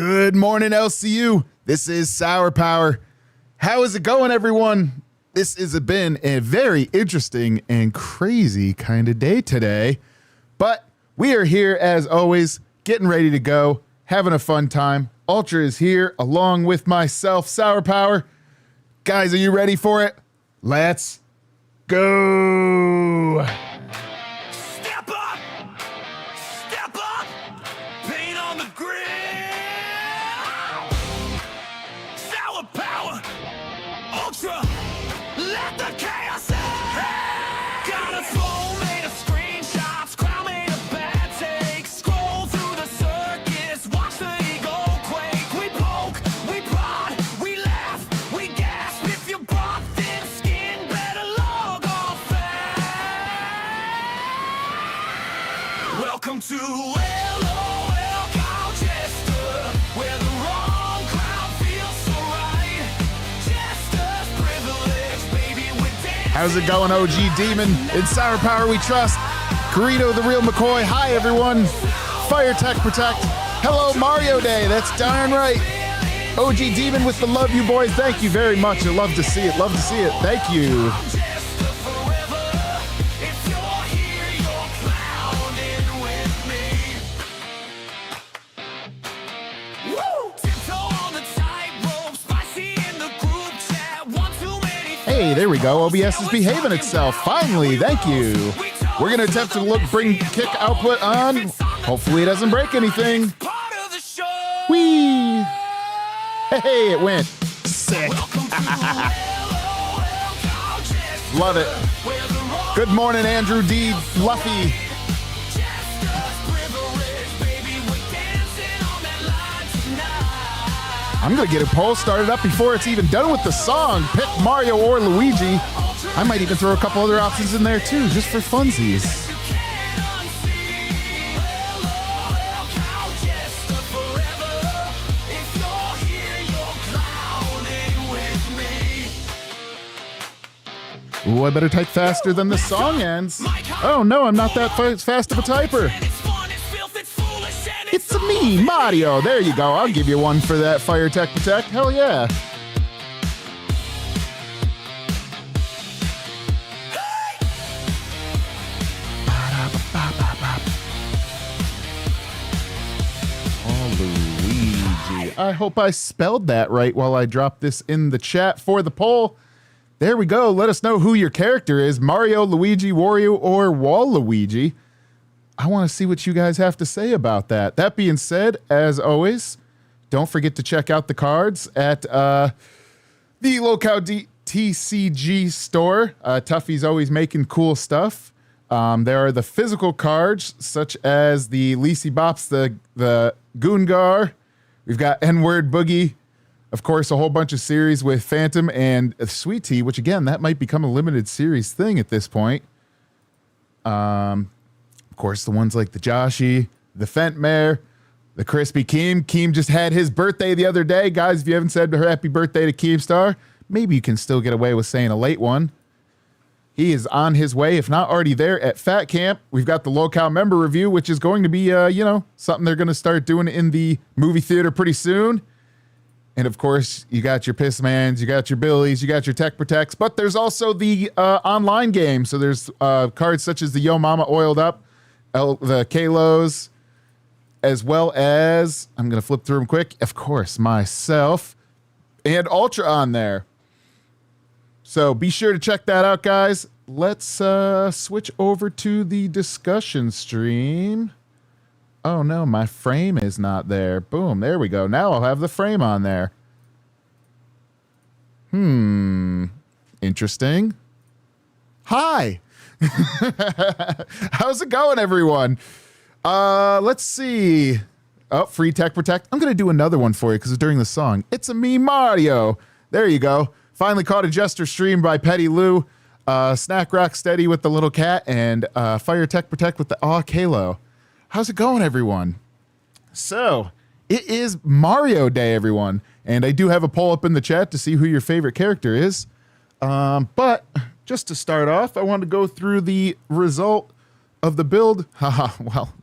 Good morning, LCU. This is Sour Power. How is it going, everyone? This has been a very interesting and crazy kind of day today. But we are here, as always, getting ready to go, having a fun time. Ultra is here, along with myself, Sour Power. Guys, are you ready for it? Let's go. Step up! Step up! Paint on the grill! Sour Power! Ultra! Let the chaos in! Got a phone made of screenshots, crowd made of bad takes. Scroll through the circus, watch the ego quake. We poke, we prod, we laugh, we gasp. If you brought thin skin, better log off fast. Welcome to LOL, call Jester, where the wrong crowd feels so right. Jester's privilege, baby, we're dancing. How's it going, OG Demon? In Sour Power we trust. Corito the real McCoy. Hi, everyone. Fire Tech Protect. Hello, Mario Day. That's darn right. OG Demon with the love you boys. Thank you very much. I love to see it. Love to see it. Thank you. Jester forever. If you're here, you're clowning with me. Woo! Tiptoe on the tightrope, spicy in the group chat. One too many. Hey, there we go. OBS is behaving itself. Finally, thank you. We're going to attempt to bring kick output on. Hopefully it doesn't break anything. Part of the show. Whee! Hey, it went. Sick. Welcome to LOL, call Jester, Love it. where the wrong Good morning, Andrew D. Fluffy. Jester's privilege, baby, we're dancing on that line tonight. I'm going to get a poll started up before it's even done with the song. Pick Mario or Luigi. I might even throw a couple other options in there too, just for funsies. You can't unsee LOL, call Jester forever. If you're here, you're clowning with me. Ooh, I better type faster than the song ends. Oh no, I'm not that fast of a typer. And it's fun, it's filth, it's foolish, and It's me, Mario. There you go. I'll give you one for that Fire Tech Protect. Hell yeah. Oh, Luigi. I hope I spelled that right while I drop this in the chat for the poll. There we go. Let us know who your character is. Mario, Luigi, Wario, or Waluigi. I want to see what you guys have to say about that. That being said, as always, don't forget to check out the cards at the Locale TCG store. Tuffy's always making cool stuff. There are the physical cards, such as the Lisi Bops, the Goongar. We've got N-Word Boogie. Of course, a whole bunch of series with Phantom and Sweet Tea, which, again, that might become a limited series thing at this point. Of course, the ones like the Joshi, the Fentmare, the Crispy Keem. Keem just had his birthday the other day. Guys, if you haven't said happy birthday to Keemstar, maybe you can still get away with saying a late one. He is on his way, if not already there, at Fat Camp. We've got the Locale member review, which is going to be, something they're going to start doing in the movie theater pretty soon. And, of course, you got your Pissmans, you got your Billies, you got your Tech Protects, but there's also the online game. So there's cards such as the Yo Mama Oiled Up, the Kalos, as well as, I'm going to flip through them quick, of course, myself, and Ultra on there. So be sure to check that out, guys. Let's switch over to the discussion stream. Oh, no, my frame is not there. Boom, there we go. Now I'll have the frame on there. Interesting. Hi. How's it going, everyone? Let's see. Oh, free Tech Protect. I'm going to do another one for you because it's during the song. It's a me, Mario. There you go. Finally caught a Jester stream by Petty Lou. Snack Rock Steady with the little cat, and Fire Tech Protect with the Kalo. How's it going, everyone? So, it is Mario Day, everyone. And I do have a poll up in the chat to see who your favorite character is. But just to start off, I want to go through the result of the build. Haha, well,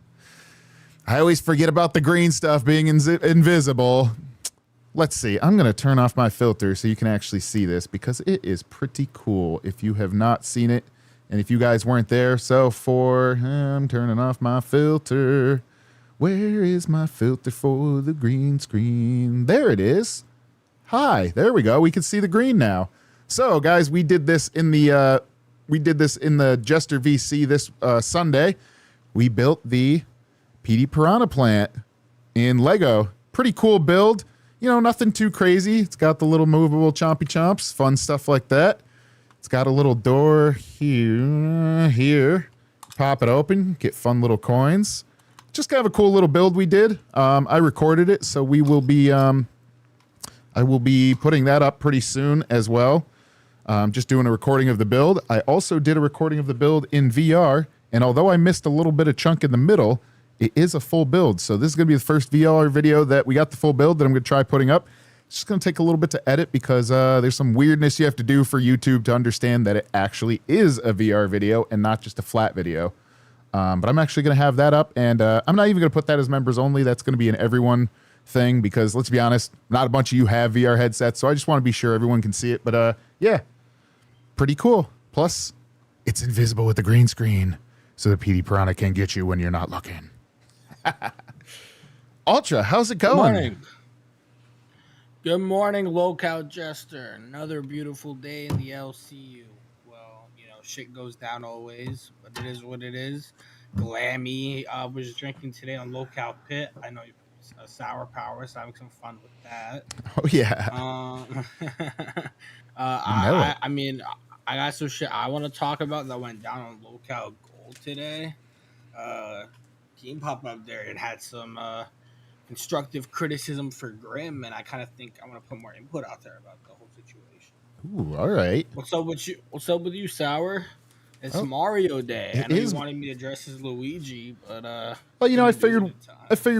I always forget about the green stuff being invisible. Let's see. I'm going to turn off my filter so you can actually see this because it is pretty cool if you have not seen it and if you guys weren't there. So I'm turning off my filter. Where is my filter for the green screen? There it is. Hi, there we go. We can see the green now. So guys, we did this in the Jester VC this Sunday. We built the PD Piranha plant in Lego. Pretty cool build. You know, nothing too crazy. It's got the little movable chompy chomps, fun stuff like that. It's got a little door here. Pop it open, get fun little coins. Just kind of a cool little build we did. I recorded it, so I will be putting that up pretty soon as well. Just doing a recording of the build. I also did a recording of the build in VR, and although I missed a little bit of chunk in the middle, it is a full build. So this is going to be the first VR video that we got the full build that I'm going to try putting up. It's just going to take a little bit to edit because there's some weirdness you have to do for YouTube to understand that it actually is a VR video and not just a flat video. But I'm actually going to have that up, and I'm not even going to put that as members only. That's going to be an everyone thing because, let's be honest, not a bunch of you have VR headsets, so I just want to be sure everyone can see it. But yeah, pretty cool. Plus, it's invisible with the green screen, so the PD Piranha can't get you when you're not looking. Ultra, how's it going? Good morning, Locale Jester. Another beautiful day in the LCU. Well, you know, shit goes down always, but it is what it is. Glammy was drinking today on Locale Pit. I know Sour Power, so having some fun with that. Oh, yeah. I mean, I got some shit I want to talk about that went down on Locale Gold today. Team popped up there and had some constructive criticism for Grim, and I kind of think I want to put more input out there about the whole situation. Ooh, all right. What's up with you? What's up with you, Sour? It's Mario Day. I know you wanted me to dress as Luigi, but well, you know, I figured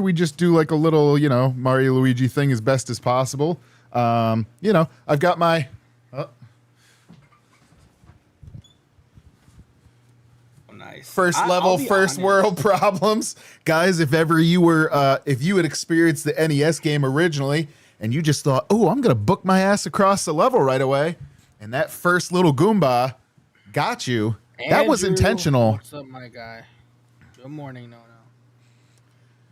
we just do like a little, you know, Mario Luigi thing as best as possible. You know, I've got my nice first level, first world problems, guys. If ever you were, if you had experienced the NES game originally, and you just thought, "Oh, I'm gonna book my ass across the level right away," and that first little Goomba got you. That was intentional. What's up, my guy? Good morning, no.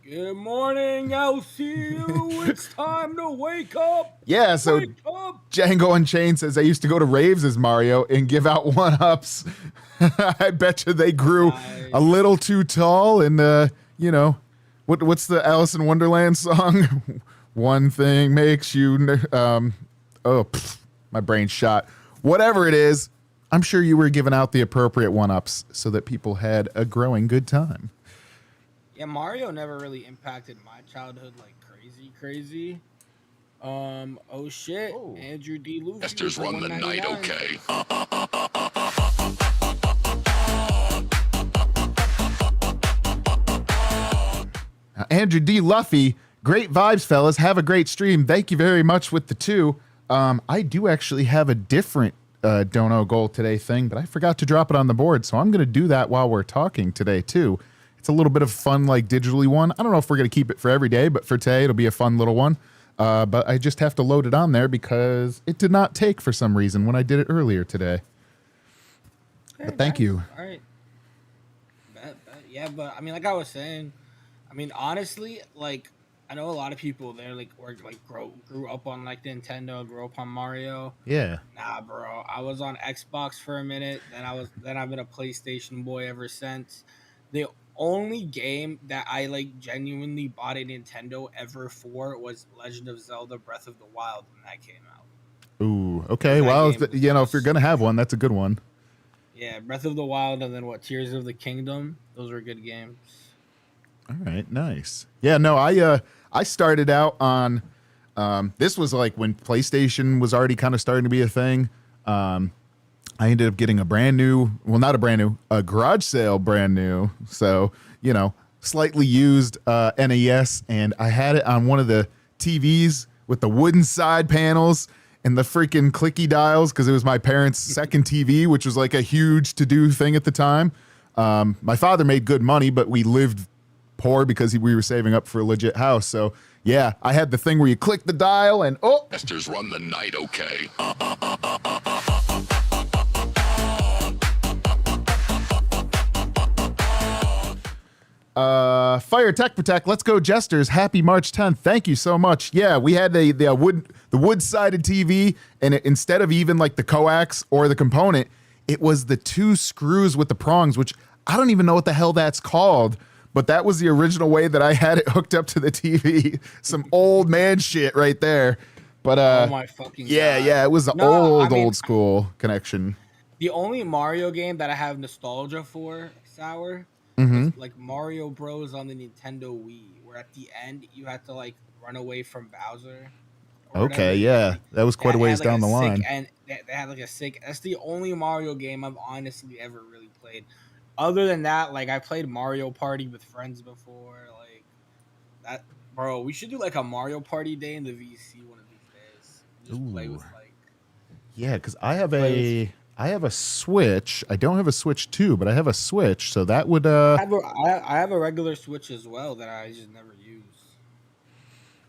Good morning, LCU. It's time to wake up. Yeah, so Django Unchained says I used to go to raves as Mario and give out 1-ups. I bet you they grew a little too tall, and you know, what's the Alice in Wonderland song? One thing makes you my brain's shot. Whatever it is, I'm sure you were giving out the appropriate 1-ups so that people had a growing good time. Yeah, Mario never really impacted my childhood like crazy. Oh shit, Andrew D. Luffy. Jester's run the night, okay. Andrew D. Luffy, great vibes, fellas. Have a great stream. Thank you very much with the 2. I do actually have a different Dono goal today thing, but I forgot to drop it on the board, so I'm going to do that while we're talking today too. It's a little bit of fun, like digitally one. I don't know if we're going to keep it for every day, but for today, it'll be a fun little one. But I just have to load it on there because it did not take for some reason when I did it earlier today. But thank you. All right. Yeah, but I mean, like I was saying, I mean, honestly, like I know a lot of people there grew up on like Nintendo, grew up on Mario. Yeah. Nah, bro. I was on Xbox for a minute, then I've been a PlayStation boy ever since. The only game that I like genuinely bought a Nintendo ever for was Legend of Zelda Breath of the Wild when that came out. Ooh, okay. Well, if you're gonna have one, that's a good one. Yeah, Breath of the Wild, and then Tears of the Kingdom. Those were good games. All right, nice. Yeah, no, I started out on this was like when PlayStation was already kind of starting to be a thing. I ended up getting a garage sale brand new. So, you know, slightly used NES, and I had it on one of the TVs with the wooden side panels and the freaking clicky dials because it was my parents' second TV, which was like a huge to-do thing at the time. My father made good money, but we lived poor because we were saving up for a legit house. So yeah, I had the thing where you click the dial and Jester's run the night, okay? Fire Tech Protect. Let's go, Jesters. Happy March 10th. Thank you so much. Yeah, we had the wood-sided TV, and instead of even like the coax or the component, it was the 2 screws with the prongs, which I don't even know what the hell that's called, but that was the original way that I had it hooked up to the TV. Some old man shit right there. But Oh my fucking God. yeah, it was the old school connection. The only Mario game that I have nostalgia for, Sour, Mm-hmm. is like Mario Bros on the Nintendo Wii, where at the end you had to like run away from Bowser. Or Okay, whatever. yeah, that was quite a ways down the line. And they had like a sick. That's the only Mario game I've honestly ever really played. Other than that, like I played Mario Party with friends before. Like that, bro. We should do like a Mario Party day in the VC one of these days. Just play with like. Yeah, because I have a Switch. I don't have a Switch 2, but I have a Switch, so that would I have a regular Switch as well that I just never use.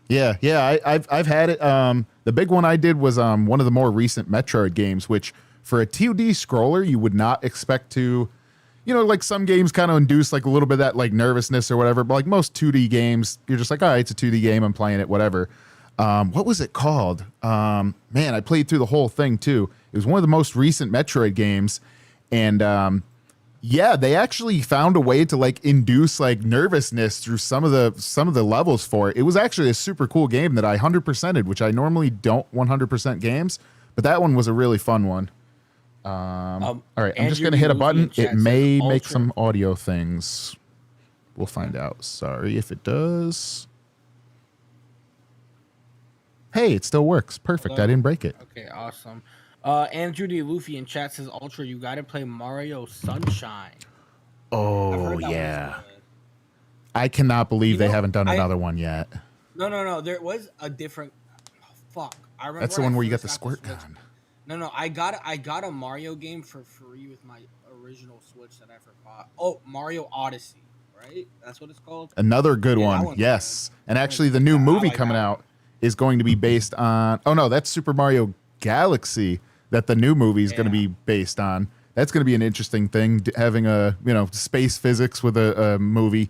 Yeah, I've had it. The big one I did was one of the more recent Metroid games, which for a 2D scroller you would not expect to, like some games kind of induce like a little bit of that like nervousness or whatever. But like most 2D games, you're just like, all right, it's a 2D game, I'm playing it, whatever. What was it called? Man, I played through the whole thing too. It was one of the most recent Metroid games, and yeah, they actually found a way to like induce like nervousness through some of the levels for it. It was actually a super cool game that I 100%ed, which I normally don't 100% games, but that one was a really fun one. All right, I'm just gonna hit a button. It may make some audio things. We'll find out. Sorry if it does. Hey, it still works. Perfect. I didn't break it. Okay, awesome. Andrew D. Luffy in chat says, Ultra, you got to play Mario Sunshine. Oh, yeah. I cannot believe they haven't done another one yet. No. There was a different. Oh, fuck. I remember. That's the one where you got the squirt gun. No. I got a Mario game for free with my original Switch that I forgot. Oh, Mario Odyssey, right? That's what it's called. Another good one. Yes. Good. And actually, the new movie coming out is going to be based on. Oh, no, that's Super Mario Galaxy. That the new movie is going to be based on. That's going to be an interesting thing, having a space physics with a movie.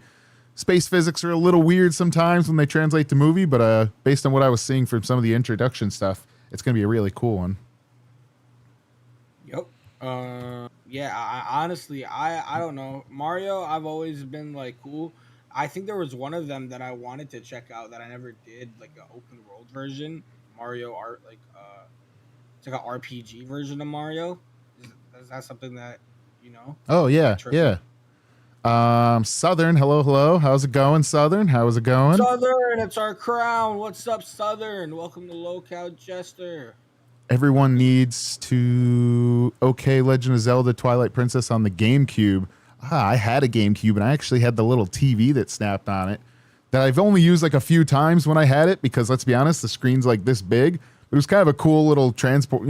Space physics are a little weird sometimes when they translate to movie, but based on what I was seeing from some of the introduction stuff, it's going to be a really cool one. Yep. Yeah. I honestly don't know. Mario, I've always been like cool. I think there was one of them that I wanted to check out that I never did, like an open world version. Mario Art, like it's like an RPG version of Mario. Is that something that you know? Oh yeah, yeah. Southern, hello. How's it going, Southern? How's it going? Southern, it's our crown. What's up, Southern? Welcome to Locale Jester. Everyone needs to Legend of Zelda Twilight Princess on the GameCube. I had a GameCube and I actually had the little TV that snapped on it that I've only used like a few times when I had it because let's be honest, the screen's like this big. It was kind of a cool little transport,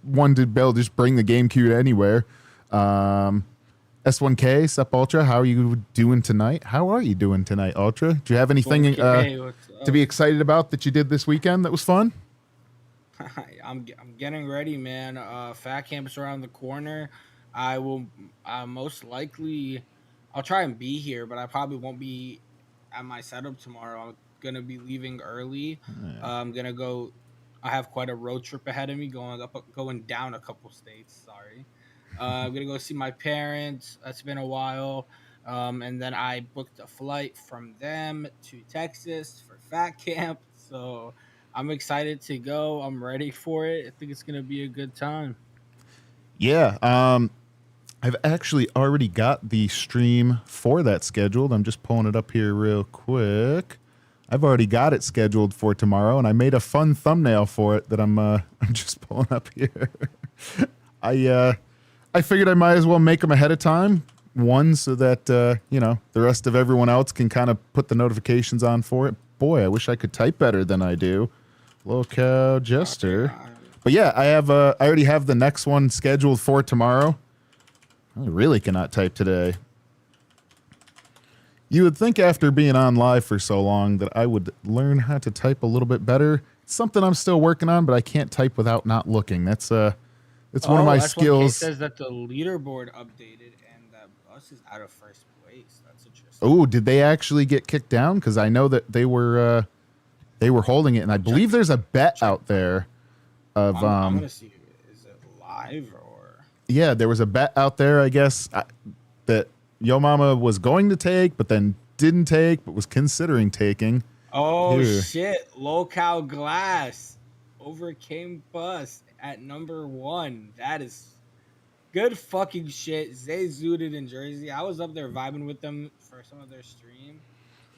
one to be able to just bring the GameCube anywhere. S1K, Sup Ultra, how are you doing tonight? How are you doing tonight, Ultra? Do you have anything to be excited about that you did this weekend that was fun? I'm getting ready, man. Fat Camp's around the corner. I will most likely, I'll try and be here, but I probably won't be at my setup tomorrow. I'm going to be leaving early. Yeah. I'm going to go. I have quite a road trip ahead of me, going down a couple states. Sorry, I'm gonna go see my parents. That's been a while, and then I booked a flight from them to Texas for Fat Camp. So I'm excited to go. I'm ready for it. I think it's gonna be a good time. Yeah, I've actually already got the stream for that scheduled. I'm just pulling it up here real quick. I've already got it scheduled for tomorrow, and I made a fun thumbnail for it that I'm just pulling up here. I figured I might as well make them ahead of time. One, so that the rest of everyone else can kind of put the notifications on for it. Boy, I wish I could type better than I do. Locale Jester. But yeah, I already have the next one scheduled for tomorrow. I really cannot type today. You would think after being on live for so long that I would learn how to type a little bit better. It's something I'm still working on, but I can't type without not looking. It's one of my skills. It says that the leaderboard updated and that Bus is out of first place. That's interesting. Oh, did they actually get kicked down? Because I know that they were holding it, and I believe there's a bet out there of I'm gonna see. Is it live or? Yeah, there was a bet out there, I guess, that Yo Mama was going to take, but then didn't take, but was considering taking. Oh Here. shit! Local Glass overcame Bus at number 1. That is good fucking shit. Zay zooted in Jersey. I was up there vibing with them for some of their stream.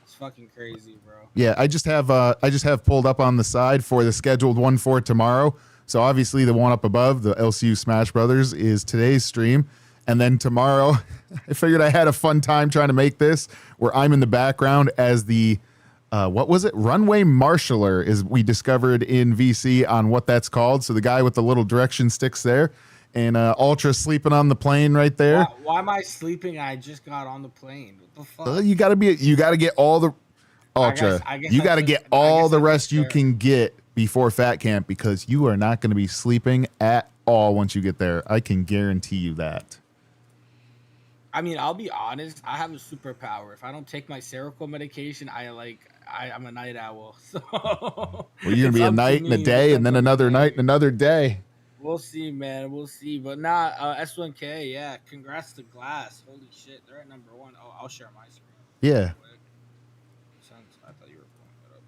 It's fucking crazy, bro. Yeah, I just have pulled up on the side for the scheduled one for tomorrow. So obviously the one up above, the LCU Smash Brothers, is today's stream. And then tomorrow, I figured I had a fun time trying to make this where I'm in the background as the, what was it? Runway marshaller is we discovered in VC on what that's called. So the guy with the little direction sticks there, and Ultra sleeping on the plane right there. Why am I sleeping? I just got on the plane. What the fuck? You got to get all the Ultra. I guess you got to get all the rest you there. can get before Fat Camp, because you are not going to be sleeping at all once you get there. I can guarantee you that. I mean, I'll be honest. I have a superpower. If I don't take my Seroquel medication, I'm a night owl. So Well, you're gonna be a night and a day, and then another night and another day. We'll see, man. We'll see. But nah, S1K, yeah. Congrats to Glass. Holy shit, they're at number 1. Oh, I'll share my screen. Yeah. I thought you were pulling that up.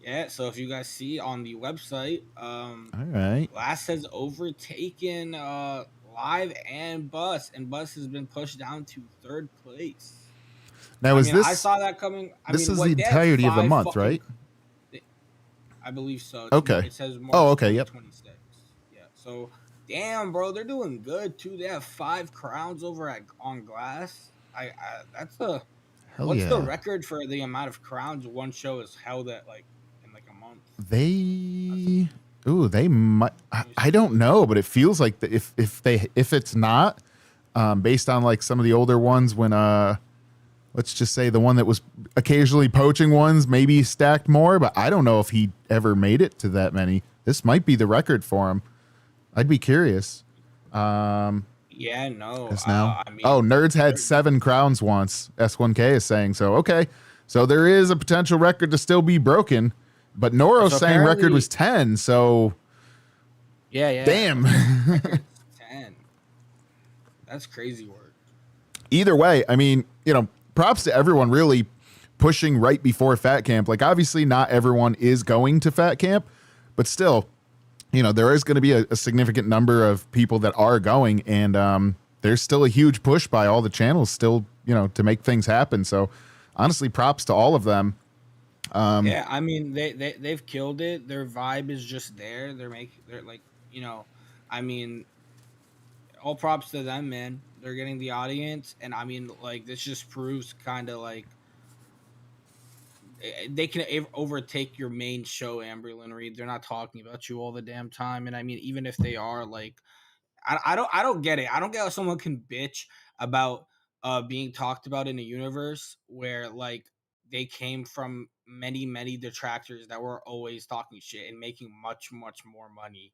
Yeah. So if you guys see on the website, All right. Glass has overtaken Live and Bus has been pushed down to 3rd place. Now, I saw that coming. This is the entirety of the month, right? I believe so. Okay. It says March okay. Yep. 26. Yeah. So, damn, bro, they're doing good too. They have 5 crowns over on Glass. That's a. Hell What's yeah. the record for the amount of crowns one show is held at, like, in like a month? They might. I don't know, but it feels like if it's not, based on like some of the older ones, when let's just say the one that was occasionally poaching ones maybe stacked more, but I don't know if he ever made it to that many. This might be the record for him. I'd be curious. Yeah, no. Now, Nerds had 7 crowns once. S1K is saying so. Okay, so there is a potential record to still be broken, but Noro's saying record was 10. So, yeah. Damn. 10. That's crazy work. Either way, I mean, props to everyone really pushing right before Fat Camp. Like, obviously, not everyone is going to Fat Camp, but still, there is going to be a significant number of people that are going, and there's still a huge push by all the channels still, to make things happen. So, honestly, props to all of them. Yeah, I mean, they've killed it. Their vibe is just there. They're like, I mean, all props to them, man. They're getting the audience, and I mean, like, this just proves kind of like they can overtake your main show, Amberlyn Reed. They're not talking about you all the damn time, and I mean, even if they are, like, I don't get it. I don't get how someone can bitch about being talked about in a universe where, like, they came from many detractors that were always talking shit and making much more money.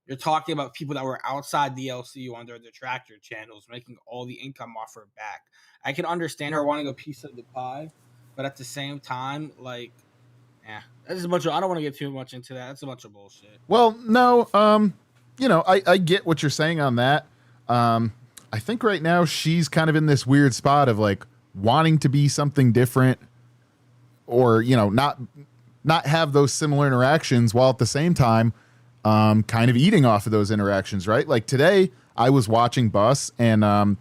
You're talking about people that were outside the LCU on their detractor channels, making all the income off her back. I can understand her wanting a piece of the pie, but at the same time, like, that's a bunch of. I don't want to get too much into that. That's a bunch of bullshit. Well, no, I get what you're saying on that. I think right now she's kind of in this weird spot of like wanting to be something different, or not have those similar interactions, while at the same time kind of eating off of those interactions, right? Like today I was watching Bus, and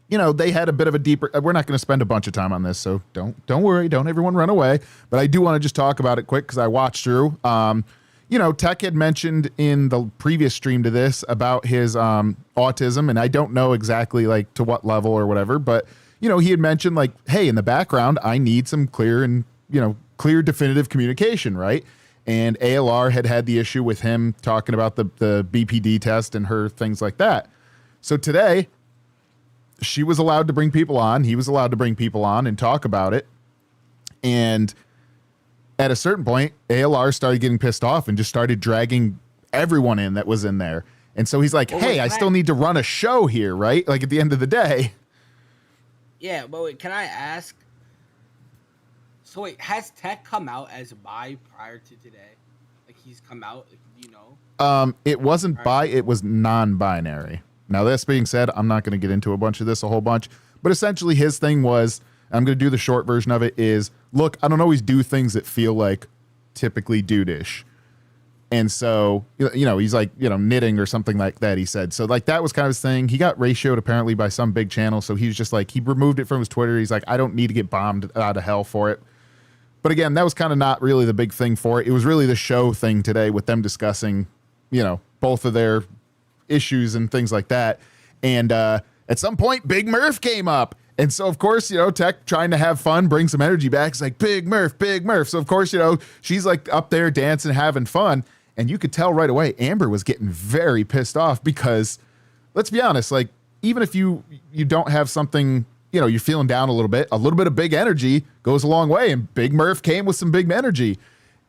they had a bit of a deeper, we're not going to spend a bunch of time on this, so don't worry, don't everyone run away, but I do want to just talk about it quick because I watched through. Tech had mentioned in the previous stream to this about his autism, and I don't know exactly like to what level or whatever, but he had mentioned like, hey, in the background I need some clear and clear definitive communication, right? And ALR had the issue with him talking about the BPD test and her things like that. So today, she was allowed to bring people on. He was allowed to bring people on and talk about it. And at a certain point, ALR started getting pissed off and just started dragging everyone in that was in there. And so he's like, hey, I still need to run a show here, right? Like at the end of the day. Yeah, but wait, can I ask? So wait, has Tech come out as bi prior to today? Like he's come out, like, do you know? It wasn't bi, it was non-binary. Now, this being said, I'm not going to get into a bunch of this, a whole bunch. But essentially his thing was, I'm going to do the short version of it is, look, I don't always do things that feel like typically dude-ish. And so, you know, he's like, you know, knitting or something like that, he said. So, like, that was kind of his thing. He got ratioed apparently by some big channel. So he was just like, he removed it from his Twitter. He's like, I don't need to get bombed out of hell for it. But again, that was kind of not really the big thing for it. It was really the show thing today with them discussing, you know, both of their issues and things like that. And at some point, Big Murph came up. And so, of course, you know, Tech trying to have fun, bring some energy back. It's like, Big Murph, Big Murph. So, of course, you know, she's like up there dancing, having fun. And you could tell right away, Amber was getting very pissed off because, let's be honest, like, even if you don't have something, you know, you're feeling down a little bit of big energy goes a long way. And Big Murph came with some big energy.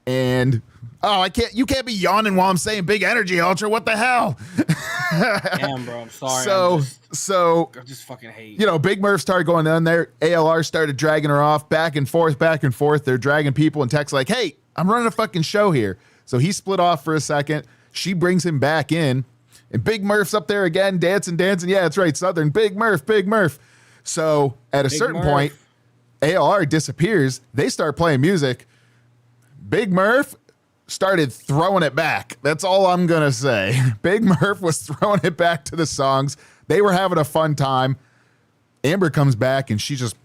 And, oh, you can't be yawning while I'm saying big energy, Ultra. What the hell? Damn, bro, I'm sorry. I just fucking hate. You know, Big Murph started going down there. ALR started dragging her off back and forth. They're dragging people, and Tech's like, hey, I'm running a fucking show here. So he split off for a second. She brings him back in, and Big Murph's up there again, dancing. Yeah, that's right, Southern. Big Murph. So at a certain point, ALR disappears. They start playing music. Big Murph started throwing it back. That's all I'm going to say. Big Murph was throwing it back to the songs. They were having a fun time. Amber comes back, and she just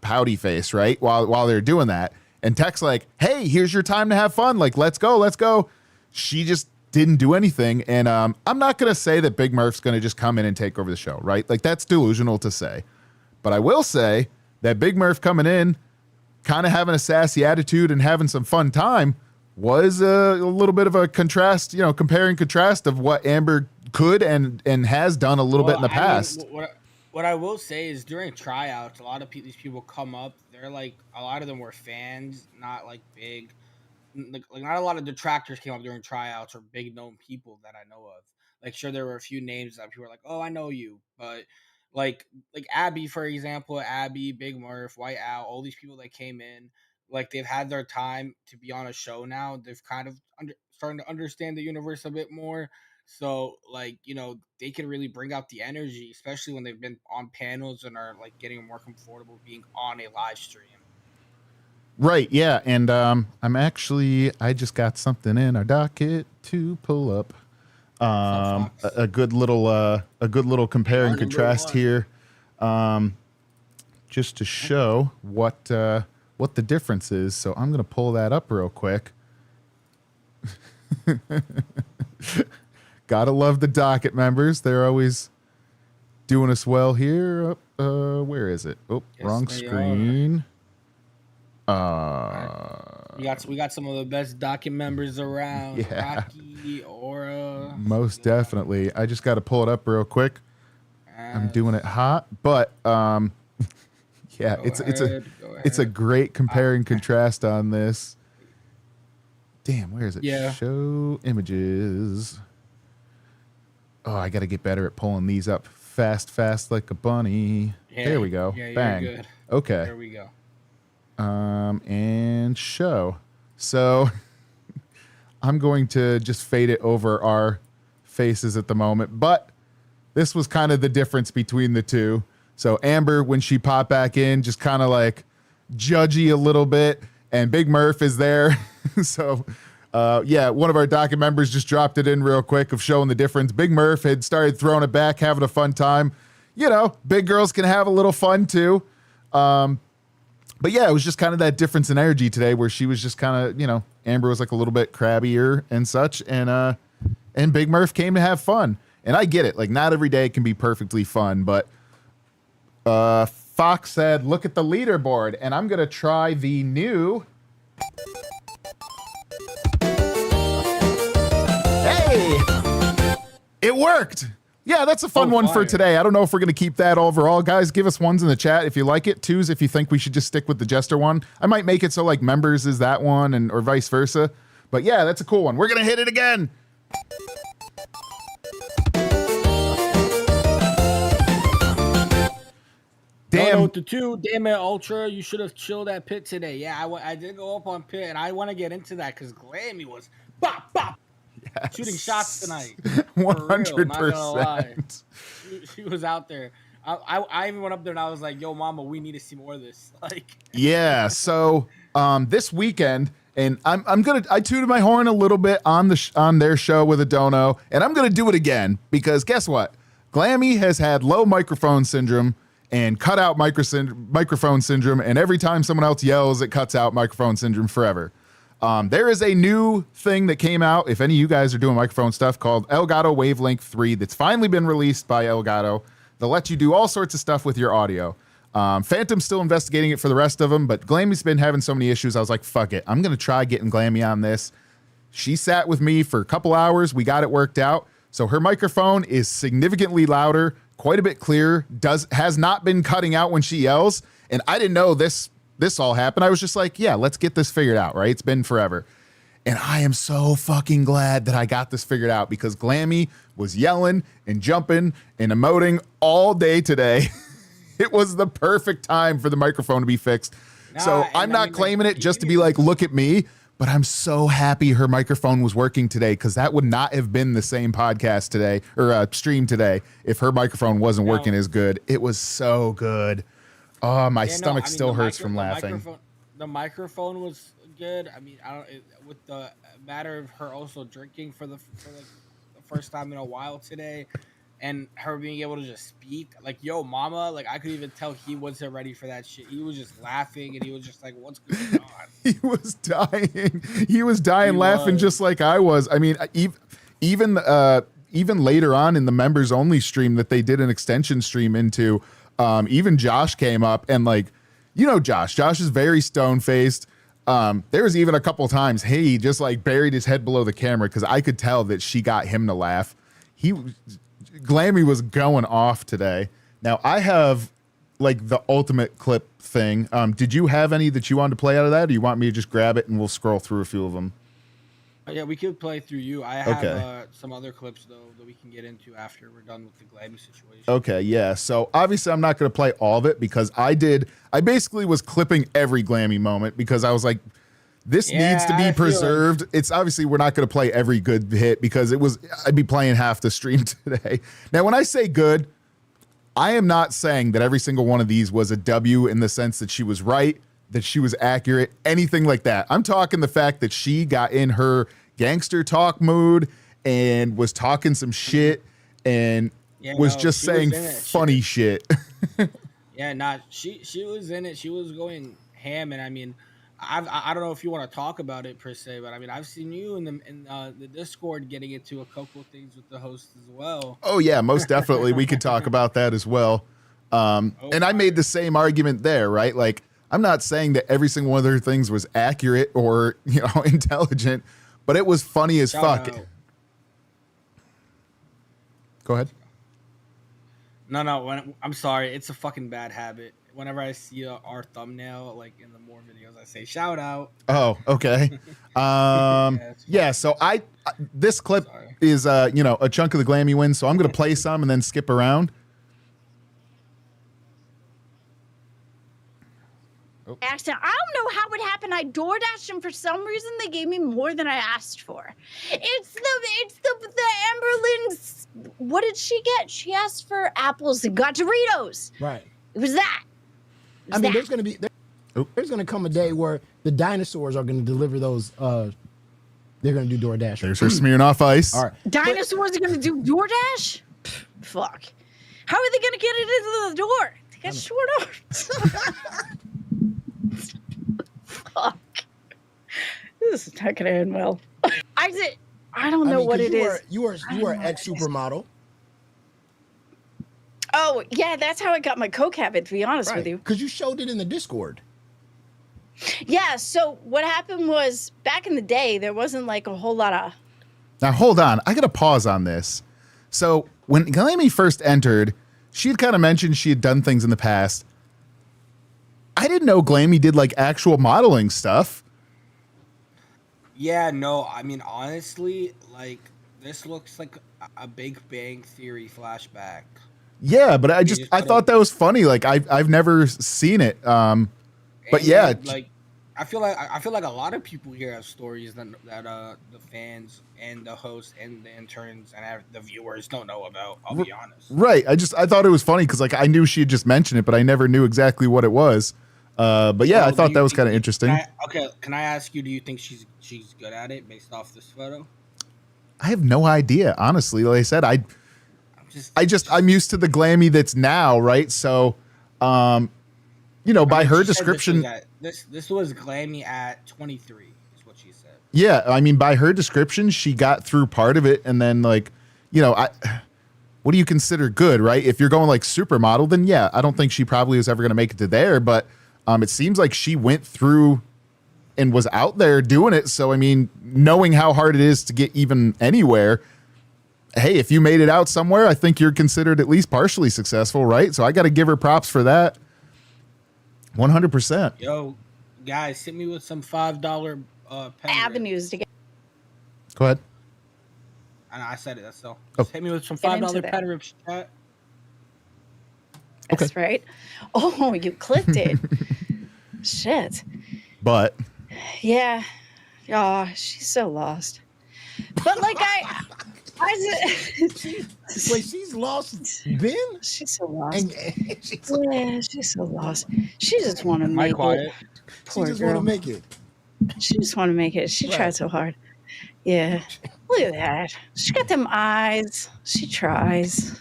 pouty face, right? While they're doing that. And Tech's like, hey, here's your time to have fun. Like, let's go. She just didn't do anything. And I'm not going to say that Big Murph's going to just come in and take over the show, right? Like, that's delusional to say. But I will say that Big Murph coming in, kind of having a sassy attitude and having some fun time was a little bit of a contrast, you know, compare and contrast of what Amber could and has done a little bit in the past. What I will say is during tryouts, a lot of these people come up. They're like, a lot of them were fans, not like big, like not a lot of detractors came up during tryouts or big known people that I know of. Like, sure, there were a few names that people were like, oh, I know you, but like Abby, for example, Big Murph, White Owl, all these people that came in, like they've had their time to be on a show now. They've kind of starting to understand the universe a bit more. So, like, you know, they can really bring out the energy, especially when they've been on panels and are like getting more comfortable being on a live stream. Right. Yeah. And I just got something in our docket to pull up. A good little compare and contrast here. Just to show what the difference is. So I'm going to pull that up real quick. Gotta love the docket members. They're always doing us well here. Where is it? Oh, yes, wrong screen. We got some of the best docket members around. Yeah. Rocky, Aura. Most definitely. I just got to pull it up real quick. I'm doing it hot, but yeah, it's a great compare and contrast on this. Damn, where is it? Yeah. Show images. Oh, I got to get better at pulling these up fast like a bunny. Yeah, there we go. Yeah, bang. You're good. Okay. There we go. And show. So I'm going to just fade it over our faces at the moment, but this was kind of the difference between the two. So Amber, when she popped back in, just kind of like judgy a little bit, and Big Murph is there. So yeah, one of our docket members just dropped it in real quick of showing the difference. Big Murph had started throwing it back, having a fun time. You know, big girls can have a little fun too. But yeah, it was just kind of that difference in energy today where she was just kind of, you know, Amber was like a little bit crabbier and such. And Big Murph came to have fun. And I get it. Like, not every day can be perfectly fun, but Fox said, look at the leaderboard. And I'm going to try the new. Hey, it worked. Yeah, that's a fun one for today. I don't know if we're going to keep that overall. Guys, give us ones in the chat if you like it. Twos if you think we should just stick with the Jester one. I might make it so like members is that one and or vice versa. But yeah, that's a cool one. We're going to hit it again. Damn. With the 2, damn it, Ultra, you should have chilled at Pit today. Yeah, I did go up on Pit, and I want to get into that because Glammy was bop, bop, shooting shots tonight. 100%. She was out there. I even went up there and I was like, "Yo, Mama, we need to see more of this." Like, yeah. So this weekend, and I tooted my horn a little bit on their show with a dono, and I'm gonna do it again because guess what? Glammy has had low microphone syndrome and cut out microphone syndrome, and every time someone else yells, it cuts out microphone syndrome forever. There is a new thing that came out, if any of you guys are doing microphone stuff, called Elgato Wavelength 3 that's finally been released by Elgato. They'll let you do all sorts of stuff with your audio. Phantom's still investigating it for the rest of them, but Glammy's been having so many issues, I was like, fuck it. I'm going to try getting Glammy on this. She sat with me for a couple hours. We got it worked out. So her microphone is significantly louder, quite a bit clearer, has not been cutting out when she yells, and I didn't know this all happened. I was just like, yeah, let's get this figured out, right? It's been forever. And I am so fucking glad that I got this figured out because Glammy was yelling and jumping and emoting all day today. It was the perfect time for the microphone to be fixed. So I'm not claiming it just to be like, look at me, but I'm so happy her microphone was working today because that would not have been the same podcast today or stream today if her microphone wasn't working as good. It was so good. Oh, my stomach still hurts from laughing. The microphone was good. I mean, with the matter of her also drinking for the first time in a while today, and her being able to just speak like, "Yo, Mama," like I could even tell he wasn't ready for that shit. He was just laughing, and he was just like, "What's going on?" He was dying. He was dying laughing just like I was. I mean, even later on in the members only stream that they did an extension stream into. Even Josh came up and like, you know, Josh is very stone faced. There was even a couple times he just like buried his head below the camera because I could tell that she got him to laugh. Glammy was going off today. Now I have like the ultimate clip thing. Did you have any that you wanted to play out of that, or you want me to just grab it and we'll scroll through a few of them? Yeah, we could play through you. I have some other clips, though, that we can get into after we're done with the Glammy situation. Okay, yeah. So, obviously, I'm not going to play all of it because I basically was clipping every Glammy moment because I was like, this needs to be preserved. It's obviously, we're not going to play every good hit because I'd be playing half the stream today. Now, when I say good, I am not saying that every single one of these was a W in the sense that she was right, that she was accurate, anything like that. I'm talking the fact that she got in her gangster talk mood and was talking some shit and was just saying funny shit. Yeah, she was in it. She was going ham, and I mean, I don't know if you want to talk about it per se, but I mean, I've seen you in the Discord getting into a couple of things with the host as well. Oh yeah, most definitely. We could talk about that as well. And I made the same argument there, right? Like, I'm not saying that every single one of their things was accurate or, you know, intelligent, but it was funny as fuck. Go ahead. No, I'm sorry. It's a fucking bad habit. Whenever I see our thumbnail, like in the more videos, I say shout out. Oh, okay. Yeah. So this clip is, you know, a chunk of the Glammy win. So I'm going to play some and then skip around. Accident. I don't know how it happened. I door dashed and for some reason they gave me more than I asked for. It's the Amberlyn's. What did she get? She asked for apples and got Doritos. Right. It was that. I mean, there's going to come a day where the dinosaurs are going to deliver those. They're going to do DoorDash. There's her smearing off ice. All right. Dinosaurs are going to do DoorDash? Fuck. How are they going to get it into the door? They got short arms. Fuck. This is not going to end well. I don't know what it is. You were ex-supermodel. Oh, yeah, that's how I got my coke habit, to be honest with you. Because you showed it in the Discord. Yeah, so what happened was, back in the day, there wasn't like a whole lot of... Now, hold on. I got to pause on this. So when Glammy first entered, she had kind of mentioned she had done things in the past. I didn't know Glammy did like actual modeling stuff. Yeah, no, I mean, honestly, like, this looks like a Big Bang Theory flashback. Yeah, but I just I thought that was funny. Like I've never seen it. But And, yeah, like, I feel like a lot of people here have stories that the fans and the hosts and the interns and the viewers don't know about. I'll be honest. right. I thought it was funny because like I knew she had just mentioned it, but I never knew exactly what it was. But yeah, So, I thought that was kind of interesting. Can I ask you? Do you think she's good at it based off this photo? I have no idea, honestly. Like I said, I'm used to the Glammy that's now, right? So, you know, by her description, this was Glammy at 23, is what she said. yeah, I mean, by her description, she got through part of it, and then like, you know, what do you consider good, right? If you're going like supermodel, then yeah, I don't think she probably was ever going to make it to there, but it seems like she went through and was out there doing it. So, I mean, knowing how hard it is to get even anywhere, hey, if you made it out somewhere, I think you're considered at least partially successful, right? So I got to give her props for that. 100%. Yo, guys, hit me with some $5 pen Avenues to get. Go ahead. And I said it. That's all. Oh. Just hit me with some Get into $5 that. pen rips, chat. That's right. Oh, you clicked it. Shit. But Yeah. Oh, she's so lost. But like Wait, she's lost Ben? she's so lost. And she's, Yeah, she's so lost. She just want to Am make I quiet? it. she Poor just want girl. to make it. She just want to make it. She Right. tried so hard. Yeah. Look at that. She got them eyes. She tries.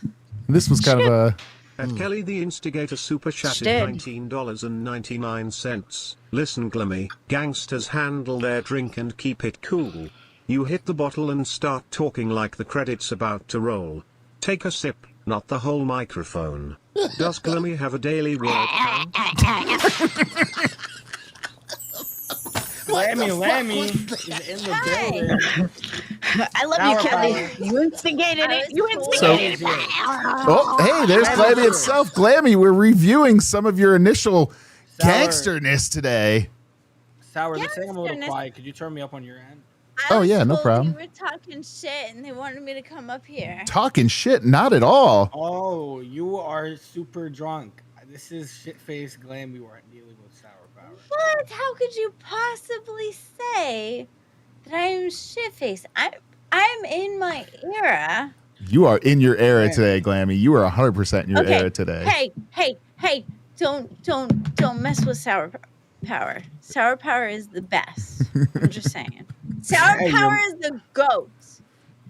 this was kind of a At Kelly the Instigator super chatted Dead. $19.99. Listen Glammy, gangsters handle their drink and keep it cool. You hit the bottle and start talking like the credits about to roll. Take a sip, not the whole microphone. Does Glammy have a daily word count? Lammy is in the building. I love Power you, Kelly. power. You instigated it. You So- instigated it. oh, hey, there's Glammy itself. Glammy, we're reviewing some of your initial Sour. gangsterness today. Sour, Yeah, this thing I'm a little goodness. quiet. Could you turn me up on your end? Oh, yeah, no problem. We were talking shit, and they wanted me to come up here. Talking shit, not at all. Oh, you are super drunk. This is shit-faced Glammy we're dealing with Sour Power. What? How could you possibly say that I am shit-faced? I'm in my era. You are in your era Yeah. today, Glammy. You are 100% in your Okay. era today. Hey! Don't mess with Sour Power. Sour Power is the best. I'm just saying. Sour Hey, Power you're- is the goat.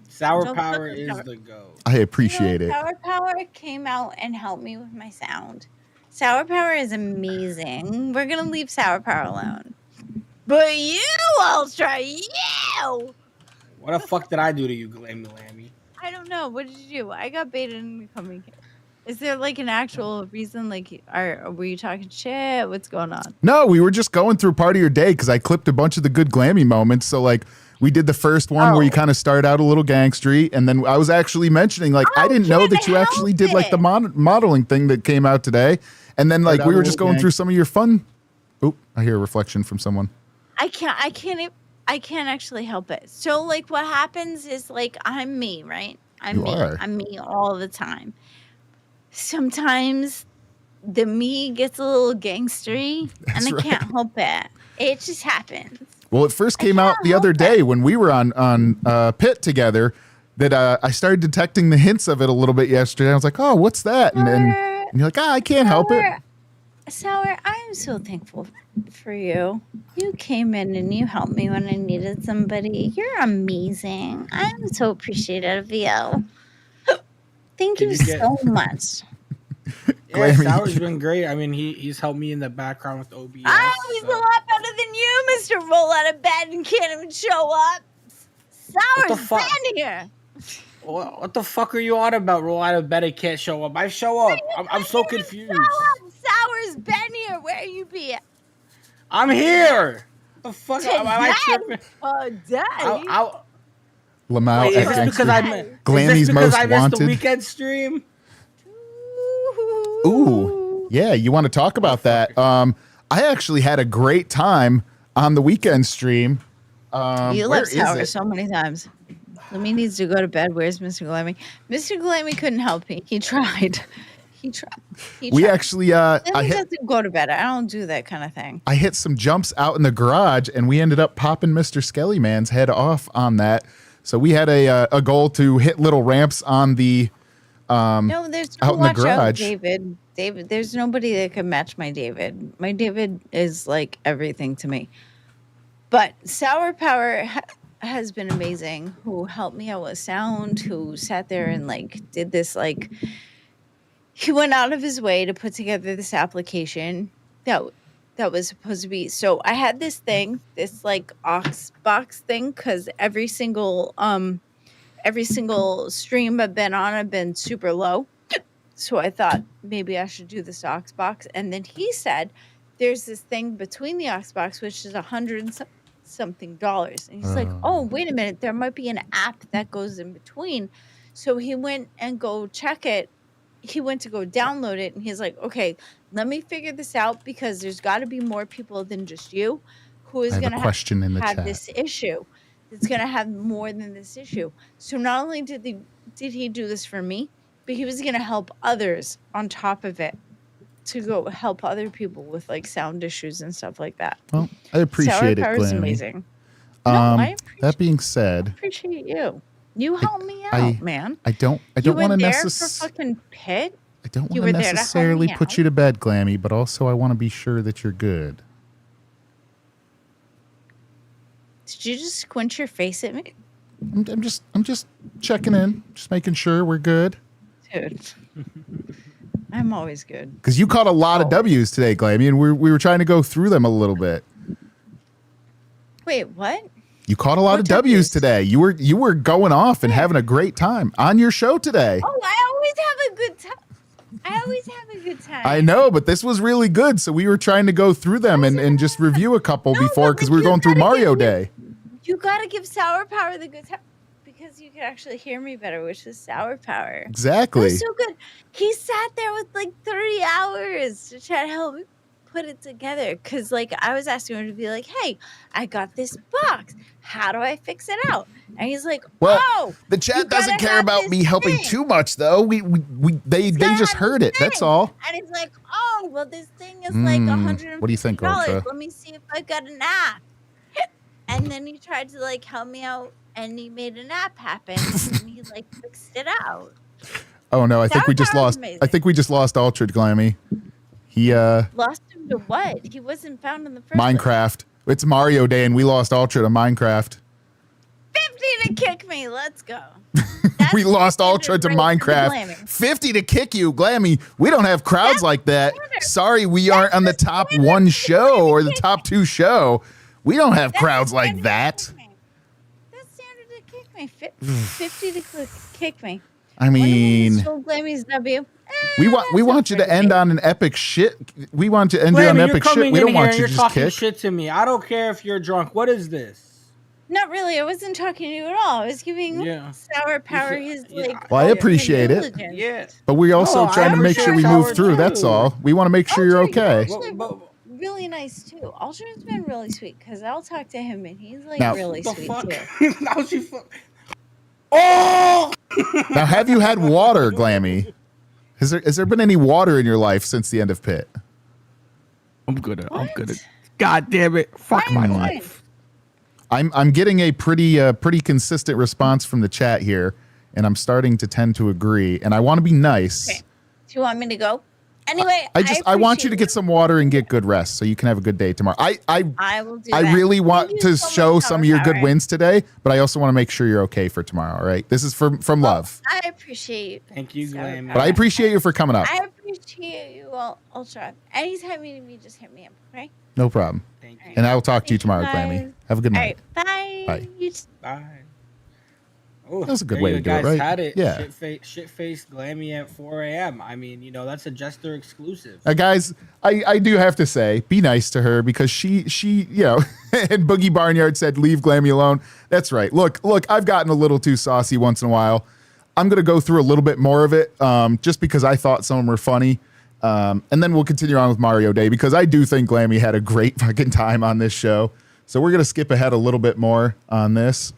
Sour Don't Power fuck with is Sour- the go. I appreciate it. Sour Power came out and helped me with my sound. Sour Power is amazing. We're gonna leave Sour Power alone. But you, Ultra, you! What the fuck did I do to you, Glammy Lammy? I don't know. What did you do? I got baited into coming here. Is there like an actual reason? Like, were you talking shit? What's going on? No, we were just going through part of your day because I clipped a bunch of the good Glammy moments. So, like, we did the first one where you Oh. kind of started out a little gangstery. And then I was actually mentioning, like, I Oh, didn't know can't that you actually help did, like, the it. modeling thing that came out today. And then, like, out we a were just little going gang. through some of your fun. Oop, I hear a reflection from someone. I can't actually help it. So like what happens is like I'm me, right? I'm You me. are. I'm me all the time. Sometimes the me gets a little gangstery That's and I right. can't help it. It just happens. Well, it first I came out can't the other help day it. when we were on Pit together that I started detecting the hints of it a little bit yesterday. I was like, oh, what's that? And you're like, I can't help it. Sour, I'm so thankful for you. You came in and you helped me when I needed somebody. You're amazing. I'm so appreciative of you. Thank Did you you get- so much. Yeah, Glammy. Sour's been great. I mean, he's helped me in the background with OBS. Oh, he's a lot better than you, Mr. Roll out of bed and can't even show up. Sour's fuck? been here. What the fuck are you on about? Roll out of bed and can't show up. I show up. I'm so confused. Show up. Sour's been here. Where you be? I'm here. What the fuck? Am I tripping? Today? I- Lamau Wait, is at this Gangster. because Glammy's most I missed wanted. the weekend stream? Ooh, yeah. You want to talk about that? I actually had a great time on the weekend stream. You Where left is Sour it? so many times. Lemmy needs to go to bed. Where's Mr. Glammy? Mr. Glammy couldn't help me. He tried. He tried. We actually, I Lemmy hit, doesn't go to bed. I don't do that kind of thing. I hit some jumps out in the garage, and we ended up popping Mr. Skellyman's head off on that. So we had a goal to hit little ramps on the No, there's no out in the watch out, garage. David. David, there's nobody that can match my David. My David is like everything to me. But Sour Power has been amazing. Who helped me out with sound? Who sat there and like did this like. He went out of his way to put together this application that was supposed to be. So I had this thing, this like aux box thing, because every single stream I've been on, I've been super low. So I thought maybe I should do this aux box. And then he said, there's this thing between the aux box, which is $100-something. And he's like, oh, wait a minute. There might be an app that goes in between. So he went and go check it. He went to go download it. And he's like, okay, let me figure this out, because there's got to be more people than just you who is I have going a to question in the have chat. this issue. It's going to have more than this issue. So not only did he do this for me, but he was going to help others on top of it, to go help other people with like sound issues and stuff like that. Well, I appreciate Sour it, Power is Glammy. amazing. I That being said, appreciate you. You helped me out, I man. I don't You want to were there for necessarily. fucking Pit. I don't You want were to there to help necessarily me put out. you to bed, Glammy, but also I want to be sure that you're good. Did you just squint your face at me? I'm just checking in, just making sure we're good. Dude. I'm always good. Because you caught a lot of W's today, Glammy, and we were trying to go through them a little bit. Wait, what? You caught a lot What of W's W's? today. You were going off and having a great time on your show today. Oh, I always have a good time. I always have a good time. I know, but this was really good. So we were trying to go through them and just review a couple No, before, but, because like, we were you going through gotta Mario give me- Day. You gotta give Sour Power the good time, because you can actually hear me better, which is Sour Power. It Exactly. was so good. He sat there with like 30 hours to try to help me put it together. Cause like I was asking him to be like, hey, I got this box. How do I fix it out? And he's like, Well, oh, the you chat gotta doesn't care have about this me helping thing. too much, though. They gotta just have heard this it. That's thing. all. And he's like, oh, well, this thing is like $150. What do you think, Ultra? Let me see if I got an app. And then he tried to like help me out, and he made an app happen, and he like fixed it out. Oh no, I think Sour we just Power's lost. amazing. I think we just lost Ultra, Glammy. He Lost him to what? He wasn't found in the first place. Minecraft. It's Mario Day, and we lost Ultra to Minecraft. 50 to kick me. Let's go. We That's lost standard Ultra to right for Minecraft. Glammy. 50 to kick you, Glammy. We don't have crowds That's like that. standard. Sorry, we aren't on the the top standard one for show Glammy or to the kick top me. 2 show. We don't have That's crowds the like standard to that. kick me. That's standard to kick me. 50 to kick me. I mean, Glammy's W. we want you to end on an epic shit. We want you to end on Glammy, you're epic shit. coming We in don't here want and you you're to just talking kick. shit to me. I don't care if you're drunk. What is this? Not really. I wasn't talking to you at all. I was giving Yeah. Sour Power Yeah, his yeah. like. Well, I ultimate appreciate it. diligence. Yeah. But we also No, trying to I make sure we appreciate move Sour through. That's too. all. We want to make sure you're Ultra, okay. Actually, Well, really nice too. Ultra's been really sweet, because I'll talk to him and he's like Now- really the sweet fuck? too. Now she fuck. Oh! Now, have you had water, Glammy? Has there been any water in your life since the end of Pit? I'm good at. God damn it! Fuck my Fine. life. I'm getting a pretty consistent response from the chat here, and I'm starting to tend to agree. And I want to be nice. Okay. Do you want me to go? Anyway, I want you to appreciate get some water and get good rest so you can have a good day tomorrow. I will do I that. really Thank want you to so show much, some of Sour your good Power. wins today, but I also want to make sure you're okay for tomorrow. All right, this is from love. I appreciate you. Thank you, Sour Glammy. But I appreciate you for coming up. I appreciate you, Ultra. Anytime you need me, just hit me up, okay? No problem. Thank you. And I will talk to you Thank you, tomorrow, Glammy. guys. Have a good All night. right, bye. Bye. You t- Bye. Ooh, That's a good there way you to do it, guys right? had it. Yeah. Shit-faced Glammy at 4 a.m. I mean, that's a Jester exclusive. Guys, I do have to say, be nice to her because she and Boogie Barnyard said, leave Glammy alone. That's right. Look, I've gotten a little too saucy once in a while. I'm going to go through a little bit more of it just because I thought some of them were funny. And then we'll continue on with Mario Day because I do think Glammy had a great fucking time on this show. So we're going to skip ahead a little bit more on this.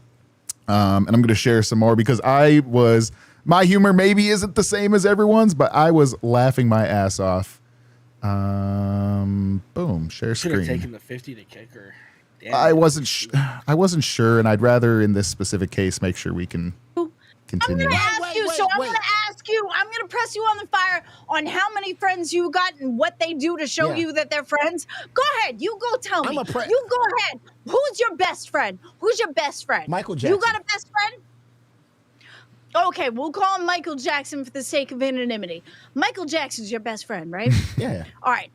And I'm going to share some more because my humor maybe isn't the same as everyone's, but I was laughing my ass off. Boom, share Should have screen. taken the 50 to kick her. Damn. I wasn't sure, and I'd rather in this specific case make sure we can I'm continue. gonna ask Wait, you. wait, So I'm wait. gonna ask you. I'm gonna press you on the fire on how many friends you got and what they do to show Yeah. you that they're friends. Go ahead. You go tell me. I'm a pre- You go ahead. Who's your best friend? Who's your best friend? Michael You Jackson. got a best friend? Okay, we'll call him Michael Jackson for the sake of anonymity. Michael Jackson's your best friend, right? Yeah. All right.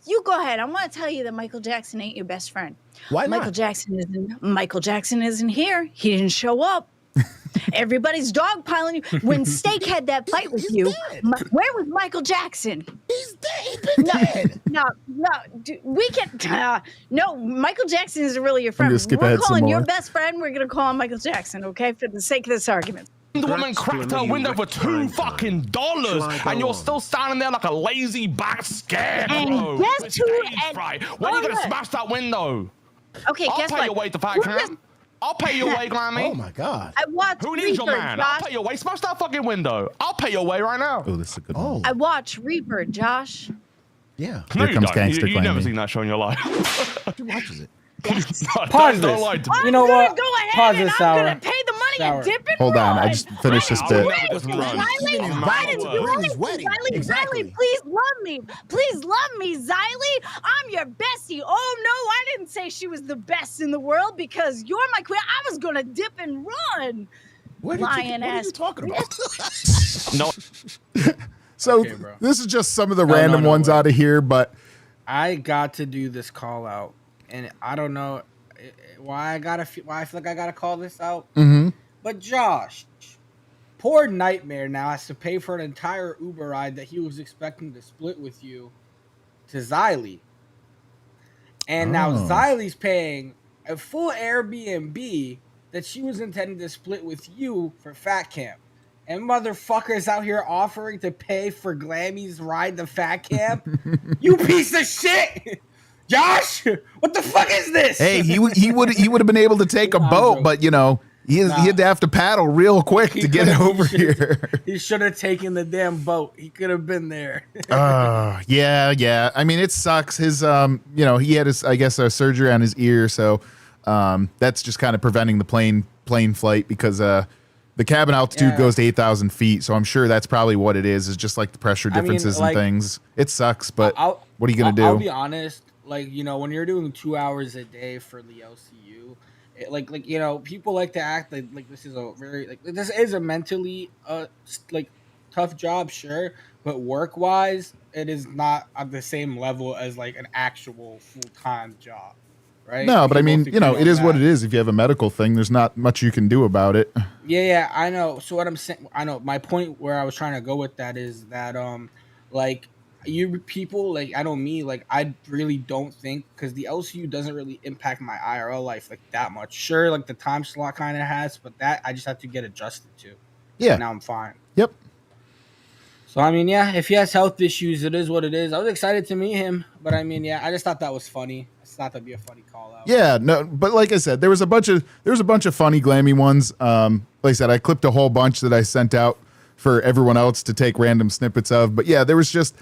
You go ahead. I want to tell you that Michael Jackson ain't your best friend. Why not? Michael Jackson isn't here. He didn't show up. Everybody's dogpiling you. When Steak had that fight with He's you, dead. where was Michael Jackson? He's dead. He's been dead. No, we can. No, Michael Jackson isn't really your friend. gonna skip We're ahead some calling your more. best friend. We're gonna call him Michael Jackson, okay, for the sake of this argument. The woman cracked her window for $2 Shall I go and you're on? still standing there like a lazy back scarecrow. And guess with who- stage and- fright. When are you hold gonna on. smash that window? Okay, I'll guess pay what? your way to fat Who camp. just- I'll pay your way, Glammy. Oh my God. I watched Who needs your Reaper, man? Josh. I'll pay your way. Smash that fucking window. I'll pay your way right now. Oh, this is a good Oh. one. I watched Reaper, Josh. Yeah. No, Here you comes don't. Gangster You've never Glammy. seen that show in your life. Who watches it? Pause Don't this. lie to me. I'm You know gonna what? go ahead Pause and this, I'm Sour. gonna pay the money Sour. and dip and Hold on, I run. just finished this I'll bit. never just run. Xylee, Even Xylee, invited to Xylee, Britney's wedding. Xylee, Exactly. Xylee, please love me. Please love me, Xylee. I'm your bestie. Oh no, I didn't say she was the best in the world because you're my queen. I was gonna dip and run. What are you talking about? No, So Okay, bro. this is just some of the No, random no, ones wait. out of here, but I got to do this call out, and I don't know why I feel like I gotta call this out. But Josh, poor Nightmare now has to pay for an entire Uber ride that he was expecting to split with you to Xylee, and now Oh. Xylee's paying a full Airbnb that she was intending to split with you for Fat Camp. And motherfuckers out here offering to pay for Glammy's ride to Fat Camp. You piece of shit, Josh. What the fuck is this? hey, he would have been able to take a Nah, boat, bro. but he had to have to paddle real quick to get over here. He should have taken the damn boat. He could have been there. Yeah. I mean, it sucks. His he had his, I guess, a surgery on his ear, so that's just kind of preventing the plane flight because the cabin altitude Yeah. goes to 8,000 feet. So I'm sure that's probably what it is just like the pressure I mean, differences like, and things. It sucks, but I'll- what are you gonna do? I'll be honest. Like, when you're doing 2 hours a day for the LCU, people like to act like this is a very this is a mentally tough job, sure, but work wise, it is not at the same level as like an actual full time job, right? No, but I We mean, both agree it on is what that. it is. If you have a medical thing, there's not much you can do about it. Yeah, I know. So what I'm saying, I know my point where I was trying to go with that is that you people I really don't think because the LCU doesn't really impact my IRL life like that much. Sure, like the time slot kind of has, but that I just have to get adjusted to. Yeah. Now I'm fine. Yep. So I mean, yeah, if he has health issues, it is what it is. I was excited to meet him, but I mean, yeah, I just thought that was funny. I just thought that'd be a funny call out. Yeah, no, but like I said, there was a bunch of funny Glammy ones. Like I said, I clipped a whole bunch that I sent out for everyone else to take random snippets of. But yeah, there was just,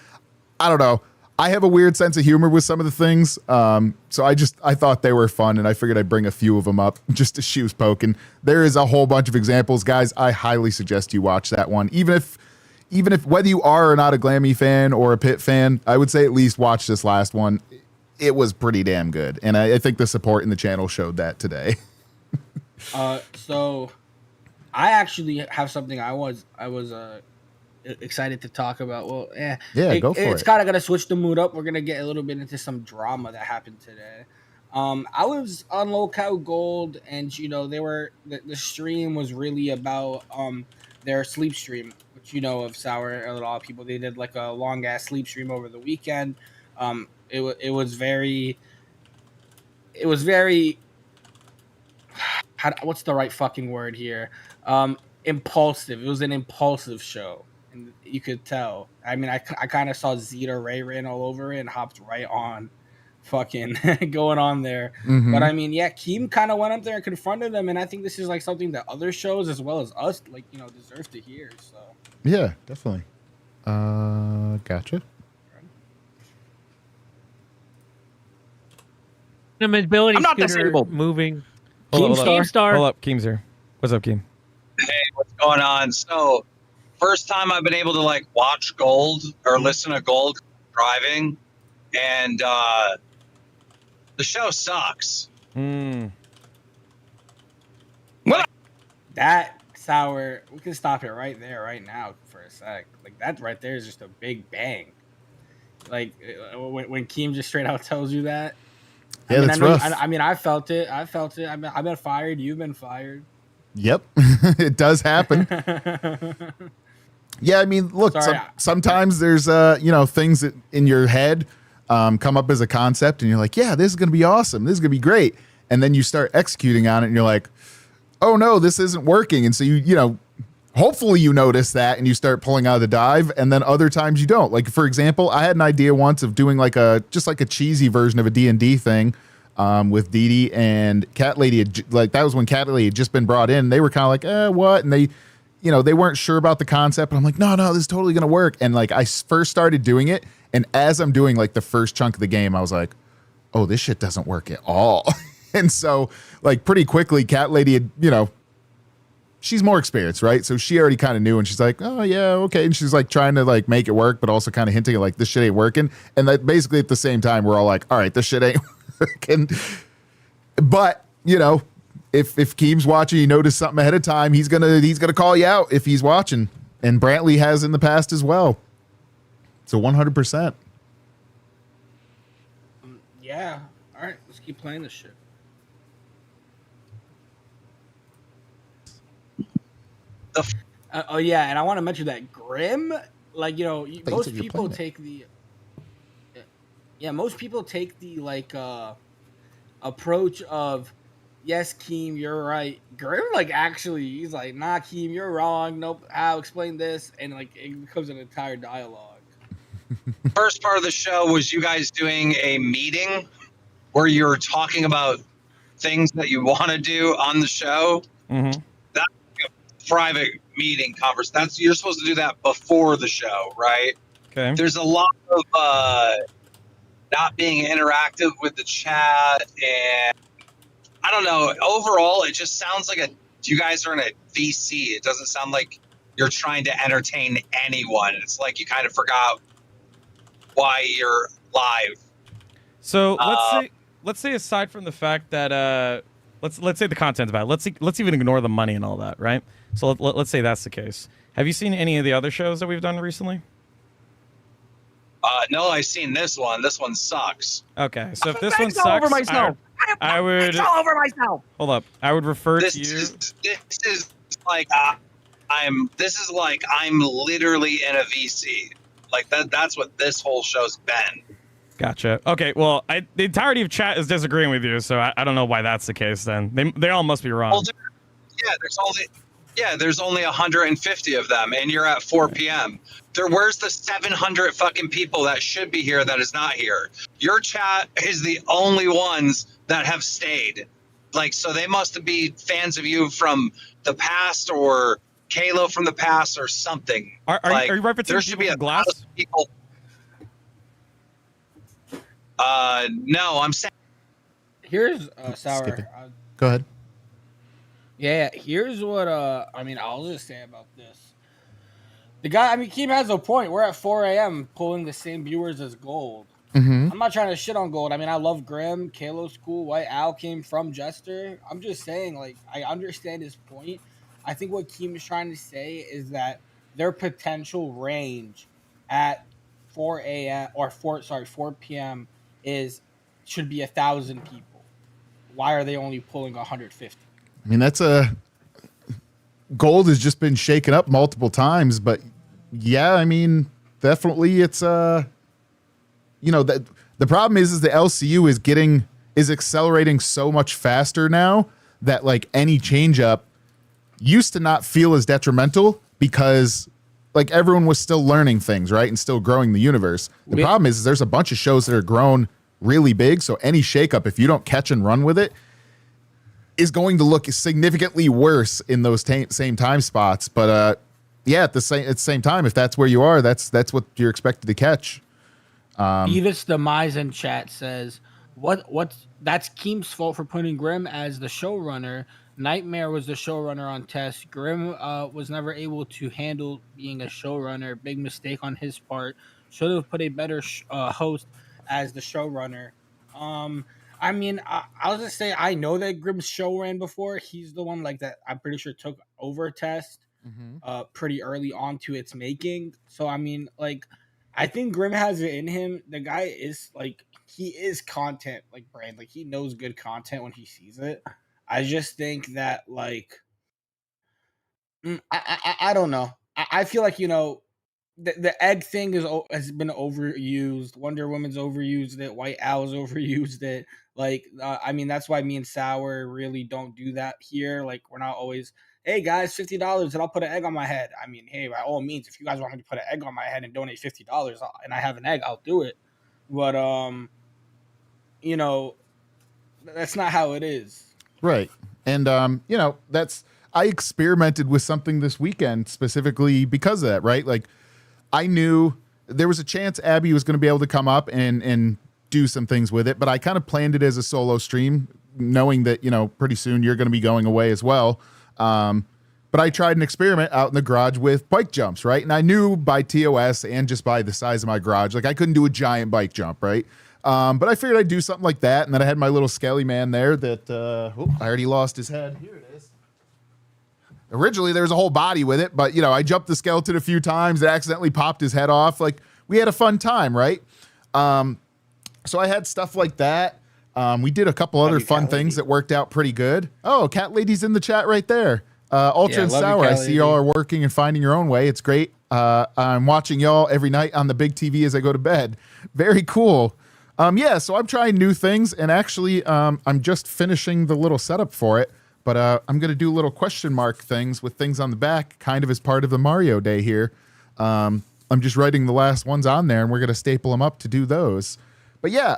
I don't know. I have a weird sense of humor with some of the things. So I thought they were fun, and I figured I'd bring a few of them up just as she was poking. There is a whole bunch of examples, guys. I highly suggest you watch that one, even if whether you are or not a Glammy fan or a Pit fan, I would say at least watch this last one. It was pretty damn good, and I think the support in the channel showed that today. So I actually have something I was excited to talk about. Well, Yeah, go for It's it. kind of gonna switch the mood up. We're gonna get a little bit into some drama that happened today. I was on Lookout Gold, and the stream was really about their sleep stream, which of Sour, a lot of people, they did like a long ass sleep stream over the weekend. It was very what's the right fucking word here? Impulsive. It was an impulsive show, and you could tell. I mean, I kind of saw Zeta Ray ran all over it and hopped right on, fucking going on there. Mhm. But I mean, yeah, Keem kind of went up there and confronted them, and I think this is like something that other shows as well as us, like deserve to hear. So Yeah, definitely. Gotcha. The mobility I'm not scooter disabled. moving. Keemstar. Hold up, Keem's here. What's up, Keem? Hey, what's going on? So, first time I've been able to like watch Gold or listen to Gold driving, and the show sucks. that Sour, we can stop it right there, right now, for a sec. Like that right there is just a big bang. Like when Keem just straight out tells you that. Yeah, that's rough. I mean, I felt it. I've been fired. You've been fired. Yep, it does happen. Yeah, I mean, look, sometimes there's things that in your head come up as a concept, and you're like, yeah, this is gonna be awesome. This is gonna be great, and then you start executing on it, and you're like, oh no, this isn't working. And so hopefully you notice that and you start pulling out of the dive, and then other times you don't. Like, for example, I had an idea once of doing just like a cheesy version of a D&D thing with Dee Dee, and Cat Lady that was when Cat Lady had just been brought in. They were kind of like, what? And they weren't sure about the concept, but I'm like, no, this is totally going to work. And like, I first started doing it, and as I'm doing like the first chunk of the game, I was like, oh, this shit doesn't work at all. And so like pretty quickly, Cat Lady had, she's more experienced, right? So she already kind of knew, and she's like, oh yeah, okay. And she's like trying to like make it work, but also kind of hinting at like, this shit ain't working. And that basically at the same time, we're all like, all right, this shit ain't working. But if Keem's watching, you notice something ahead of time, he's gonna call you out if he's watching. And Brantley has in the past as well. So 100%. Yeah. All right, let's keep playing this shit. Oh yeah, and I want to mention that Grim, like most people take the like approach of, yes, Keem, you're right. Grim, like, actually, he's like, nah, Keem, you're wrong. Nope, I'll explain this, and like it becomes an entire dialogue. First part of the show was you guys doing a meeting where you're talking about things that you want to do on the show. Mm-hmm. That's like a private meeting conversation. You're supposed to do that before the show, right? Okay. There's a lot of not being interactive with the chat, and I don't know. Overall, it just sounds like you guys are in a VC. It doesn't sound like you're trying to entertain anyone. It's like you kind of forgot why you're live. So let's say aside from the fact that let's say the content's bad. Let's even ignore the money and all that, right? So let's say that's the case. Have you seen any of the other shows that we've done recently? No, I've seen this one. This one sucks. Okay, so if this one sucks, I would all over myself. Hold up. I would refer This to you. this is like I'm literally in a VC. Like that's what this whole show's been. Gotcha. Okay, well, the entirety of chat is disagreeing with you, so I don't know why that's the case. Then they all must be wrong. Well, there's only 150 of them, and you're at 4 p.m. Where's the 700 fucking people that should be here that is not here? Your chat is the only ones that have stayed. Like, so they must be fans of you from the past, or Kalo from the past, or something. Are you referencing there should be a glass? people. No, I'm saying. Here's Sour. Go ahead. Yeah, here's what I'll just say about this. The guy, Keem has a point. We're at 4 a.m. pulling the same viewers as Gold. Mm-hmm. I'm not trying to shit on Gold. I love Grim, Kalo's cool, White Al came from Jester. I'm just saying, like, I understand his point. I think what Keem is trying to say is that their potential range at 4 p.m. should be 1,000 people. why are they only pulling 150? I mean, gold has just been shaken up multiple times, but yeah, I mean, definitely it's that the problem is the LCU is accelerating so much faster now that like any change up used to not feel as detrimental because like everyone was still learning things, right? And still growing the universe. The problem is there's a bunch of shows that are grown really big, so any shakeup, if you don't catch and run with it, is going to look significantly worse in those same time spots. But yeah, at the same time, if that's where you are, that's what you're expected to catch. Beavis Demise in chat says, "What's that's Keem's fault for putting Grimm as the showrunner. Nightmare was the showrunner on Test. Grimm was never able to handle being a showrunner. Big mistake on his part. Should have put a better host as the showrunner." I mean, I'll just say I know that Grimm's show ran before. He's the one like that. I'm pretty sure took over Test pretty early on to its making. So I mean, like, I think Grimm has it in him. The guy is like he is content like brand. Like he knows good content when he sees it. I just think that like I don't know. I feel like the egg thing has been overused. Wonder Woman's overused it. White Owl's overused it. Like, I mean, that's why me and Sour really don't do that here. Like, we're not always, hey guys, $50 and I'll put an egg on my head. I mean, hey, by all means, if you guys want me to put an egg on my head and donate $50 and I have an egg, I'll do it. But that's not how it is. Right. And I experimented with something this weekend specifically because of that, right? Like I knew there was a chance Abby was going to be able to come up and do some things with it, but I kind of planned it as a solo stream, knowing that, pretty soon you're going to be going away as well. But I tried an experiment out in the garage with bike jumps, right? And I knew by TOS and just by the size of my garage, like I couldn't do a giant bike jump, right? But I figured I'd do something like that. And then I had my little skelly man there that, I already lost his head. Here it is. Originally, there was a whole body with it, but, I jumped the skeleton a few times. It accidentally popped his head off. Like, we had a fun time, right? So I had stuff like that. We did a couple other fun things that worked out pretty good. Oh, Cat Lady's in the chat right there. Ultra and Sour, I see y'all are working and finding your own way. It's great. I'm watching y'all every night on the big TV as I go to bed. Very cool. So I'm trying new things, and actually, I'm just finishing the little setup for it. But I'm going to do little question mark things with things on the back, kind of as part of the Mario Day here. I'm just writing the last ones on there, and we're going to staple them up to do those. But yeah,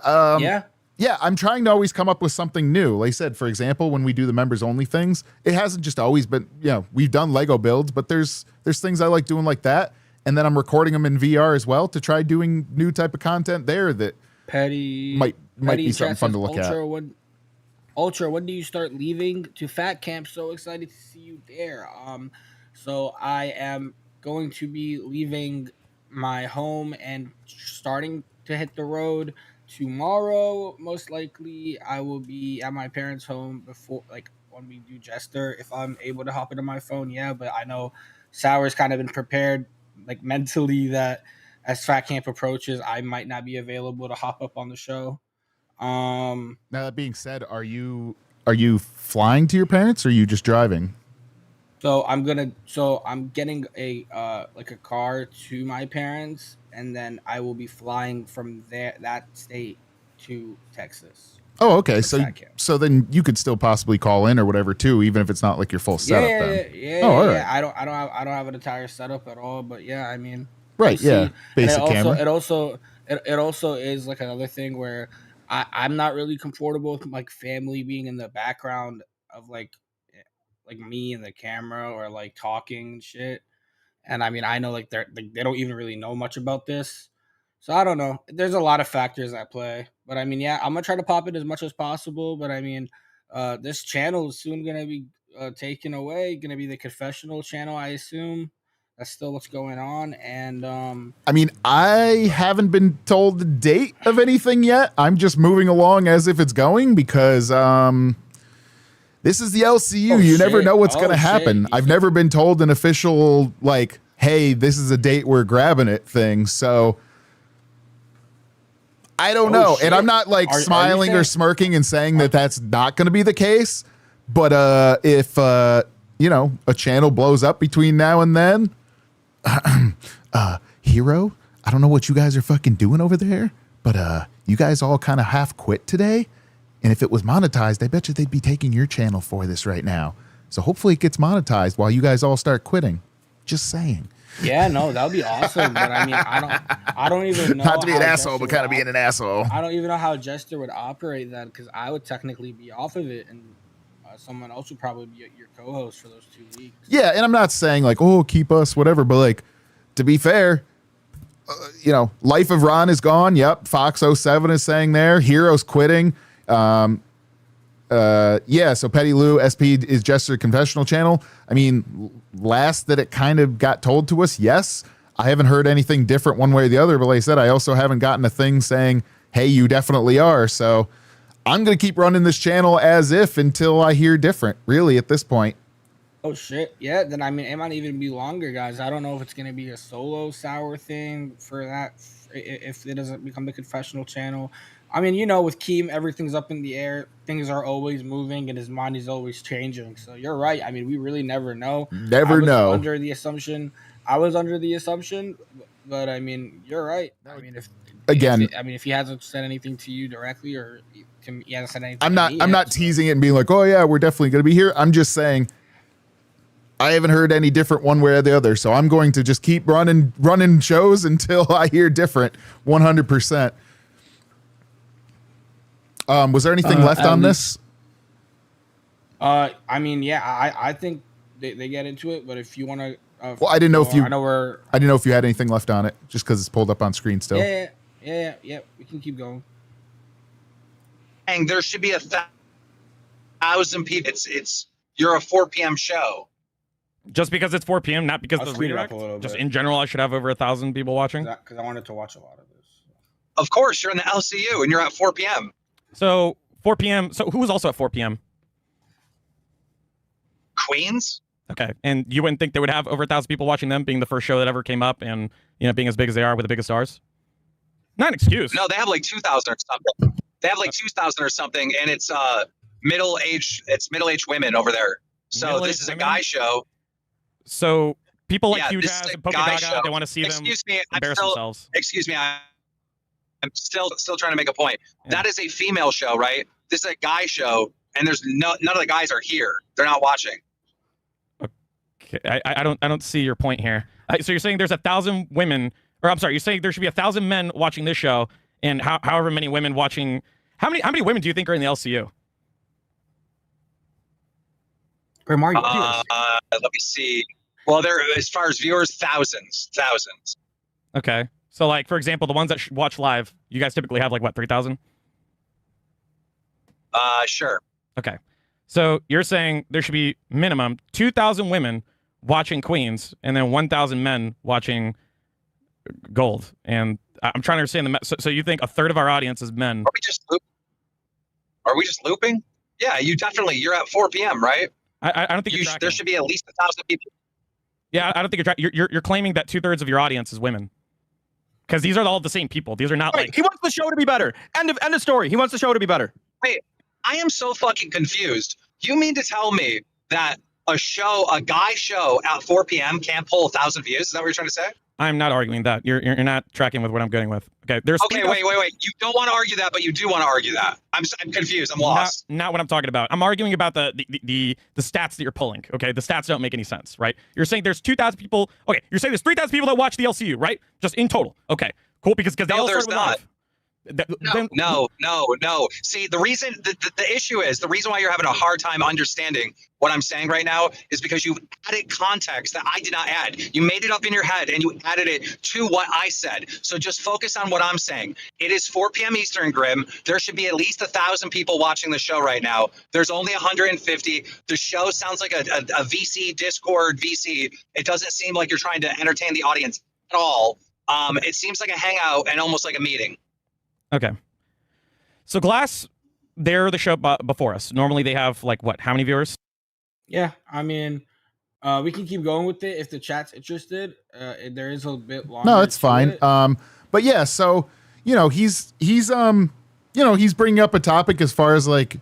I'm trying to always come up with something new. Like I said, for example, when we do the members only things, it hasn't just always been, we've done Lego builds, but there's things I like doing like that. And then I'm recording them in VR as well to try doing new type of content there that might be something fun to look at. Ultra, when do you start leaving to Fat Camp? So excited to see you there. So I am going to be leaving my home and starting to hit the road tomorrow. Most likely, I will be at my parents' home before, like, when we do Jester. If I'm able to hop into my phone, yeah. But I know Sour's kind of been prepared, like, mentally that as Fat Camp approaches, I might not be available to hop up on the show. Now that being said, are you flying to your parents or are you just driving? So I'm getting a car to my parents, and then I will be flying from that state to Texas. Oh, okay. So then you could still possibly call in or whatever too, even if it's not like your full setup. All right. I don't have an entire setup at all, but yeah, I mean, right, yeah, basic camera. It also is like another thing where I'm not really comfortable with like family being in the background of like me and the camera or like talking and shit. And I mean, I know like they don't even really know much about this. So I don't know. There's a lot of factors at play. But I mean, yeah, I'm going to try to pop it as much as possible. But I mean, this channel is soon going to be taken away. Going to be the confessional channel, I assume. That's still what's going on. And I mean, I haven't been told the date of anything yet. I'm just moving along as if it's going because this is the LCU. You never know what's going to happen. I've never been told an official, like, hey, this is a date we're grabbing it thing. So I don't Oh, know. shit. And I'm not like Are you smiling or saying- smirking and saying that that's not going to be the case. But if, you know, a channel blows up between now and then, Hero, I don't know what you guys are fucking doing over there, but you guys all kind of half quit today. And if it was monetized, I bet you they'd be taking your channel for this right now. So hopefully it gets monetized while you guys all start quitting. Just saying. Yeah, no, that would be awesome. But I mean, I don't even know. Not to be an how asshole, Jester but kind of would being an asshole. I don't even know how Jester would operate that because I would technically be off of it, and someone else would probably be your co-host for those 2 weeks. Yeah, and I'm not saying like, oh, keep us, whatever, but like, to be fair, you know, Life of Ron is gone. Yep, Fox 07 is saying there. Hero's quitting. Yeah, so Petty Lou SP is Jester Confessional channel. I mean, last that it kind of got told to us, yes. I haven't heard anything different one way or the other, but like I said, I also haven't gotten a thing saying, hey, you definitely are. So I'm going to keep running this channel as if until I hear different, really, at this point. Oh shit! Yeah, then I mean, it might even be longer, guys. I don't know if it's gonna be a solo sour thing for that. If it doesn't become the confessional channel, I mean, you know, with Keem, everything's up in the air. Things are always moving, and his mind is always changing. So you're right. I mean, we really never know. Never know. I was under the assumption, but I mean, you're right. I mean, if he hasn't said anything to you directly, or he hasn't said anything. I'm to me not yet, teasing it and being like, oh yeah, we're definitely going to be here. I'm just saying I haven't heard any different one way or the other. So I'm going to just keep running shows until I hear different 100%. Was there anything left on this? I mean, yeah, I think they get into it, but if you want to, Well, I didn't know if you. I know we're. I didn't know if you had anything left on it, just because it's pulled up on screen still. Yeah. We can keep going. And there should be 1,000 people. You're a 4 p.m. show. Just because it's 4 p.m., not because I'll of the speed it up redirect. a little Just bit. in general, I should have over 1,000 people watching. Because I wanted to watch a lot of this. Of course, you're in the LCU and you're at 4 p.m. So 4 p.m. So who was also at 4 p.m.? Queens. Okay, and you wouldn't think they would have over 1,000 people watching them, being the first show that ever came up, and being as big as they are with the biggest stars. Not an excuse. No, they have like 2,000 or something. They have like 2,000 or something, and it's middle-aged women over there. So this is a guy show. So people like Yeah, Hugh this is Jazz a and Poke guy Gaga, show. they want to see them Excuse me, embarrass themselves. Excuse me, I'm still trying to make a point. Yeah. That is a female show, right? This is a guy show, and there's none of the guys are here. They're not watching. Okay, I don't see your point here. So you're saying there's 1,000 women, or I'm sorry, you're saying there should be 1,000 men watching this show, and however many women watching. How many women do you think are in the LCU? Grimar, Let me see. Well, there, as far as viewers, thousands. Okay, so like for example, the ones that watch live, you guys typically have like what, 3,000? Sure. Okay, so you're saying there should be minimum 2,000 women watching Queens, and then 1,000 men watching Gold. And I'm trying to understand so you think a third of our audience is men? Are we just looping? Yeah, you're at 4 p.m., right? I don't think There should be at least 1,000 people. Yeah, I don't think you're claiming that 2/3 of your audience is women. Because these are all the same people. These are not like. He wants the show to be better. End of story. He wants the show to be better. Wait, I am so fucking confused. You mean to tell me that a guy show at 4 p.m. can't pull 1,000 views? Is that what you're trying to say? I'm not arguing that. You're not tracking with what I'm going with. Okay, there's. Okay, wait. You don't want to argue that, but you do want to argue that. I'm confused. I'm lost. Not what I'm talking about. I'm arguing about the stats that you're pulling. Okay, the stats don't make any sense, right? You're saying there's 2,000 people. Okay, you're saying there's 3,000 people that watch the LCU, right? Just in total. Okay, cool. Because they all there's started with not. live. No. See, the reason the issue is the reason why you're having a hard time understanding what I'm saying right now is because you've added context that I did not add. You made it up in your head and you added it to what I said. So just focus on what I'm saying. It is 4 p.m. Eastern, Grim. There should be at least 1,000 people watching the show right now. There's only 150. The show sounds like a VC Discord VC. It doesn't seem like you're trying to entertain the audience at all. It seems like a hangout and almost like a meeting. Okay. So Glass, they're the show before us. Normally they have like what? How many viewers? yeah, I mean, we can keep going with it if the chat's interested. There is a bit longer. No, it's to fine. it. But yeah, so he's bringing up a topic as far as like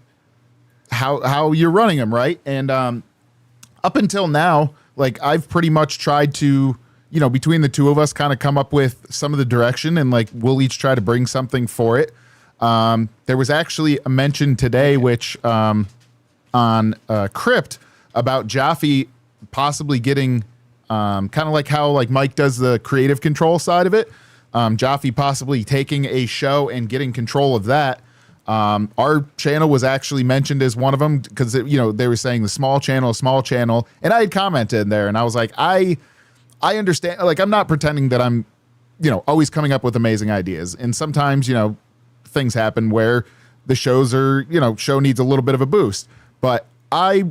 how you're running them, right? And up until now, like I've pretty much tried to, between the two of us kind of come up with some of the direction, and like we'll each try to bring something for it. There was actually a mention today, which on Crypt about Jaffe possibly getting kind of like how like Mike does the creative control side of it. Jaffe possibly taking a show and getting control of that. Our channel was actually mentioned as one of them because, they were saying the small channel. And I had commented in there and I was like, I understand. Like, I'm not pretending that I'm, always coming up with amazing ideas. And sometimes, things happen where the shows are, show needs a little bit of a boost. But I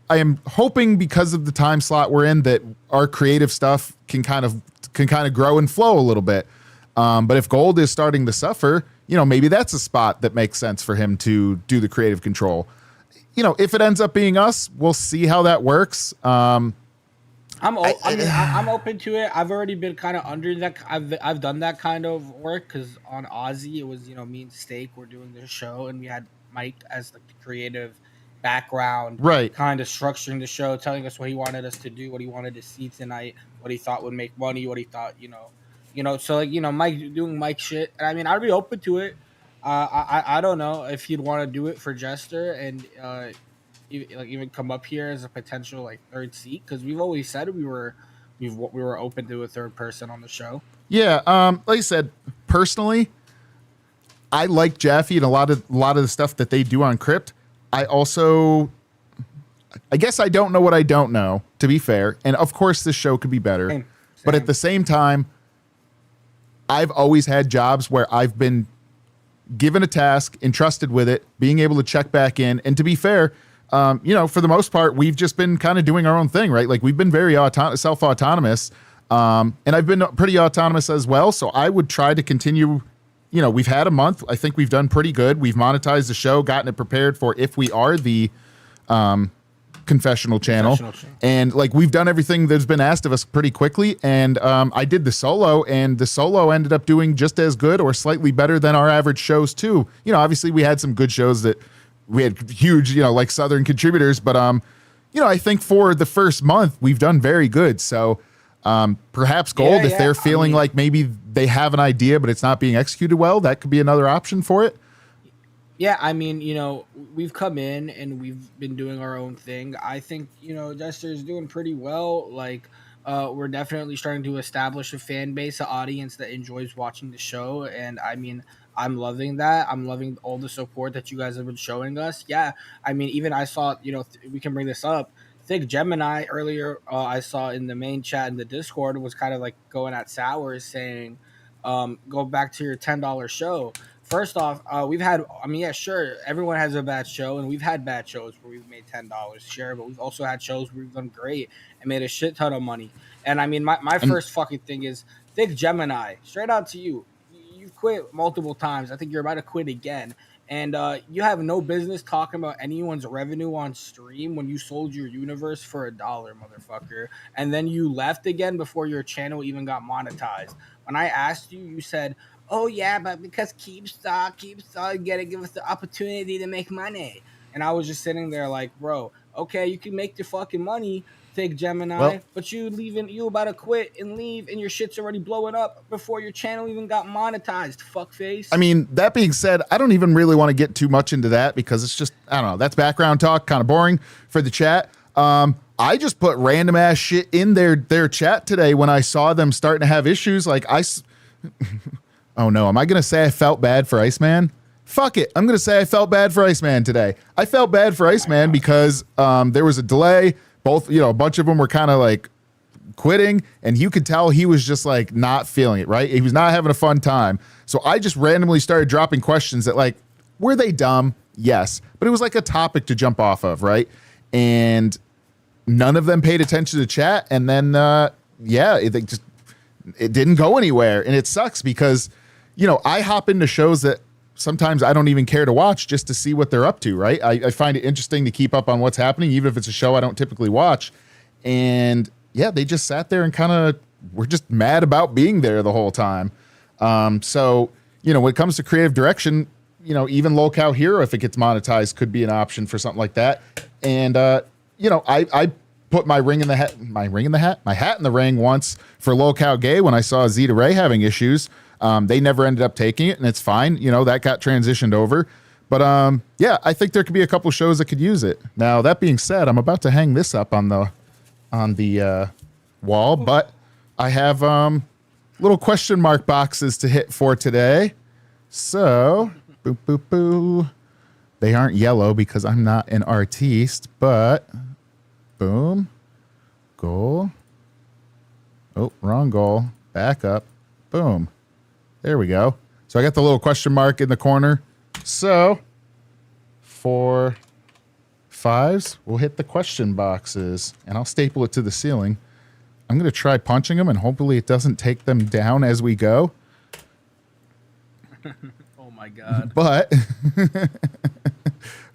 am hoping because of the time slot we're in that our creative stuff can kind of grow and flow a little bit. But if Gold is starting to suffer, maybe that's a spot that makes sense for him to do the creative control. If it ends up being us, we'll see how that works. I'm open to it. I've already been kind of under that. I've done that kind of work because on Aussie it was me and Steak were doing the show and we had Mike as like the creative background, right? Kind of structuring the show, telling us what he wanted us to do, what he wanted to see tonight, what he thought would make money, what he thought So like Mike doing Mike shit. And I mean, I'd be open to it. I don't know if you'd want to do it for Jester and even come up here as a potential like third seat because we've always said we were open to a third person on the show. Yeah, like I said, personally, I like Jaffe and a lot of the stuff that they do on Crypt. I guess I don't know what I don't know, to be fair. And of course, this show could be better. Same. But at the same time, I've always had jobs where I've been given a task, entrusted with it, being able to check back in. And to be fair, for the most part, we've just been kind of doing our own thing, right? Like we've been very self-autonomous. And I've been pretty autonomous as well. So I would try to continue. We've had a month. I think we've done pretty good. We've monetized the show, gotten it prepared for if we are the confessional channel. And like we've done everything that's been asked of us pretty quickly. And I did the solo, and the solo ended up doing just as good or slightly better than our average shows too. Obviously we had some good shows that we had huge, like Southern contributors, but I think for the first month we've done very good. So perhaps Gold, if they're feeling like maybe they have an idea, but it's not being executed well, that could be another option for it. Yeah, I mean, we've come in and we've been doing our own thing. I think, Jester is doing pretty well. Like, we're definitely starting to establish a fan base, an audience that enjoys watching the show. And I mean, I'm loving that. I'm loving all the support that you guys have been showing us. Yeah, I mean, even I saw, we can bring this up. Thick Gemini earlier, I saw in the main chat in the Discord was kind of like going at sour saying, go back to your $10 show. First off, we've had, sure, everyone has a bad show, and we've had bad shows where we've made $10, sure, but we've also had shows where we've done great and made a shit ton of money. And I mean, my first fucking thing is, Thick Gemini, straight out to you. You've quit multiple times. I think you're about to quit again. And you have no business talking about anyone's revenue on stream when you sold your universe for $1, motherfucker. And then you left again before your channel even got monetized. When I asked you, you said, oh, yeah, but because Keepstar, gotta give us the opportunity to make money. And I was just sitting there like, bro, okay, you can make your fucking money, Thick Gemini, but you about to quit and leave, and your shit's already blowing up before your channel even got monetized, fuckface. I mean, that being said, I don't even really want to get too much into that because it's just, I don't know, that's background talk, kind of boring for the chat. I just put random ass shit in their chat today when I saw them starting to have issues. Like oh no, am I going to say I felt bad for Iceman? Fuck it. I'm going to say I felt bad for Iceman today. I felt bad for Iceman because there was a delay. Both, a bunch of them were kind of like quitting, and you could tell he was just like not feeling it, right? He was not having a fun time. So I just randomly started dropping questions that like, were they dumb? Yes. But it was like a topic to jump off of, right? And none of them paid attention to chat. And then, it didn't go anywhere. And it sucks because, I hop into shows that sometimes I don't even care to watch just to see what they're up to, right? I find it interesting to keep up on what's happening, even if it's a show I don't typically watch. And yeah, they just sat there and kind of were just mad about being there the whole time. So, when it comes to creative direction, even Lolcow Hero, if it gets monetized, could be an option for something like that. And, I put my hat in the ring once for Lolcow Gay when I saw Zeta Ray having issues. They never ended up taking it, and it's fine. That got transitioned over. But I think there could be a couple shows that could use it. Now, that being said, I'm about to hang this up on the wall, but I have little question mark boxes to hit for today. So, boo, boo, boo. They aren't yellow because I'm not an artiste, but boom, goal. Oh, wrong goal. Back up. Boom. There we go. So I got the little question mark in the corner. So, for 5s, we'll hit the question boxes, and I'll staple it to the ceiling. I'm going to try punching them, and hopefully it doesn't take them down as we go. Oh, my God. But,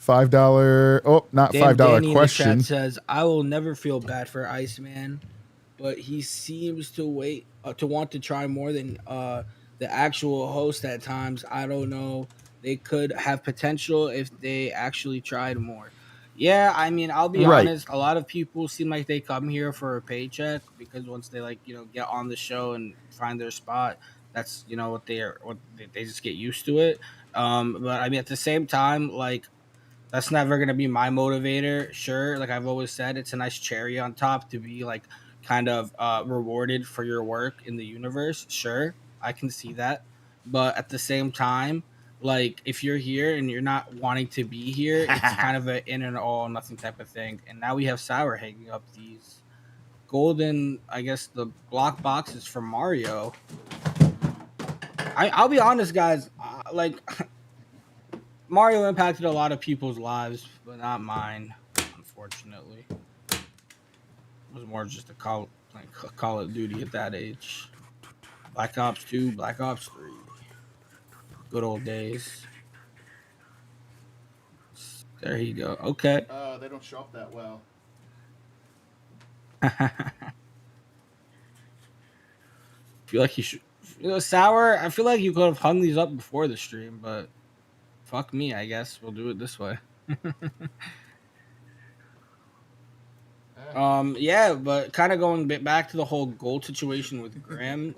$5, oh, not $5 Danny question. In the chat says, I will never feel bad for Iceman, but he seems to want to try more than the actual host at times. I don't know. They could have potential if they actually tried more. Yeah, I mean, I'll be honest. A lot of people seem like they come here for a paycheck because once they get on the show and find their spot, that's what they just get used to it. But I mean, at the same time, that's never gonna be my motivator. Sure, like I've always said, it's a nice cherry on top to be kind of rewarded for your work in the universe. Sure, I can see that, but at the same time, if you're here and you're not wanting to be here, it's kind of an in and all nothing type of thing. And now we have Sour hanging up these golden, I guess, the block boxes from Mario. I'll be honest, guys. Mario impacted a lot of people's lives, but not mine, unfortunately. It was more just a Call of Duty at that age. Black Ops 2, Black Ops 3. Good old days. There you go. Okay. They don't show up that well. Feel like you should. Sour, I feel like you could have hung these up before the stream, but fuck me, I guess. We'll do it this way. Yeah, but kind of going back to the whole gold situation with Graham,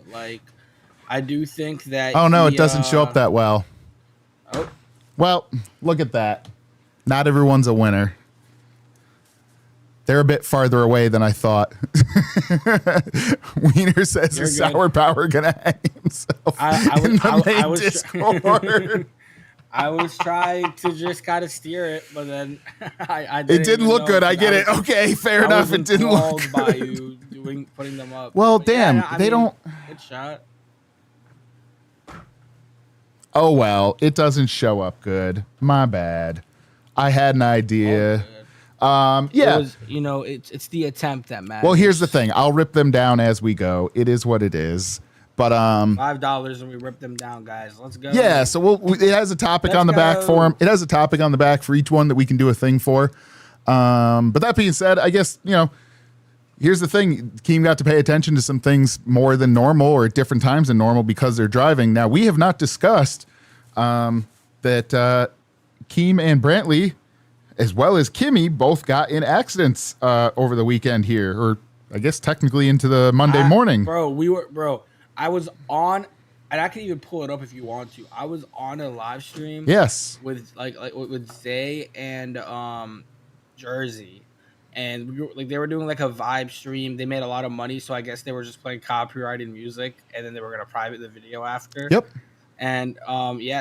I do think that. Oh, no, it doesn't show up that well. Oh. Well, look at that. Not everyone's a winner. They're a bit farther away than I thought. Wiener says, You're is good. Sour Power going to hang himself in the main Discord? I was trying to just kind of steer it, but then I It didn't look good. I get it. Okay, fair enough. It didn't look good. by you putting them up. Well, But damn, yeah, I they mean, don't. Good shot. Oh, well, it doesn't show up good. My bad. I had an idea. Yeah. It was, it's the attempt that matters. Well, here's the thing. I'll rip them down as we go. It is what it is. But $5 and we rip them down, guys. Let's go. yeah, so it has a topic on the back for him. It has a topic on the back for each one that we can do a thing for. But that being said, I guess, here's the thing. Keem got to pay attention to some things more than normal or at different times than normal because they're driving. Now, we have not discussed that Keem and Brantley, as well as Kimmy, both got in accidents over the weekend here, or I guess technically into the Monday morning. I was on, and I can even pull it up if you want to. I was on a live stream. Yes. With with Zay and Jersey, and they were doing a vibe stream. They made a lot of money, so I guess they were just playing copyrighted music, and then they were gonna private the video after. Yep. And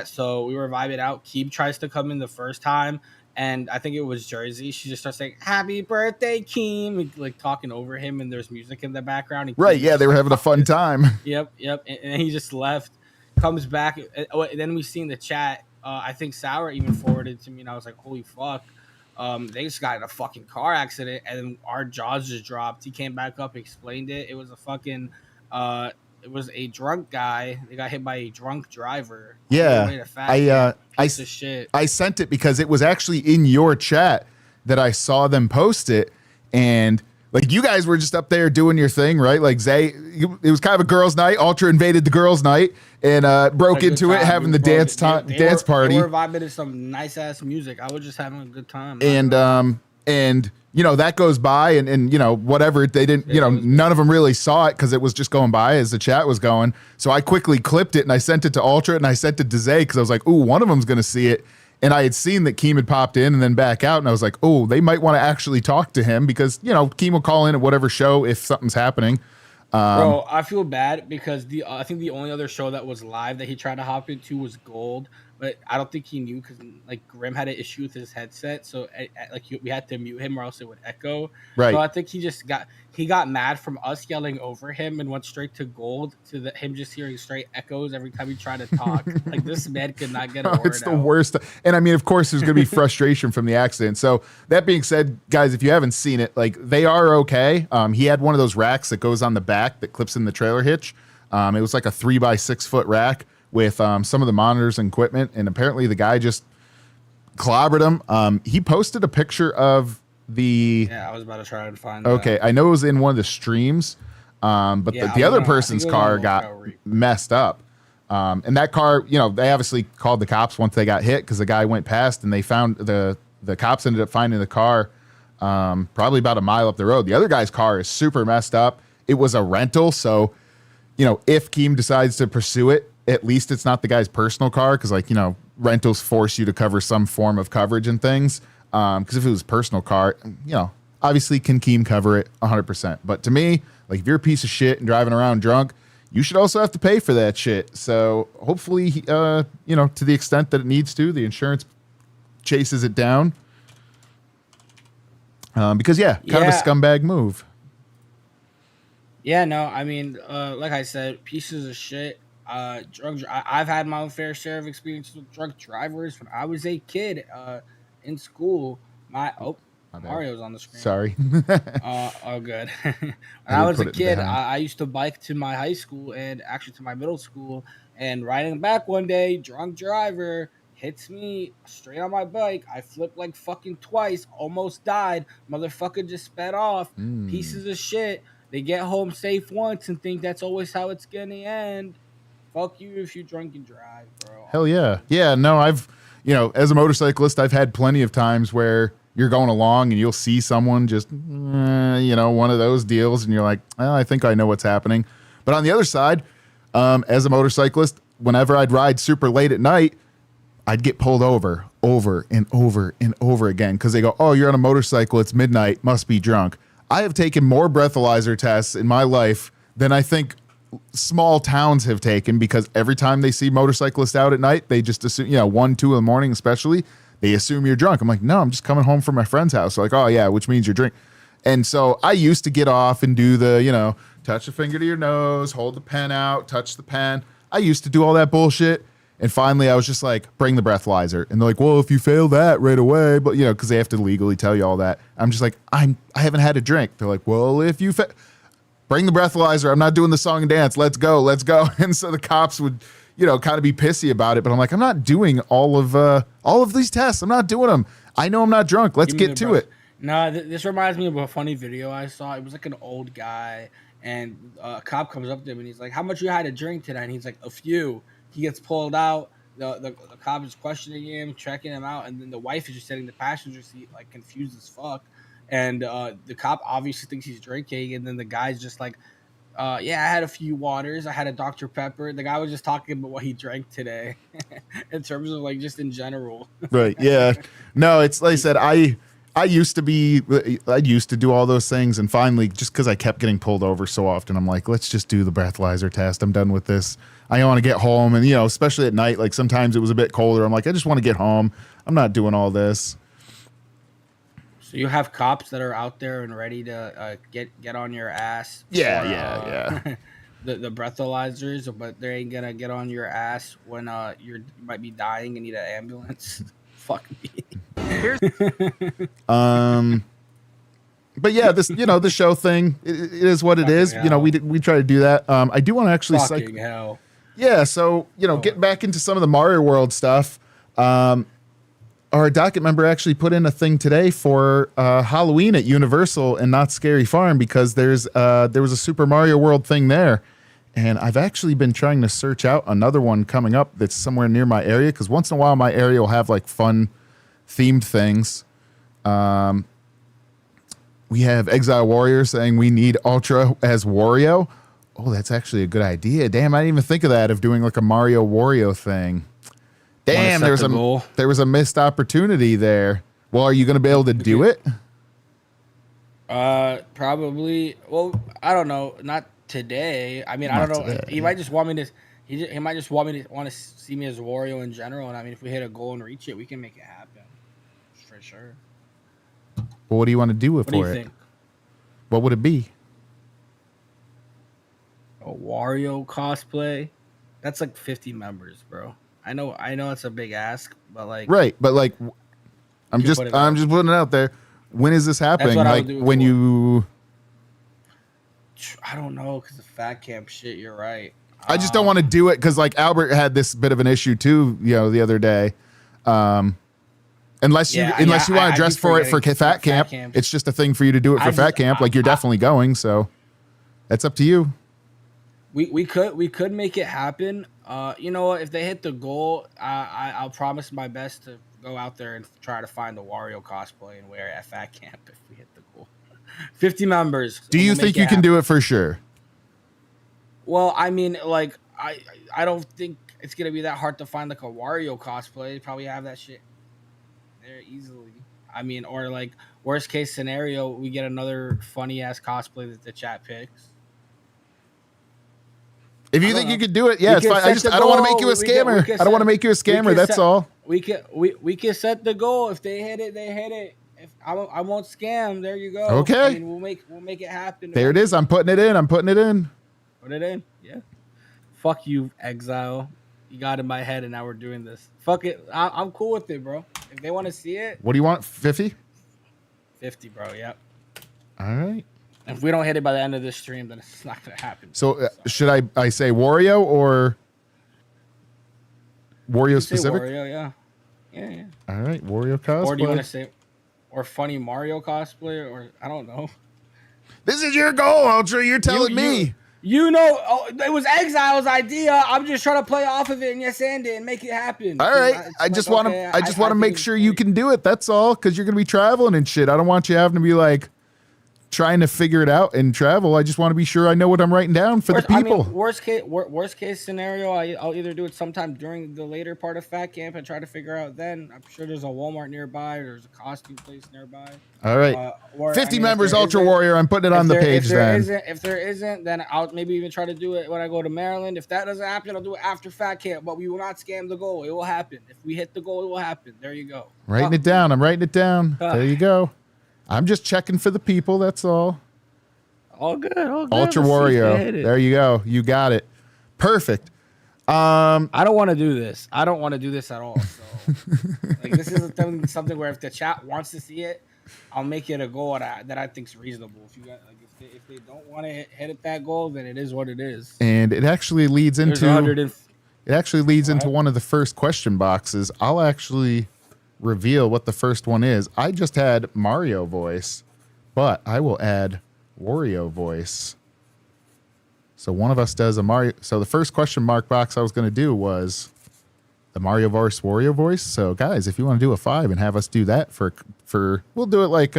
so we were vibing out. Keem tries to come in the first time, and I think it was Jersey. She just starts saying, "Happy birthday, Keem!" Talking over him, and there's music in the background. And Right, Keem yeah, they were having a fun time. Yep. And he just left, comes back. And then we see in the chat, I think Sour even forwarded to me, and I was like, holy fuck. They just got in a fucking car accident, and then our jaws just dropped. He came back up, explained it. It was a fucking, it was a drunk guy. They got hit by a drunk driver. Yeah, I sent it because it was actually in your chat that I saw them post it, and Like you guys were just up there doing your thing, right? Like Zay, it was kind of a girls' night. Ultra invaded the girls' night and broke into it, having the dance party. They were vibing to some nice ass music. I was just having a good time. And you know that goes by, and you know whatever they didn't, you know, none of them really saw it because it was just going by as the chat was going. So I quickly clipped it and I sent it to Ultra and I sent it to Zay because I was like, ooh, one of them's gonna see it. And I had seen that Keem had popped in and then back out, and I was like, oh, they might want to actually talk to him because, you know, Keem will call in at whatever show if something's happening. Bro, I feel bad because I think the only other show that was live that he tried to hop into was Gold, but I don't think he knew because like Grim had an issue with his headset, so we had to mute him or else it would echo. Right. So I think he got mad from us yelling over him and went straight to Gold to him just hearing straight echoes every time he tried to talk. Like this man could not get a word It's the out. worst. And I mean, of course, there's going to be frustration from the accident. So that being said, guys, if you haven't seen it, like they are okay. He had one of those racks that goes on the back that clips in the trailer hitch. It was like a 3x6 foot rack with some of the monitors and equipment. And apparently the guy just clobbered him. He posted a picture of Yeah, I was about to try and find okay, that. I know it was in one of the streams, but Yeah, the I other think person's it was car on got Lookout Reap. messed up. And that car, you know, they obviously called the cops once they got hit because the guy went past and they found the cops ended up finding the car probably about a mile up the road. The other guy's car is super messed up. It was a rental, so, you know, if Keem decides to pursue it, at least it's not the guy's personal car because, like, you know, rentals force you to cover some form of coverage and things. Because if it was a personal car, you know, obviously can Keem cover it 100%. But to me, like if you're a piece of shit and driving around drunk, you should also have to pay for that shit. So hopefully, you know, to the extent that it needs to, the insurance chases it down. Because kind of a scumbag move. Yeah, no, I mean, like I said, pieces of shit. I've had my own fair share of experiences with drunk drivers when I was a kid in school. My Mario's on the screen. Sorry. Oh, good. When I was a kid, I used to bike to my high school and actually to my middle school. And riding back one day, drunk driver hits me straight on my bike. I flipped like fucking twice, almost died. Motherfucker just sped off. Pieces of shit. They get home safe once and think that's always how it's gonna end. Fuck you if you drunk and drive, bro. Hell yeah. Yeah, no, I've, you know, as a motorcyclist, I've had plenty of times where you're going along and you'll see someone just, you know, one of those deals and you're like, well, I think I know what's happening. But on the other side, as a motorcyclist, whenever I'd ride super late at night, I'd get pulled over and over and over again because they go, oh, you're on a motorcycle, it's midnight, must be drunk. I have taken more breathalyzer tests in my life than I think small towns have taken because every time they see motorcyclists out at night, they just assume, you know, 1, 2 in the morning especially, they assume you're drunk. I'm like, no, I'm just coming home from my friend's house. They're like, oh yeah, which means you're drink. And so I used to get off and do the, you know, touch the finger to your nose, hold the pen out, touch the pen. I used to do all that bullshit. And finally I was just like, bring the breathalyzer. And they're like, well, if you fail that right away, but you know, cause they have to legally tell you all that. I'm just like, I haven't had a drink. They're like, well, if you bring the breathalyzer, I'm not doing the song and dance. Let's go. And so the cops would, you know, kind of be pissy about it. But I'm like, I'm not doing all of these tests. I'm not doing them. I know I'm not drunk. Let's get to it. No, this reminds me of a funny video I saw. It was like an old guy, and a cop comes up to him and he's like, how much you had to drink today? And he's like, a few. He gets pulled out. The cop is questioning him, checking him out, and then the wife is just sitting in the passenger seat, like confused as fuck. And the cop obviously thinks he's drinking, and then the guy's just like, yeah, I had a few waters. I had a Dr. Pepper. The guy was just talking about what he drank today in terms of like just in general. Right. Yeah. No, it's like I said, I used to do all those things. And finally, just because I kept getting pulled over so often, I'm like, let's just do the breathalyzer test. I'm done with this. I want to get home. And, you know, especially at night, like sometimes it was a bit colder. I'm like, I just want to get home. I'm not doing all this. So you have cops that are out there and ready to get on your ass. Yeah. The breathalyzers, but they ain't gonna get on your ass when you might be dying and need an ambulance. Fuck me. But yeah, this, you know, the show thing, it is what it is. Hell. You know, we try to do that. I do want to actually Fucking hell. Yeah, so, you know, getting back into some of the Mario World stuff. our docket member actually put in a thing today for Halloween at Universal and Not Scary Farm because there was a Super Mario World thing there. And I've actually been trying to search out another one coming up that's somewhere near my area because once in a while my area will have like fun themed things. We have Exile Warrior saying we need Ultra as Wario. Oh, that's actually a good idea. Damn, I didn't even think of that, of doing like a Mario Wario thing. Damn, there was a missed opportunity there. Well, are you going to be able to do it? Probably. Well, I don't know. Not today. I mean, I don't know. He might just want me to. He might just want to see me as Wario in general. And I mean, if we hit a goal and reach it, we can make it happen for sure. Well, what do you want to do with What do you it? think? What would it be? A Wario cosplay? That's like 50 members, bro. I know it's a big ask, but like Right, but like I'm just putting it out there. When is this happening? Like when you I don't know, because the fat camp shit, you're right. I just don't want to do it because like Albert had this bit of an issue too, the other day. Unless you want to dress for it for fat camp, it's just a thing for you to do it for fat camp. Like you're definitely going, so that's up to you. We could make it happen. You know what? If they hit the goal, I'll promise my best to go out there and try to find the Wario cosplay and wear it at fat camp if we hit the goal. 50 members. Do you think you can do it for sure? Well, I mean, like I don't think it's gonna be that hard to find like a Wario cosplay. You probably have that shit there easily. I mean, or like worst case scenario, we get another funny ass cosplay that the chat picks. If you think you could do it, yeah, it's fine. I don't want to make you a scammer. I don't want to make you a scammer. That's all. We can set the goal. If they hit it, they hit it. If I won't scam. There you go. Okay. I mean, we'll make it happen. There it is. I'm putting it in. Put it in. Yeah. Fuck you, Exile. You got in my head, and now we're doing this. Fuck it. I'm cool with it, bro. If they want to see it. What do you want? 50? 50, bro. Yep. All right. If we don't hit it by the end of this stream, then it's not gonna happen. So should I say Wario or Wario specific? Wario, yeah. All right, Wario cosplay. Or do you want to say, or funny Mario cosplay, or I don't know. This is your goal, Ultra. You're telling me. It was Exile's idea. I'm just trying to play off of it and and it and make it happen. All right, I just want to make sure you can do it. That's all, because you're gonna be traveling and shit. I don't want you having to be like trying to figure it out and travel. I just want to be sure I know what I'm writing down for the people. I mean, worst case scenario, I'll either do it sometime during the later part of Fat Camp and try to figure out then. I'm sure there's a Walmart nearby, or there's a costume place nearby. All right, 50 members, Ultra Warrior. I'm putting it on the page then. If there isn't, then I'll maybe even try to do it when I go to Maryland. If that doesn't happen, I'll do it after Fat Camp. But we will not scam the goal. It will happen. If we hit the goal, it will happen. There you go. Writing it down. I'm writing it down. There you go. I'm just checking for the people. That's all. All good. Ultra Wario. There you go. You got it. Perfect. I don't want to do this. I don't want to do this at all. So, like, this is something where if the chat wants to see it, I'll make it a goal that I think is reasonable. If you got, like, if they don't want to hit at that goal, then it is what it is. And it actually leads into one of the first question boxes. I'll actually reveal what the first one is. I just had Mario voice, but I will add Wario voice. So one of us does a Mario. So the first question mark box I was going to do was the Mario voice, Wario voice. So guys, if you want to do a 5 and have us do that for we'll do it like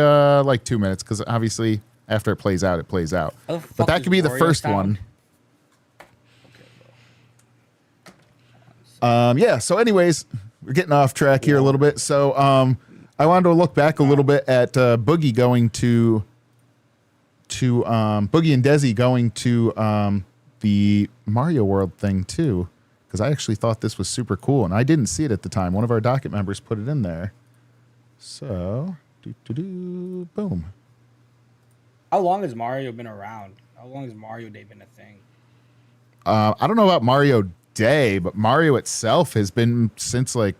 2 minutes, because obviously after it plays out, it plays out. But that could be the first one. Yeah. So anyways, we're getting off track here a little bit. So I wanted to look back a little bit at Boogie going to Boogie and Desi going to the Mario World thing too, because I actually thought this was super cool and I didn't see it at the time. One of our docket members put it in there. So boom. How long has Mario been around? How long has Mario Day been a thing? I don't know about Mario Day, but Mario itself has been since like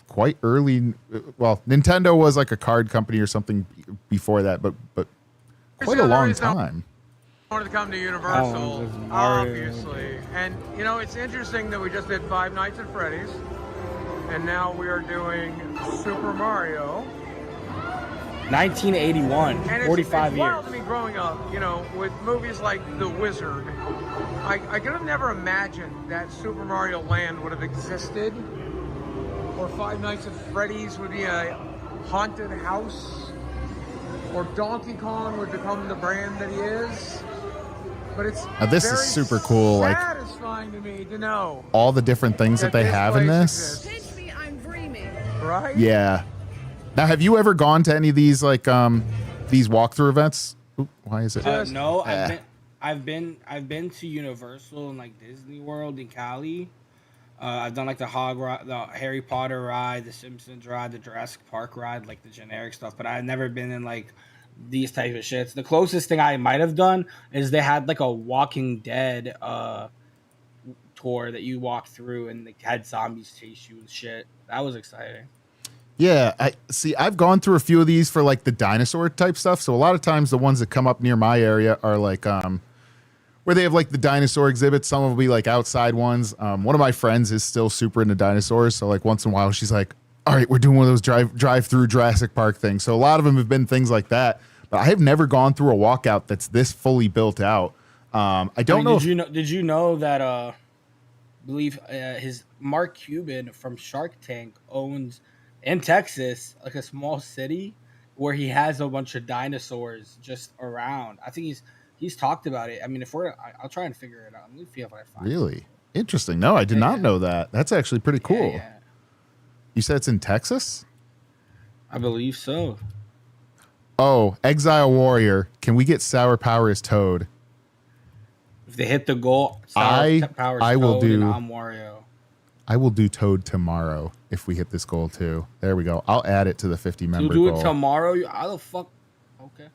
quite early. Well, Nintendo was like a card company or something before that, but quite a long time. I wanted to come to Universal, obviously. And, you know, it's interesting that we just did Five Nights at Freddy's. and now we are doing Super Mario. 1981, And 45 it's years. wild to me growing up, you know, with movies like The Wizard. I could have never imagined that Super Mario Land would have existed, or Five Nights at Freddy's would be a haunted house, or Donkey Kong would become the brand that he is. But it's Now, this is very super cool, like, satisfying to me to know all the different things that they this have in place this. exists. Right? Yeah. Now, have you ever gone to any of these like these walkthrough events? Oop, why is it? No, Eh. I've been to Universal and like Disney World in Cali. I've done like the the Harry Potter ride, the Simpsons ride, the Jurassic Park ride, like the generic stuff. But I've never been in like these type of shits. The closest thing I might have done is they had like a Walking Dead tour that you walk through and they had zombies chase you and shit. That was exciting. Yeah, I've gone through a few of these for like the dinosaur type stuff. So a lot of times the ones that come up near my area are like where they have like the dinosaur exhibits. Some will be like outside ones. One of my friends is still super into dinosaurs, so like once in a while she's like, "All right, we're doing one of those drive through Jurassic Park things." So a lot of them have been things like that. But I have never gone through a walkout that's this fully built out. I don't know. Did you know that? I believe his Mark Cuban from Shark Tank owns in Texas like a small city where he has a bunch of dinosaurs just around. I think he's talked about it. I mean, I'll try and figure it out. Let me see if I find it. Really interesting. No, I did not know that. That's actually pretty cool. Yeah. You said it's in Texas? I believe so. Oh, Exile Warrior. Can we get Sour Power as Toad? If they hit the goal, I will do. I'm Wario. I will do Toad tomorrow if we hit this goal too. There we go. I'll add it to the 50 member You do goal. it tomorrow? How the fuck? Okay.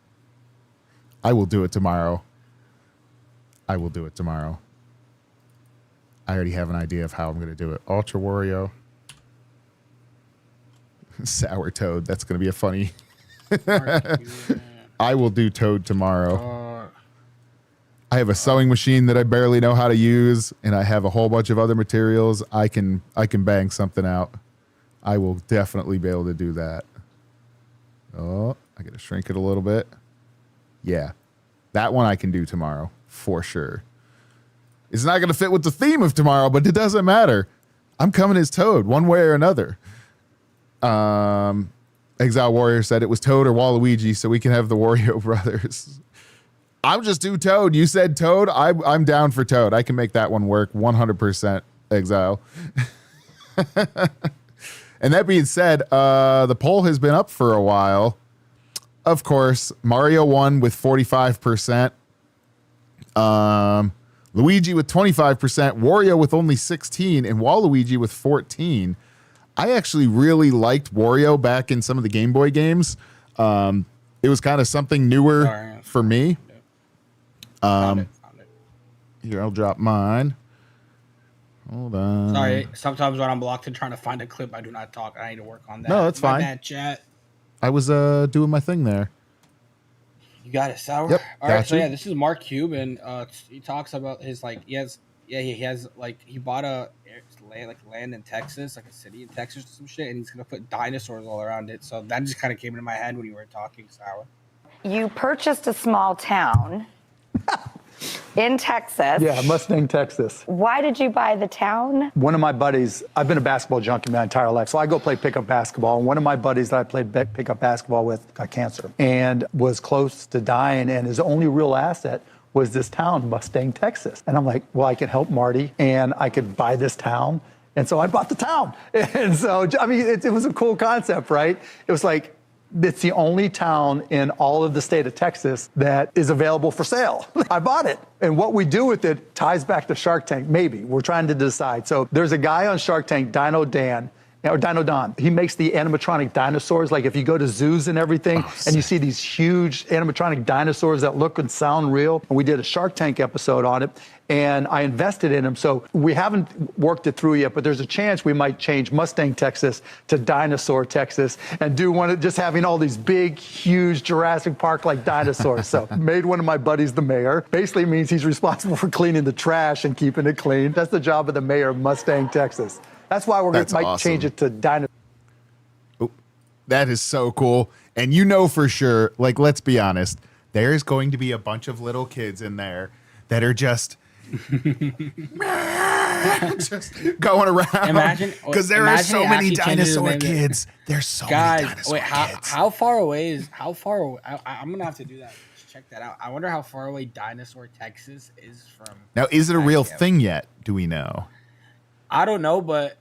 I will do it tomorrow. I will do it tomorrow. I already have an idea of how I'm going to do it. Ultra Wario. Sour Toad. That's going to be a funny. I will do Toad tomorrow. I have a sewing machine that I barely know how to use, and I have a whole bunch of other materials. I can bang something out. I will definitely be able to do that. Oh, I got to shrink it a little bit. Yeah, that one I can do tomorrow for sure. It's not going to fit with the theme of tomorrow, but it doesn't matter. I'm coming as Toad one way or another. Exile Warrior said it was Toad or Waluigi, so we can have the Wario brothers. I'm just do Toad. You said Toad. I'm down for Toad. I can make that one work 100%, Exile. And that being said, the poll has been up for a while. Of course, Mario won with 45%. Luigi with 25%. Wario with only 16%. And Waluigi with 14%. I actually really liked Wario back in some of the Game Boy games. It was kind of something newer for me. Found it. Here, I'll drop mine. Hold on. Sorry, sometimes when I'm blocked and trying to find a clip, I do not talk. I need to work on that. No, that's My fine. bad, chat. I was doing my thing there. You got it, Sour? Yep, All right, got so you. yeah, this is Mark Cuban. He talks about his, like, he has, like, he bought land in Texas, like a city in Texas or some shit, and he's going to put dinosaurs all around it. So that just kind of came into my head when you were talking, Sour. You purchased a small town in Texas. Yeah, Mustang, Texas. Why did you buy the town? One of my buddies, I've been a basketball junkie my entire life, so I go play pickup basketball. And one of my buddies that I played pickup basketball with got cancer and was close to dying, and his only real asset was this town, Mustang, Texas. And I'm like, well, I can help Marty, and I could buy this town. And so I bought the town. And so, I mean, it was a cool concept, right? It was like, it's the only town in all of the state of Texas that is available for sale. I bought it. And what we do with it ties back to Shark Tank, maybe. We're trying to decide. So there's a guy on Shark Tank, Dino Don. He makes the animatronic dinosaurs. Like if you go to zoos and everything, and you see these huge animatronic dinosaurs that look and sound real. And we did a Shark Tank episode on it, and I invested in him. So we haven't worked it through yet, but there's a chance we might change Mustang, Texas to Dinosaur, Texas, and do one of just having all these big, huge Jurassic Park-like dinosaurs. So made one of my buddies the mayor. Basically means he's responsible for cleaning the trash and keeping it clean. That's the job of the mayor of Mustang, Texas. That's why we That's might awesome. change it to dinosaur. That is so cool. And you know for sure, like, let's be honest, there's going to be a bunch of little kids in there that are just just going around. Imagine because there are imagine so he many actually changes dinosaur his name. kids. There's so Guys, many dinosaur wait, kids. how far away is how far away? I'm gonna have to do that. Check that out. I wonder how far away Dinosaur, Texas is from. Now, is it a real Actually, thing yet? Do we know? I don't know, but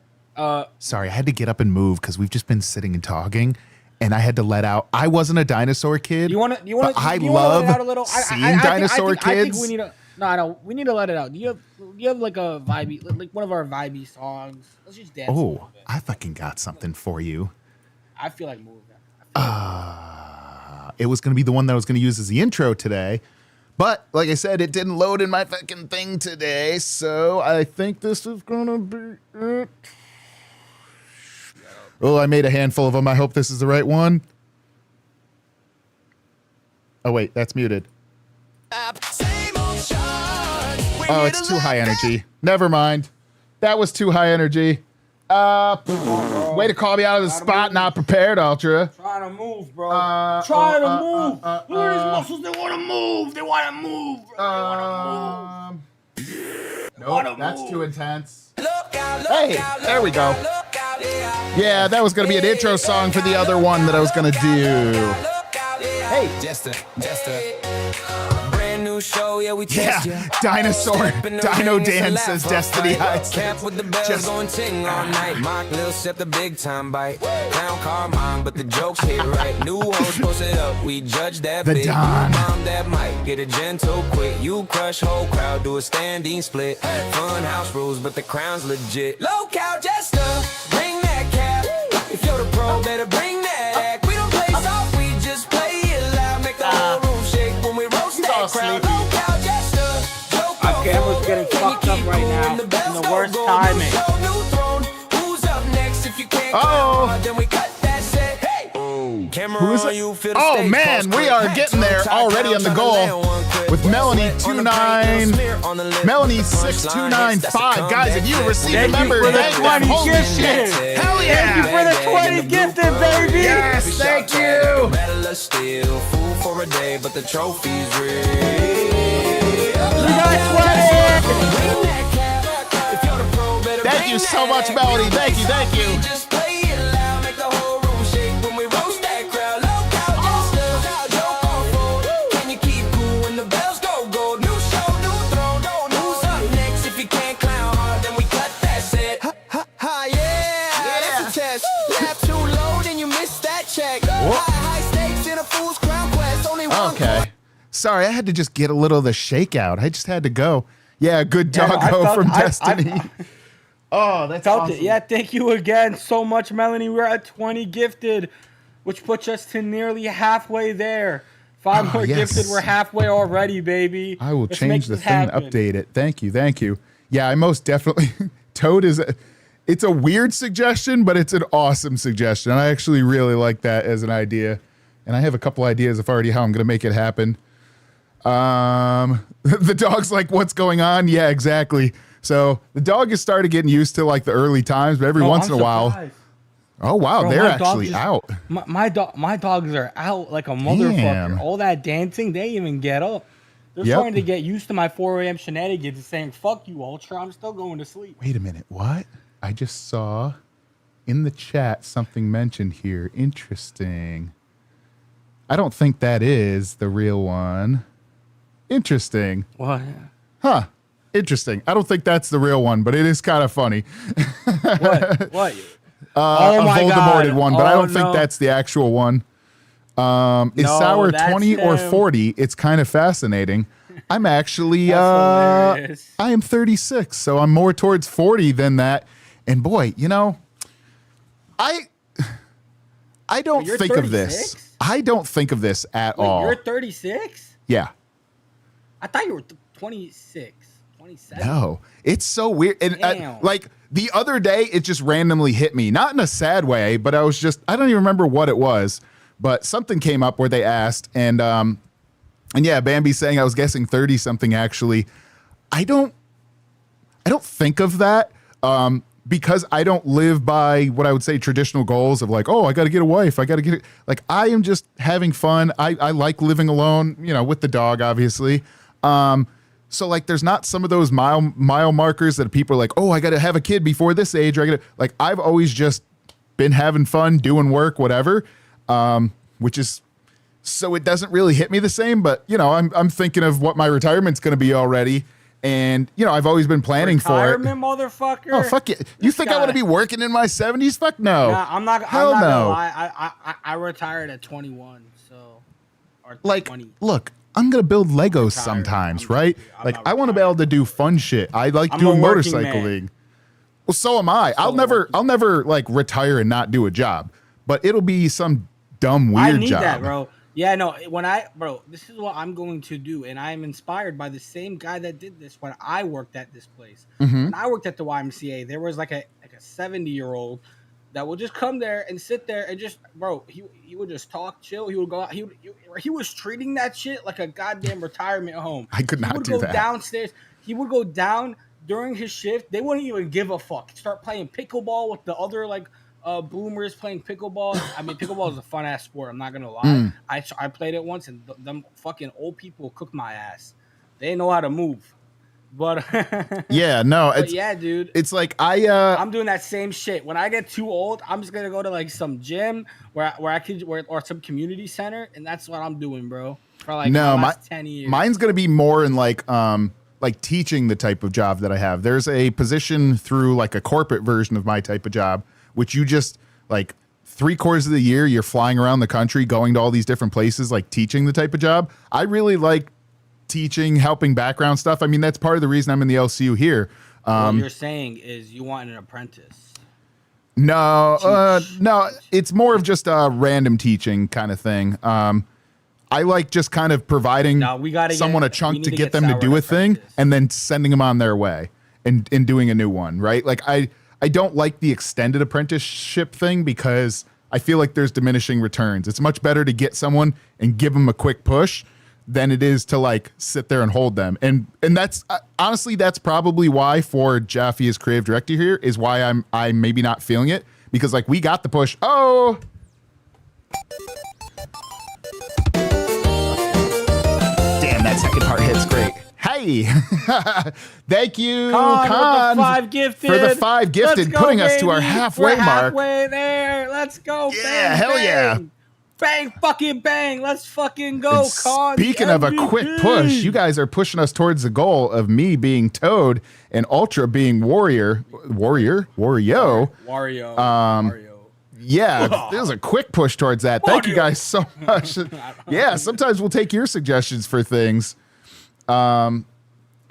Sorry, I had to get up and move because we've just been sitting and talking, and I had to let out. I wasn't a dinosaur kid. you want to but I you wanna love let it out a little? seeing dinosaur I think kids. we need to. No, I know. We need to let it out. Do you have like a vibey, like one of our vibey songs? Let's just dance. A Oh, little bit. I fucking got something for you. I feel like moving. It was going to be the one that I was going to use as the intro today. But like I said, it didn't load in my fucking thing today. So I think this is going to be it. Oh, I made a handful of them. I hope this is the right one. Oh, wait, that's muted. Oh, it's too high energy. Never mind. That was too high energy. Way to call me out of the spot, not prepared, Ultra. Trying to move, bro. Trying to move. Look at these muscles. They want to move. They want to move. Bro. They want to move. Nope, that's too intense. Hey, there we go. Yeah, that was going to be an intro song for the other one that I was going to do. Hey. Jester. Brand new show, yeah, we test ya. Dinosaur, Dino Ring, Dance it's a says laugh, Destiny fight. Heights. Camp with the bells Just- going ting all night. Mock Lil set the big time bite. Clown car mom, but the jokes hit right. New hoes posted up, we judge that The big. Don. Mom that might get a gentle quick. You crush whole crowd, do a standing split. Fun house rules, but the crown's legit. Local Jester, bring that cap. If you're the pro, better bring that act. We don't play soft, we just play it loud. Make the whole room shake when we roast that crowd. Local Jester, joke Our camera's getting fucked up right now. In the worst timing. Who's up next if you can't Uh-oh. clown, then we cut that set. Hey. Camera Who is on it? you, feel the Oh stage, man, post we quick. are Hey, getting there top already down, on the tryna goal land one quick. with Melanie Sweat on the paint, 29, smear on the lip. Melanie Punchline hits, that's a 6295. Guys, if you comeback received a hit. member, for the thank them. 20 Holy gifted. shit. Hell yeah. Thank you for the 20 gifted, baby. Yes, thank you. Battle of steel, fool for a day, but the trophy's real. We got 20. Thank you so much, Melody. Thank you, thank you. Just play it loud, make the whole room shake when we roast that crowd. Local Jester, joke on fold. Can you keep cool when the bells go gold? New show, new throne, who's up next? If you can't clown hard, then we cut that set. Ha, yeah, that's a test. Laugh too low, then you miss that check. High stakes in a fool's crown quest. Only one. Okay. Sorry, I had to just get a little of the shakeout. I just had to go. Yeah, good Yeah, no, I doggo felt- from I- Destiny. Oh, that's Felt awesome. it. Yeah, thank you again so much, Melanie. We're at 20 gifted, which puts us to nearly halfway there. 5 more yes. gifted, we're halfway already, baby. I will Let's change make the this thing, happen. update it. Thank you, thank you. Yeah, I most definitely. Toad is it's a weird suggestion, but it's an awesome suggestion. I actually really like that as an idea, and I have a couple ideas of already how I'm going to make it happen. The dog's like, "What's going on?" Yeah, exactly. So the dog has started getting used to like the early times, but every once I'm in a while, surprised. oh wow, Bro, they're my dog actually just- out. My dogs are out like a motherfucker. Damn. All that dancing, they even get up. They're Yep. starting to get used to my 4 a.m. shenanigans and saying, "Fuck you, Ultra. I'm still going to sleep." Wait a minute, what? I just saw in the chat something mentioned here. Interesting. I don't think that is the real one. Interesting. What? Huh. Interesting. I don't think that's the real one, but it is kind of funny. What? What? A my Voldemorted God. one, but I Oh, don't think no. that's the actual one. Is No, Sour that's 20 or him. 40? It's kind of fascinating. I'm actually That's hilarious. I am 36, so I'm more towards 40 than that. And boy, you know, I don't You're think of this. 36? I don't think of this at Wait, all. you're 36? Yeah. I thought you were 26, 27. No, it's so weird. And Damn. like the other day, it just randomly hit me, not in a sad way, but I don't even remember what it was, but something came up where they asked, and yeah, Bambi's saying I was guessing 30 something. Actually, I don't think of that because I don't live by what I would say traditional goals of like, oh, I got to get a wife. I got to get it. Like, I am just having fun. I like living alone, you know, with the dog, obviously. So like, there's not some of those mile markers that people are like, oh, I got to have a kid before this age. Or I got to, like, I've always just been having fun, doing work, whatever. Which is, so it doesn't really hit me the same, but you know, I'm thinking of what my retirement's going to be already. And, you know, I've always been planning for it. Motherfucker. Oh, fuck it. You think I want to be working in my 70s? Fuck no. Nah, I'm not gonna lie. I retired at 21, so or like 20. Look, I'm gonna build Legos sometimes, right? Like I want to be able to do fun shit. I like doing motorcycling. Well, so am I. I'll never like retire and not do a job, but it'll be some dumb weird I need job. that, bro. Yeah, no, this is what I'm going to do, and I am inspired by the same guy that did this when I worked at this place. Mm-hmm. When I worked at the YMCA, there was like a 70-year-old that would just come there and sit there and just, bro, he would just talk, chill. He would go out. He was treating that shit like a goddamn retirement home. I could not do that. He would go downstairs. He would go down during his shift. They wouldn't even give a fuck. Start playing pickleball with the other boomers playing pickleball. I mean, pickleball is a fun ass sport. I'm not gonna lie. I played it once, and them fucking old people cooked my ass. They didn't know how to move. But yeah, no, but yeah, dude. It's like I'm doing that same shit. When I get too old, I'm just gonna go to like some gym where or some community center, and that's what I'm doing, bro. For like the last 10 years. Mine's gonna be more in like teaching the type of job that I have. There's a position through like a corporate version of my type of job, which you just like 3/4 of the year you're flying around the country, going to all these different places, like teaching the type of job. I really like teaching, helping background stuff. I mean, that's part of the reason I'm in the LCU here. What you're saying is you want an apprentice. No, it's more of just a random teaching kind of thing. I like just kind of providing someone a chunk to get them to do a thing and then sending them on their way and doing a new one, right? Like I don't like the extended apprenticeship thing because I feel like there's diminishing returns. It's much better to get someone and give them a quick push than it is to like sit there and hold them. And that's honestly, that's probably why for Jaffe as creative director here is why I'm maybe not feeling it, because like we got the push. Oh, damn, that second part hits great. Hey, thank you, Con, for the 5 gifted, putting us to our halfway mark. Halfway there. Let's go. Yeah, bang, hell bang. yeah. Bang, fucking bang. Let's fucking go, Con. Speaking of a quick push, you guys are pushing us towards the goal of me being Toad and Ultra being Wario. Yeah, there's a quick push towards that. Thank you guys so much. Yeah, sometimes we'll take your suggestions for things.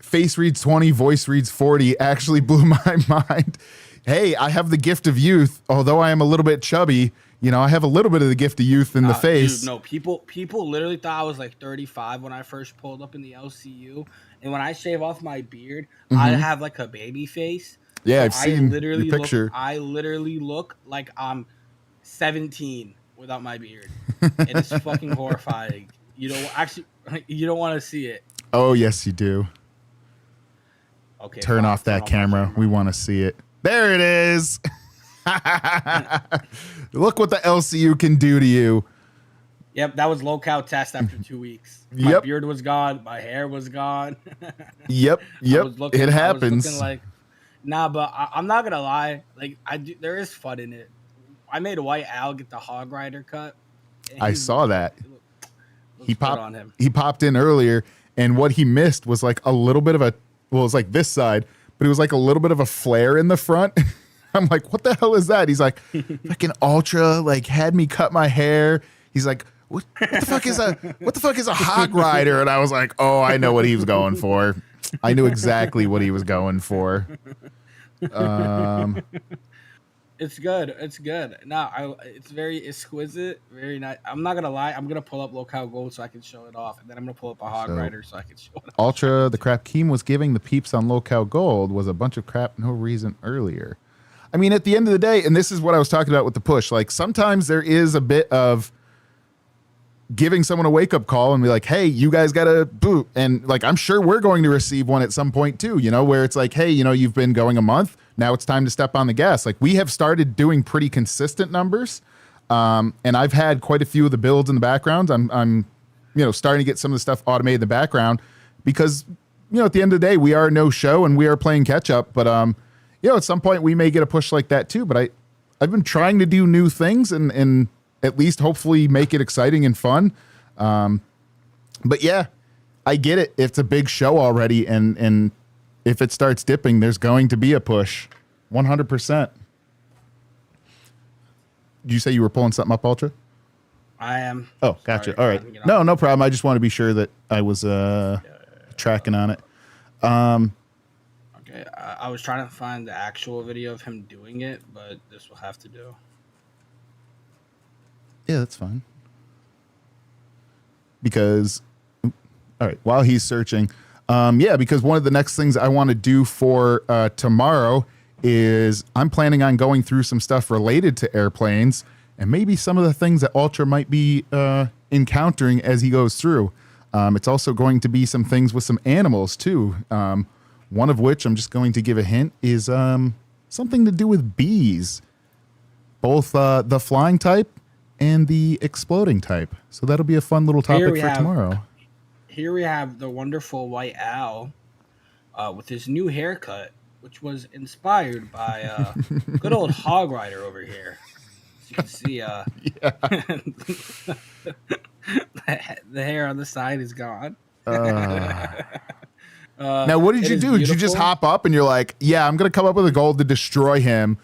Face reads 20, voice reads 40 actually blew my mind. Hey, I have the gift of youth, although I am a little bit chubby. You know, I have a little bit of the gift of youth in the face. Dude, no, people literally thought I was like 35 when I first pulled up in the LCU. And when I shave off my beard, I have like a baby face. Yeah, I've seen the picture. I literally look like I'm 17 without my beard. And it's fucking horrifying. You don't want to see it. Oh, yes, you do. Okay. Turn off that camera. We want to see it. There it is. Look what the LCU can do to you. Yep, that was low-cal test after 2 weeks. My beard was gone. My hair was gone. Yep. It happens. But I'm not gonna lie. Like there is fun in it. I made White Al get the Hog Rider cut. I saw that. He popped popped in earlier, and what he missed was like a little bit of a. Well, it was like this side, but it was like a little bit of a flare in the front. I'm like, what the hell is that? He's like, fucking Ultra, like had me cut my hair. He's like, what the fuck is a Hog Rider? And I was like, oh, I know what he was going for. I knew exactly what he was going for. It's good. It's good. No, it's very exquisite, very nice. I'm not gonna lie. I'm gonna pull up Local Gold so I can show it off, and then I'm gonna pull up a Hog Rider so I can show it off. Ultra, the crap Keem was giving the peeps on Local Gold was a bunch of crap, no reason earlier. I mean, at the end of the day, and this is what I was talking about with the push, like sometimes there is a bit of giving someone a wake up call and be like, hey, you guys got to boot. And like, I'm sure we're going to receive one at some point too, you know, where it's like, hey, you know, you've been going a month. Now it's time to step on the gas. Like we have started doing pretty consistent numbers. And I've had quite a few of the builds in the background. I'm, you know, starting to get some of the stuff automated in the background because, you know, at the end of the day, we are no show and we are playing catch up. But, you know, at some point we may get a push like that too. But I've been trying to do new things and at least hopefully make it exciting and fun. But yeah, I get it. It's a big show already. And if it starts dipping, there's going to be a push 100%. Did you say you were pulling something up, Ultra? I am. Oh, gotcha. All right. No problem. I just want to be sure that I was tracking on it. Okay, I was trying to find the actual video of him doing it, but this will have to do. Yeah, that's fine. Because, all right, while he's searching, yeah, because one of the next things I want to do for tomorrow is I'm planning on going through some stuff related to airplanes and maybe some of the things that Ultra might be encountering as he goes through. It's also going to be some things with some animals too. One of which I'm just going to give a hint is something to do with bees, both the flying type and the exploding type. So that'll be a fun little topic for tomorrow. Here we have the wonderful white owl with his new haircut, which was inspired by good old Hog Rider over here. As you can see, the hair on the side is gone. Now, what did you do? Did you just hop up and you're like, yeah, I'm going to come up with a goal to destroy him?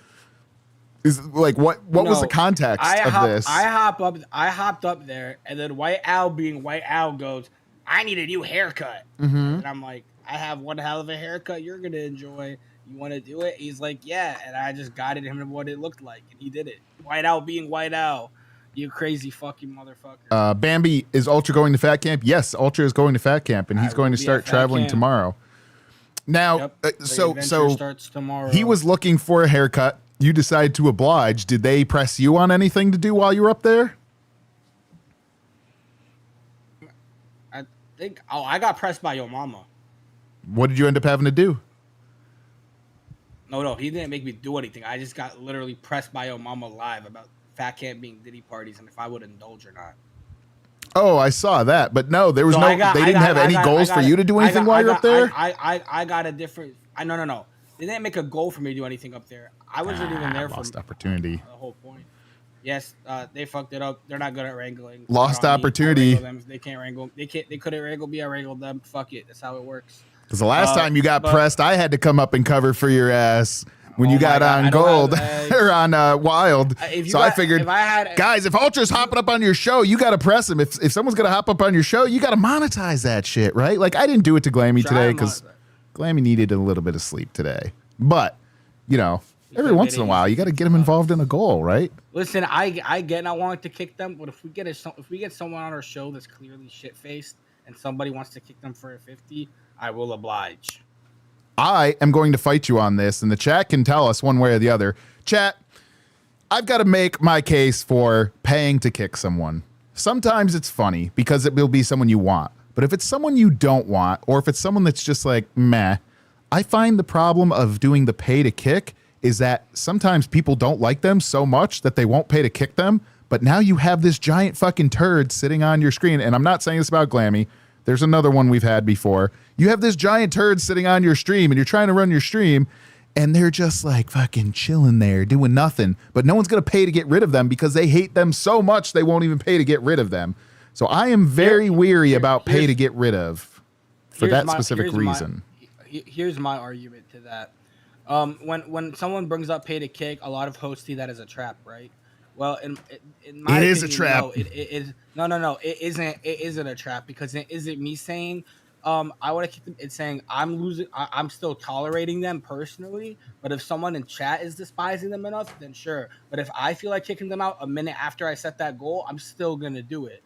Is like what was the context of this? I hopped up there, and then White Owl, being White Owl, goes, I need a new haircut. Mm-hmm. And I'm like, I have one hell of a haircut you're gonna enjoy. You want to do it? He's like, yeah. And I just guided him what it looked like, and he did it. White Owl being White Owl, you crazy fucking motherfucker. Bambi, is Ultra going to Fat Camp? Yes, Ultra is going to Fat Camp, and he's going to start traveling tomorrow. Now, so starts tomorrow. He was looking for a haircut. You decide to oblige. Did they press you on anything to do while you were up there? I think. Oh, I got pressed by your mama. What did you end up having to do? No, he didn't make me do anything. I just got literally pressed by your mama live about Fat Camp being Diddy parties and if I would indulge or not. Oh, I saw that, but no, there was they didn't have any goals for you to do anything while you're up there. I got a different. No. They didn't make a goal for me to do anything up there. I wasn't even there for lost opportunity. The whole point. Yes, they fucked it up. They're not good at wrangling. Lost opportunity. They can't wrangle. They couldn't wrangle me. I wrangled them. Fuck it. That's how it works. Because the last time you got pressed, I had to come up and cover for your ass when you got on gold or on wild. I figured, guys, if Ultra's hopping up on your show, you got to press him. If someone's gonna hop up on your show, you got to monetize that shit, right? Like I didn't do it to Glammy today because Glammy needed a little bit of sleep today, but you know. Every once in a while, you got to get them involved in a goal, right? Listen, I get and I want to kick them, but if we get someone on our show that's clearly shit faced and somebody wants to kick them for a 50, I will oblige. I am going to fight you on this, and the chat can tell us one way or the other. Chat, I've got to make my case for paying to kick someone. Sometimes it's funny because it will be someone you want, but if it's someone you don't want, or if it's someone that's just like meh, I find the problem of doing the pay to kick is that sometimes people don't like them so much that they won't pay to kick them. But now you have this giant fucking turd sitting on your screen. And I'm not saying this about Glammy. There's another one we've had before. You have this giant turd sitting on your stream and you're trying to run your stream and they're just like fucking chilling there doing nothing. But no one's going to pay to get rid of them because they hate them so much they won't even pay to get rid of them. So I am very weary about pay to get rid of for that specific reason. Here's my argument to that. When someone brings up pay to kick, a lot of hosts see that as a trap, right? Well, in my opinion, is a trap. No, it is no. It isn't. It isn't a trap because it isn't me saying I want to kick them. It's saying I'm still tolerating them personally. But if someone in chat is despising them enough, then sure. But if I feel like kicking them out a minute after I set that goal, I'm still gonna do it.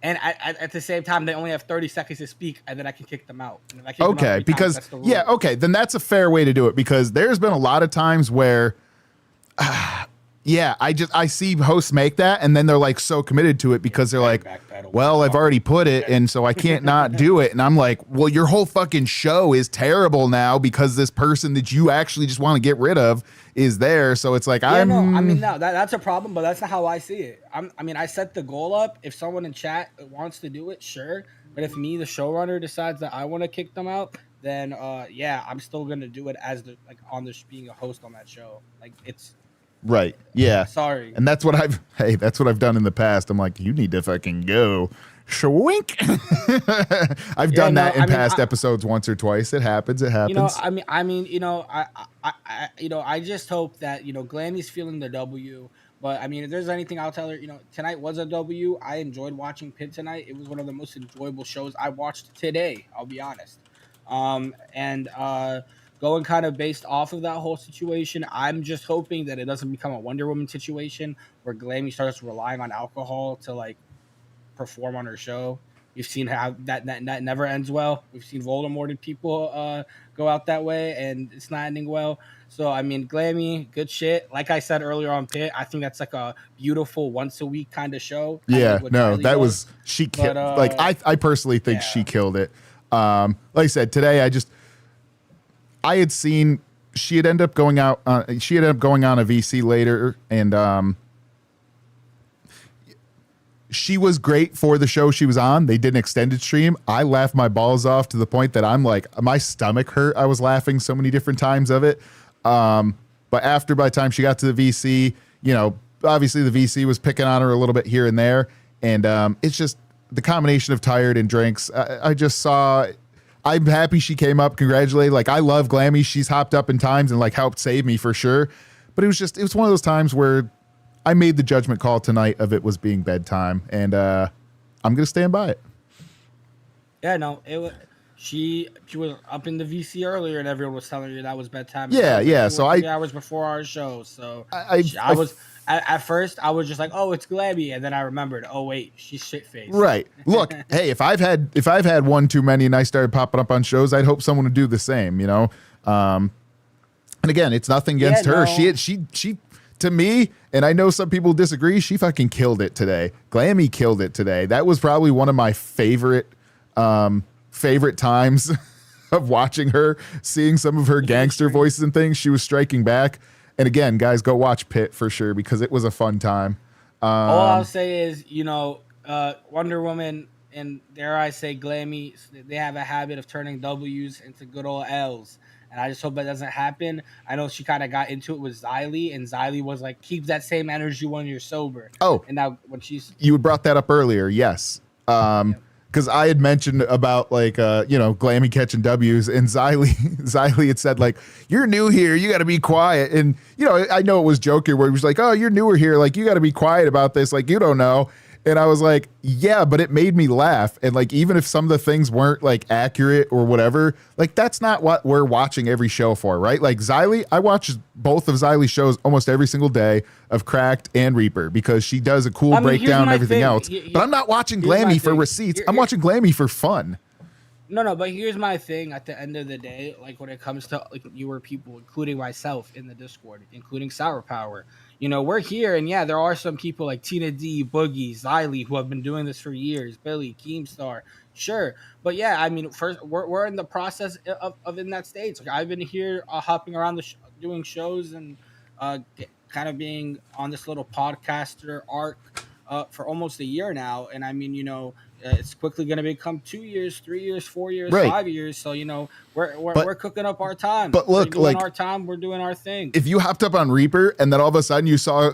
And at the same time, they only have 30 seconds to speak, and then I can kick them out. Okay, because okay, then that's a fair way to do it because there's been a lot of times where, Yeah, I see hosts make that, and then they're like so committed to it because they're like, well, I've already put it, and so I can't not do it. And I'm like, well, your whole fucking show is terrible now because this person that you actually just want to get rid of is there. So it's like, that's a problem, but that's not how I see it. I set the goal up. If someone in chat wants to do it, sure. But if me, the showrunner, decides that I want to kick them out, then I'm still gonna do it as being a host on that show. Like it's. Right. Yeah. Sorry. And that's what I've done in the past. I'm like, you need to fucking go. Schwink. I've done that in past episodes once or twice. It happens. It happens. I just hope that, Glammy's feeling the W. But if there's anything, I'll tell her, tonight was a W. I enjoyed watching Pit tonight. It was one of the most enjoyable shows I watched today, I'll be honest. Going kind of based off of that whole situation, I'm just hoping that it doesn't become a Wonder Woman situation where Glammy starts relying on alcohol to perform on her show. We've seen how that never ends well. We've seen Voldemort and people go out that way, and it's not ending well. So Glammy, good shit. Like I said earlier on Pit, I think that's like a beautiful once a week kind of show. Yeah, no, that was I personally think she killed it. Like I said today, I had seen she had ended up going out. She had ended up going on a VC later, and she was great for the show she was on. They did an extended stream. I laughed my balls off to the point that I'm like, my stomach hurt. I was laughing so many different times of it. But by the time she got to the VC, obviously the VC was picking on her a little bit here and there, and it's just the combination of tired and drinks. I just saw. I'm happy she came up. Congratulated. Like, I love Glammy. She's hopped up in times and helped save me for sure. But it was one of those times where I made the judgment call tonight of it was being bedtime, and I'm going to stand by it. Yeah, no, it was. She was up in the VC earlier, and everyone was telling her that was bedtime. Yeah. So 3 hours before our show. So I was at first I was just like, oh, it's Glammy, and then I remembered, oh wait, she's shit faced. Right. Look, hey, if I've had one too many and I started popping up on shows, I'd hope someone would do the same. And again, it's nothing against her. No. She to me, and I know some people disagree, she fucking killed it today. Glammy killed it today. That was probably one of my favorite times of watching her, seeing some of her gangster voices and things. She was striking back. And again, guys, go watch Pit for sure because it was a fun time. All I'll say is, Wonder Woman and dare I say Glammy, they have a habit of turning W's into good old L's. And I just hope that doesn't happen. I know she kind of got into it with Xylee, and Xylee was like, keep that same energy when you're sober. Oh. And now when she's... You had brought that up earlier, yes. Because I had mentioned about Glammy catching W's, and Xylee had said you're new here, you got to be quiet. And I know it was joking where he was like, oh, you're newer here, you got to be quiet about this, you don't know. And I was like, yeah, but it made me laugh. And even if some of the things weren't accurate or whatever, that's not what we're watching every show for, right? Xylee, I watch both of Xylee's shows almost every single day of Cracked and Reaper because she does a cool breakdown and everything else. But I'm not watching Glammy for receipts. I'm watching Glammy for fun. No, but here's my thing. At the end of the day, when it comes to newer people, including myself in the Discord, including Sour Power, we're here, and yeah, there are some people like Tina D, Boogie, Xylee who have been doing this for years, Billy, Keemstar, sure, but yeah, first we're in the process of in that stage. I've been here hopping around doing shows and kind of being on this little podcaster arc for almost a year now, and it's quickly going to become 2 years, 3 years, 4 years, right. 5 years. So we're cooking up our time. But look, we're doing our time, we're doing our thing. If you hopped up on Reaper and then all of a sudden you saw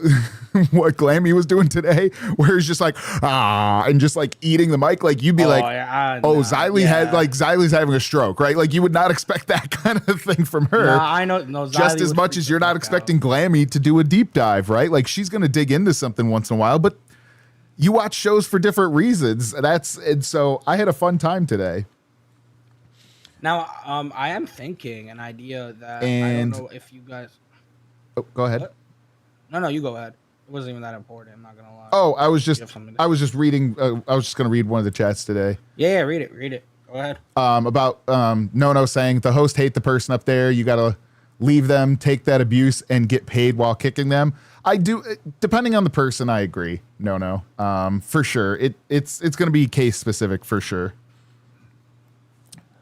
what Glammy was doing today, where he's just and just eating the mic, you'd be Xylee's having a stroke, right? You would not expect that kind of thing from her. No, I know. No, just as much as you're not expecting Glammy to do a deep dive, right? She's going to dig into something once in a while, but you watch shows for different reasons. And so I had a fun time today. Now, I am thinking an idea that I don't know if you guys. Oh, go ahead. What? No, you go ahead. It wasn't even that important. I'm not gonna lie. Oh, I was just reading. I was just gonna read one of the chats today. Yeah, read it. Go ahead. About No saying the host hate the person up there. You gotta leave them, take that abuse, and get paid while kicking them. I do, depending on the person, I agree. No. For sure. It's going to be case specific for sure.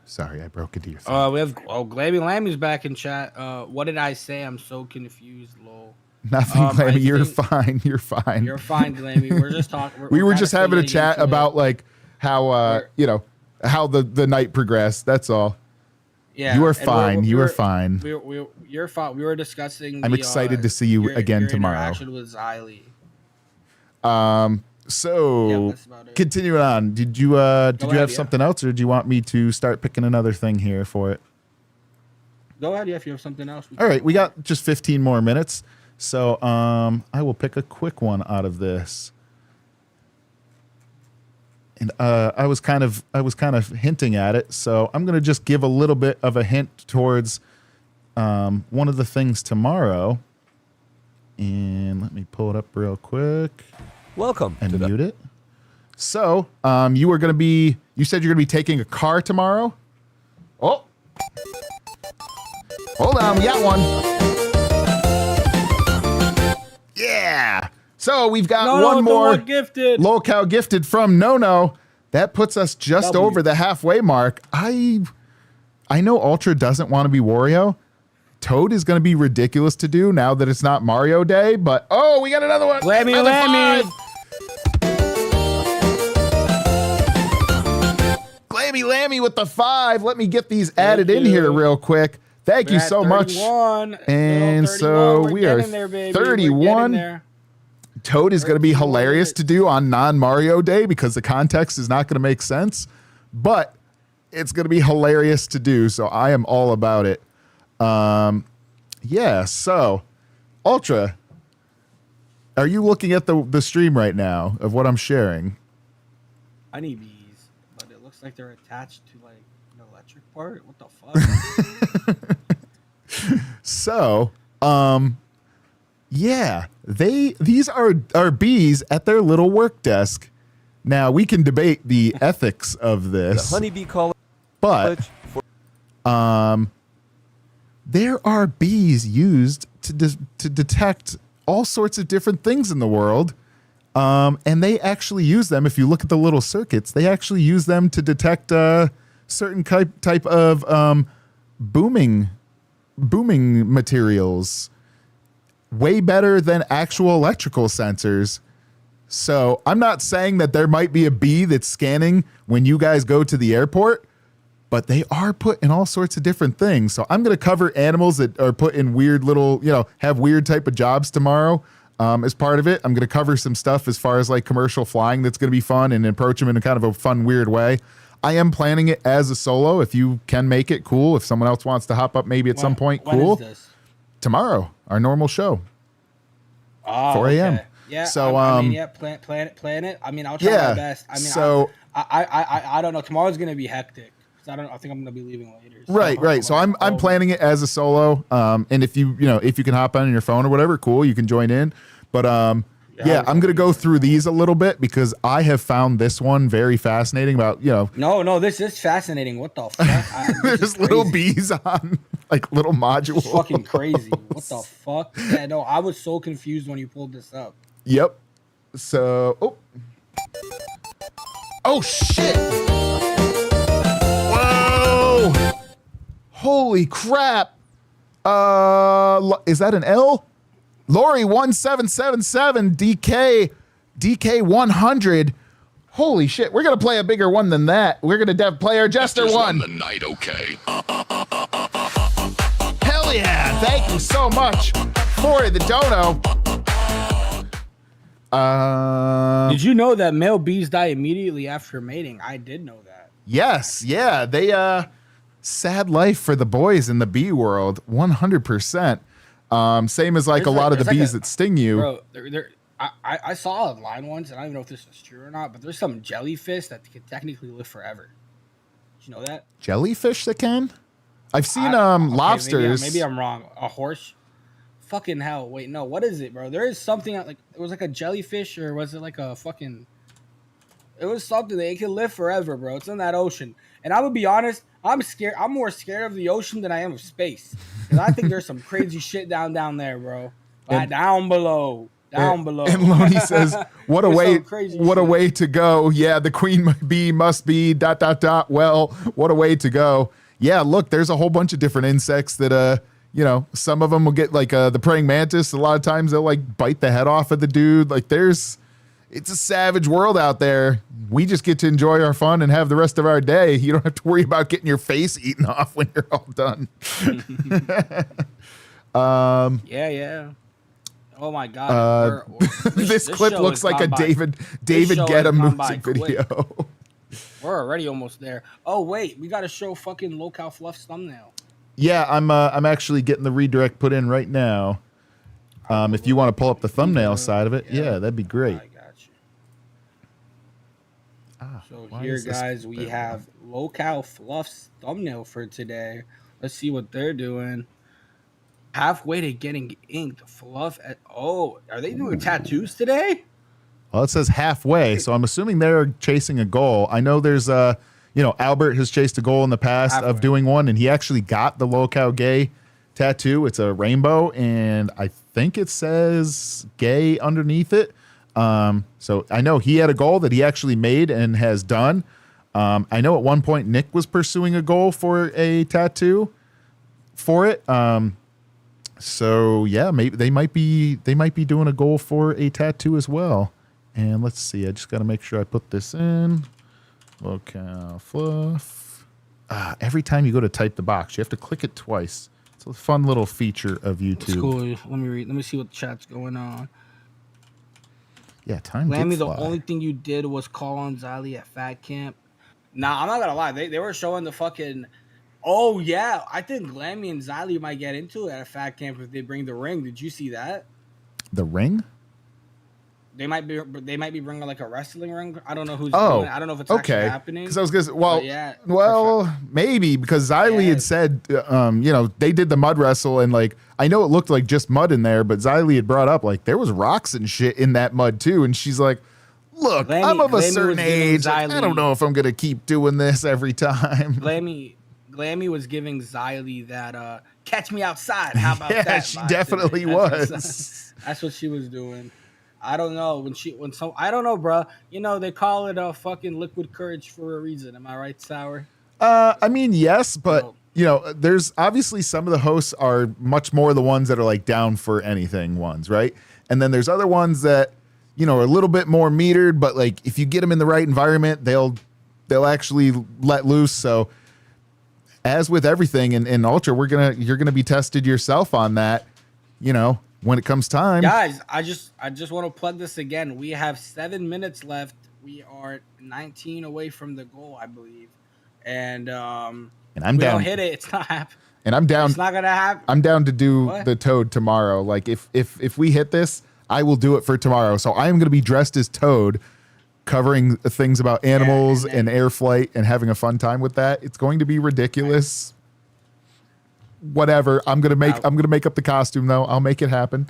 Sorry, I broke into your thing. We have Glammy Lammy's back in chat. What did I say? I'm so confused, lol. Nothing, Glammy. You're fine. You're fine. You're fine, Glammy. We're just talking. We were just having a chat about like how how the night progressed. That's all. Yeah, you are fine. You are fine. You're fine. We were discussing. I'm excited to see you again tomorrow. Interaction with Xylee. So continuing on, did you have something else, or do you want me to start picking another thing here for it? Go ahead. Yeah, if you have something else. All right, we got just 15 more minutes, so I will pick a quick one out of this. And I was kind of hinting at it, so I'm gonna just give a little bit of a hint towards one of the things tomorrow. And let me pull it up real quick. Welcome and mute it. So, you said you're gonna be taking a car tomorrow. Oh, hold on, we got one. Yeah. So we've got one more locale gifted from No. That puts us just over the halfway mark. I know Ultra doesn't want to be Wario. Toad is going to be ridiculous to do now that it's not Mario Day, but we got another one. Glammy. Glammy Lammy with the 5. Let me get these added in here real quick. Thank you so much. And so we are 31. Toad is going to be hilarious to do on non-Mario Day because the context is not going to make sense, but it's going to be hilarious to do. So I am all about it. Yeah. So Ultra, are you looking at the stream right now of what I'm sharing? I need bees, but it looks like they're attached to like an electric part. What the fuck? So, yeah, these are bees at their little work desk. Now we can debate the ethics of this. The honeybee collar, but there are bees used to detect all sorts of different things in the world, and they actually use them. If you look at the little circuits, they actually use them to detect certain type of booming materials. Way better than actual electrical sensors. So I'm not saying that there might be a bee that's scanning when you guys go to the airport, but they are put in all sorts of different things. So I'm going to cover animals that are put in weird little, have weird type of jobs tomorrow as part of it. I'm going to cover some stuff as far as like commercial flying that's going to be fun and approach them in a kind of a fun, weird way. I am planning it as a solo. If you can make it, cool. If someone else wants to hop up maybe at some point, cool. When is this? Tomorrow, our normal show. Oh, 4 a.m. Okay. Yeah. So plan it. I mean, I'll try my best. I mean, so I don't know. Tomorrow's gonna be hectic because I think I'm gonna be leaving later. So right. So I'm planning it as a solo. And if you can hop on your phone or whatever, cool, you can join in. But yeah, I'm gonna go through these a little bit because I have found this one very fascinating. About No, this is fascinating. What the fuck? There's little bees on like little modules. It's fucking crazy. What the fuck? Yeah, no, I was so confused when you pulled this up. Yep. So oh shit! Whoa! Holy crap! Is that an L? Lori 1777 DK 100. Holy shit! We're gonna play a bigger one than that. We're gonna play our Jester one. The night, okay. Hell yeah! Thank you so much for the dono. Did you know that male bees die immediately after mating? I did know that. Yes, yeah. They sad life for the boys in the bee world, 100%. Same as like a lot of the bees that sting you. Bro, I saw a line once, and I don't even know if this is true or not, but there's some jellyfish that can technically live forever. Did you know that? Jellyfish that can? I've seen lobsters. Maybe I'm wrong. A horse? Fucking hell. Wait, no. What is it, bro? There is something like it was like a jellyfish, or was it like a fucking? It was something that it can live forever, bro. It's in that ocean, and I would be honest. I'm scared. I'm more scared of the ocean than I am of space, because I think there's some crazy shit down there, bro. down below. Down below. And Loney says, "What a It's way! some crazy What a shit. way to go! Yeah, the queen bee must be ... Well, what a way to go! Yeah, look, there's a whole bunch of different insects that some of them will get like the praying mantis. A lot of times they'll like bite the head off of the dude. Like it's a savage world out there. We just get to enjoy our fun and have the rest of our day. You don't have to worry about getting your face eaten off when you're all done." Yeah. Oh my God. This clip show looks has Like a gone by- David this show has Guetta gone by music video. quick. We're already almost there. Oh wait, we got to show fucking Locale Fluff's thumbnail. Yeah, I'm actually getting the redirect put in right now. If you want to pull up the thumbnail side of it, yeah, that'd be great. I got you. So why here, is this guys, we there? have Locale Fluff's thumbnail for today. Let's see what they're doing. Halfway to getting inked. Fluff. Are they doing tattoos today? Well, it says halfway, so I'm assuming they're chasing a goal. I know there's Albert has chased a goal in the past of doing one, and he actually got the Locale Gay tattoo. It's a rainbow, and I think it says gay underneath it. So I know he had a goal that he actually made and has done. I know at one point Nick was pursuing a goal for a tattoo for it. So yeah, maybe they might be doing a goal for a tattoo as well. And let's see, I just got to make sure I put this in. Locale Fluff. Every time you go to type the box, you have to click it twice. It's a fun little feature of YouTube. It's cool. Let me read. Let me see what the chat's going on. Yeah, time Lammy, did the fly. only thing you did was call on Xylee at Fat Camp. Nah, I'm not gonna lie. They were showing the fucking. Oh yeah, I think Glammy and Xylee might get into it at a Fat Camp if they bring the ring. Did you see that? The ring? They might be bringing like a wrestling ring. I don't know who's Oh, doing it. I don't know if it's actually okay. happening. Because I was gonna say, well, But yeah, maybe because Xylee had said, they did the mud wrestle and like I know it looked like just mud in there, but Xylee had brought up like there was rocks and shit in that mud too, and she's like, "Look, I'm of a certain age. I don't know if I'm gonna keep doing this every time." Glammy was giving Xylee that catch me outside. How about that? Yeah, she vibe definitely today. was. That's what she was doing. I don't know I don't know, bro. They call it a fucking liquid courage for a reason. Am I right, Sour? I mean, yes, but there's obviously some of the hosts are much more the ones that are like down for anything ones, right? And then there's other ones that are a little bit more metered, but like if you get them in the right environment, they'll actually let loose. So as with everything in Ultra, you're gonna be tested yourself on that, when it comes time. Guys, I just want to plug this again. We have 7 minutes left. We are 19 away from the goal, I believe. And I'm we down. don't hit it. It's not happening. And I'm down. It's not gonna happen. I'm down to do What? the Toad tomorrow. Like if we hit this, I will do it for tomorrow. So I am going to be dressed as Toad, covering things about animals and air flight and having a fun time with that. It's going to be ridiculous. Whatever. I'm gonna make up the costume though. I'll make it happen.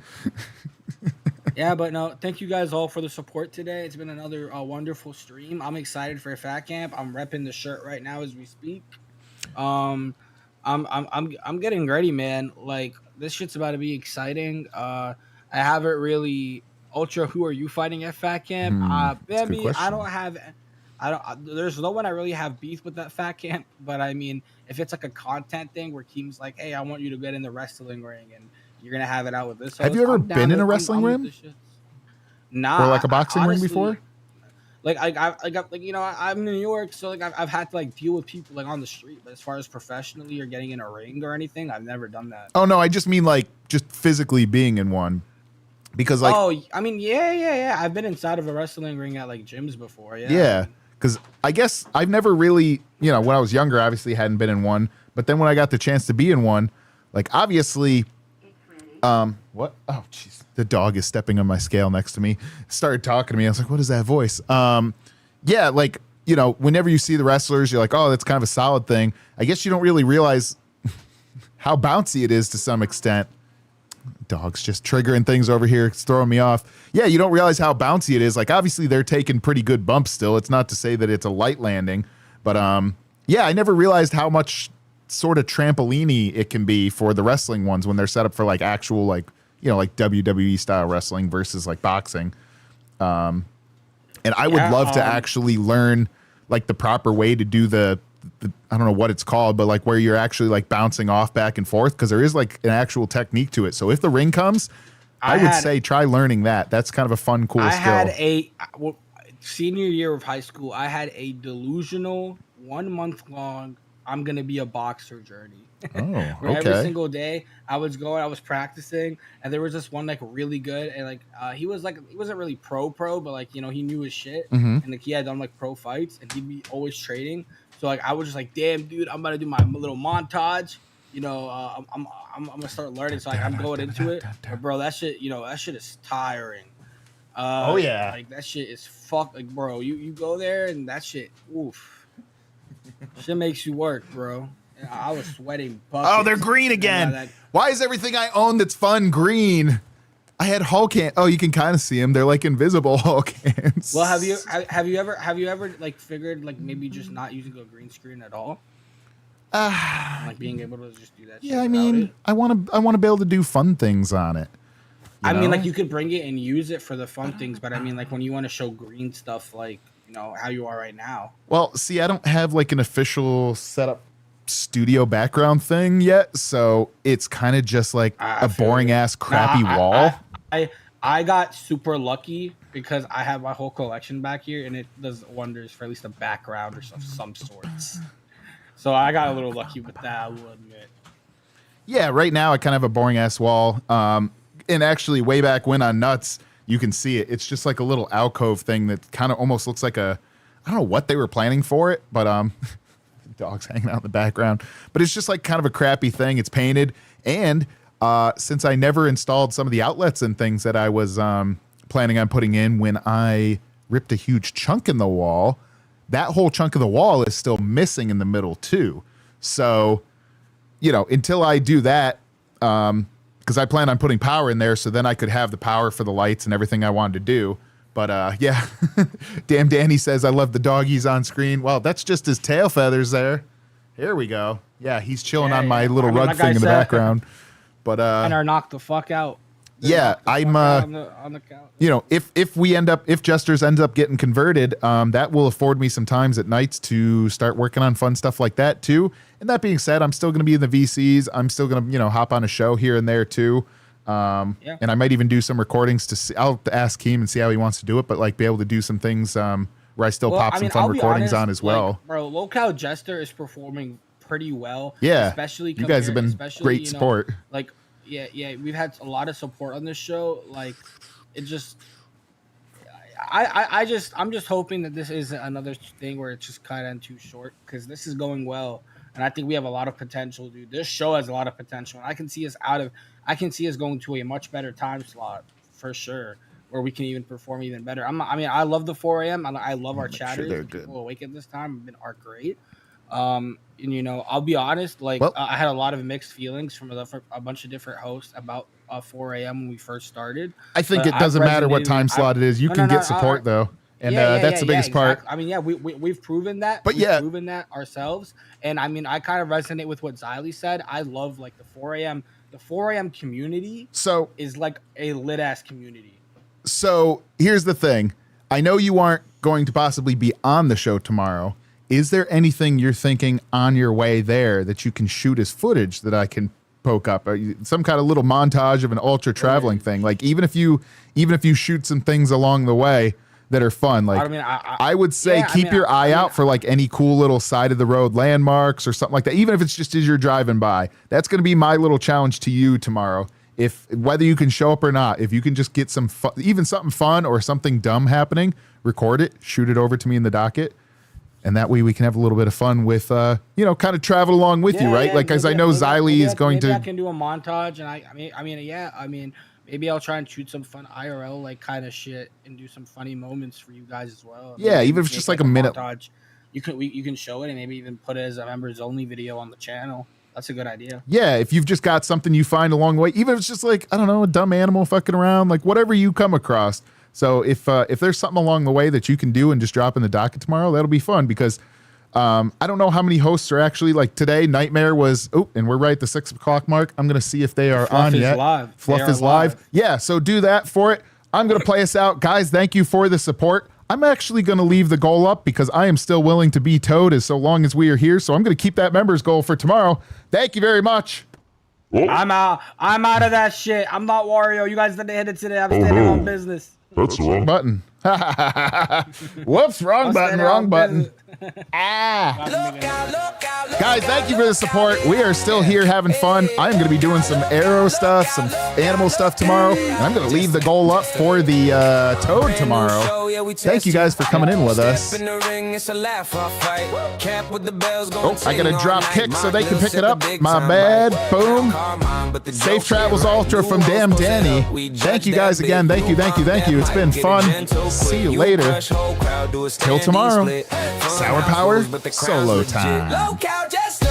Yeah, but no, thank you guys all for the support today. It's been another wonderful stream. I'm excited for Fat Camp. I'm repping the shirt right now as we speak. I'm getting ready, man. Like this shit's about to be exciting. I haven't really Ultra. Who are you fighting at Fat Camp? That's a good Bambi, question. There's no one I really have beef with that Fat Camp, but I mean, if it's like a content thing where Keem's like, hey, I want you to get in the wrestling ring and you're gonna have it out with this. Have you ever been in a wrestling ring? Nah, Or like a boxing ring before? Like I'm in New York, so like I've had to like deal with people like on the street. But as far as professionally or getting in a ring or anything, I've never done that. Oh no, I just mean like just physically being in one. Because like I mean, yeah. I've been inside of a wrestling ring at like gyms before. Yeah. Because I guess I've never really, when I was younger, obviously hadn't been in one. But then when I got the chance to be in one, like obviously, what? Oh, jeez. The dog is stepping on my scale next to me. Started talking to me. I was like, what is that voice? Yeah, like, whenever you see the wrestlers, you're like, oh, that's kind of a solid thing. I guess you don't really realize how bouncy it is to some extent. Dog's just triggering things over here. It's throwing me off. Yeah, you don't realize how bouncy it is. Like, obviously, they're taking pretty good bumps still. It's not to say that it's a light landing. But, yeah, I never realized how much sort of trampoline-y it can be for the wrestling ones when they're set up for, like, actual, like, like WWE style wrestling versus like boxing. And I would love to actually learn like the proper way to do the I don't know what it's called, but like where you're actually like bouncing off back and forth, because there is like an actual technique to it. So if the ring comes, I would say try learning that. That's kind of a fun, cool skill. Senior year of high school, I had a delusional 1 month long I'm gonna be a boxer journey. Oh, Where okay. every single day I was practicing, and there was this one like really good, and like he wasn't really pro, but like he knew his shit, and like he had done like pro fights, and he'd be always training. So like I was just like, damn dude, I'm about to do my little montage. I'm gonna start learning. So like I'm going into it, but bro, that shit is tiring. Oh yeah, like that shit is like bro. You go there and that shit, oof, shit makes you work, bro. I was sweating buckets. Oh, they're green again. Why is everything I own that's fun green? I had Hulk hands. Oh, you can kind of see them. They're like invisible Hulk hands. Well, have you ever like figured like maybe just not using a green screen at all? Like being able to just do that. Yeah, I mean, I want to be able to do fun things on it. I mean, like you could bring it and use it for the fun things, but I mean, like when you want to show green stuff, like how you are right now. Well, see, I don't have like an official setup studio background thing yet, so it's kind of just like a boring ass crappy wall. I got super lucky because I have my whole collection back here, and it does wonders for at least a background or some sorts. So I got a little lucky with that, I will admit. Yeah, right now I kind of have a boring ass wall. And actually, way back when on Nuts, you can see it. It's just like a little alcove thing that kind of almost looks like I don't know what they were planning for it, but dogs hanging out in the background. But it's just like kind of a crappy thing. It's painted, and since I never installed some of the outlets and things that I was planning on putting in when I ripped a huge chunk in the wall, that whole chunk of the wall is still missing in the middle too. So, until I do that, because I plan on putting power in there, so then I could have the power for the lights and everything I wanted to do. But yeah, damn Danny says I love the doggies on screen. Well, that's just his tail feathers there. Here we go. Yeah, he's chilling on my little rug thing in the background. But and are knocked the fuck out. Yeah, I'm on the couch. If Jester's ends up getting converted, that will afford me some times at nights to start working on fun stuff like that too. And that being said, I'm still going to be in the VCs. I'm still going to, hop on a show here and there too. And I might even do some recordings to see. I'll have to ask Keem and see how he wants to do it, but like be able to do some things where I still pop some fun recordings on as well. Like, bro, Local Jester is performing pretty well. Yeah, especially you guys have been great support. Like, yeah, we've had a lot of support on this show. Like, it just, I'm just hoping that this isn't another thing where it's just kind of too short, because this is going well, and I think we have a lot of potential, dude. This show has a lot of potential, and I can see us going to a much better time slot for sure, where we can even perform even better. I love the 4 a.m. I love our chatters. Sure, people awake at this time are great. And I'll be honest, like I had a lot of mixed feelings from a bunch of different hosts about 4 a.m. when we first started. I think it doesn't matter what time slot it is. You can get support though. And that's the biggest part. I mean, we've proven that. We've proven that ourselves. And I mean, I kind of resonate with what Xylee said. I love like the 4 a.m. The 4 a.m. community is like a lit ass community. So here's the thing. I know you aren't going to possibly be on the show tomorrow. Is there anything you're thinking on your way there that you can shoot as footage that I can poke up? Some kind of little montage of an ultra traveling thing. Like even if you shoot some things along the way that are fun, like I would say keep your eye out for like any cool little side of the road landmarks or something like that. Even if it's just as you're driving by, that's going to be my little challenge to you tomorrow. If whether you can show up or not, if you can just get some fun, even something fun or something dumb happening, record it, shoot it over to me in the docket. And that way we can have a little bit of fun with, kind of travel along with you, right? Yeah, like, because I know Xylee is going to. I can do a montage, and maybe I'll try and shoot some fun IRL like kind of shit and do some funny moments for you guys as well. Yeah, even if it's just like a minute. Montage. You can show it and maybe even put it as a members only video on the channel. That's a good idea. Yeah, if you've just got something you find along the way, even if it's just like, I don't know, a dumb animal fucking around, like whatever you come across. So if there's something along the way that you can do and just drop in the docket tomorrow, that'll be fun because I don't know how many hosts are actually like today. Nightmare was, and we're right at the 6 o'clock mark. I'm going to see if they are Fluff on is yet. live. Fluff They are is live. live. Yeah, so do that for it. I'm going to play us out. Guys, thank you for the support. I'm actually going to leave the goal up because I am still willing to be Toad as so long as we are here. So I'm going to keep that members goal for tomorrow. Thank you very much. I'm out. I'm out of that shit. I'm not Wario. You guys didn't hit it today. I'm standing on business. That's the wrong button. Whoops, wrong button. Guys, thank you for the support. We are still here having fun. I'm going to be doing some arrow stuff, some animal stuff tomorrow. And I'm going to leave the goal up for the Toad tomorrow. Thank you guys for coming in with us. I got to drop kick so they can pick it up. My bad. Boom. Safe Travels Ultra from Damn Danny. Thank you guys again. Thank you. It's been fun. See you later. Till tomorrow. Sour Power, solo time.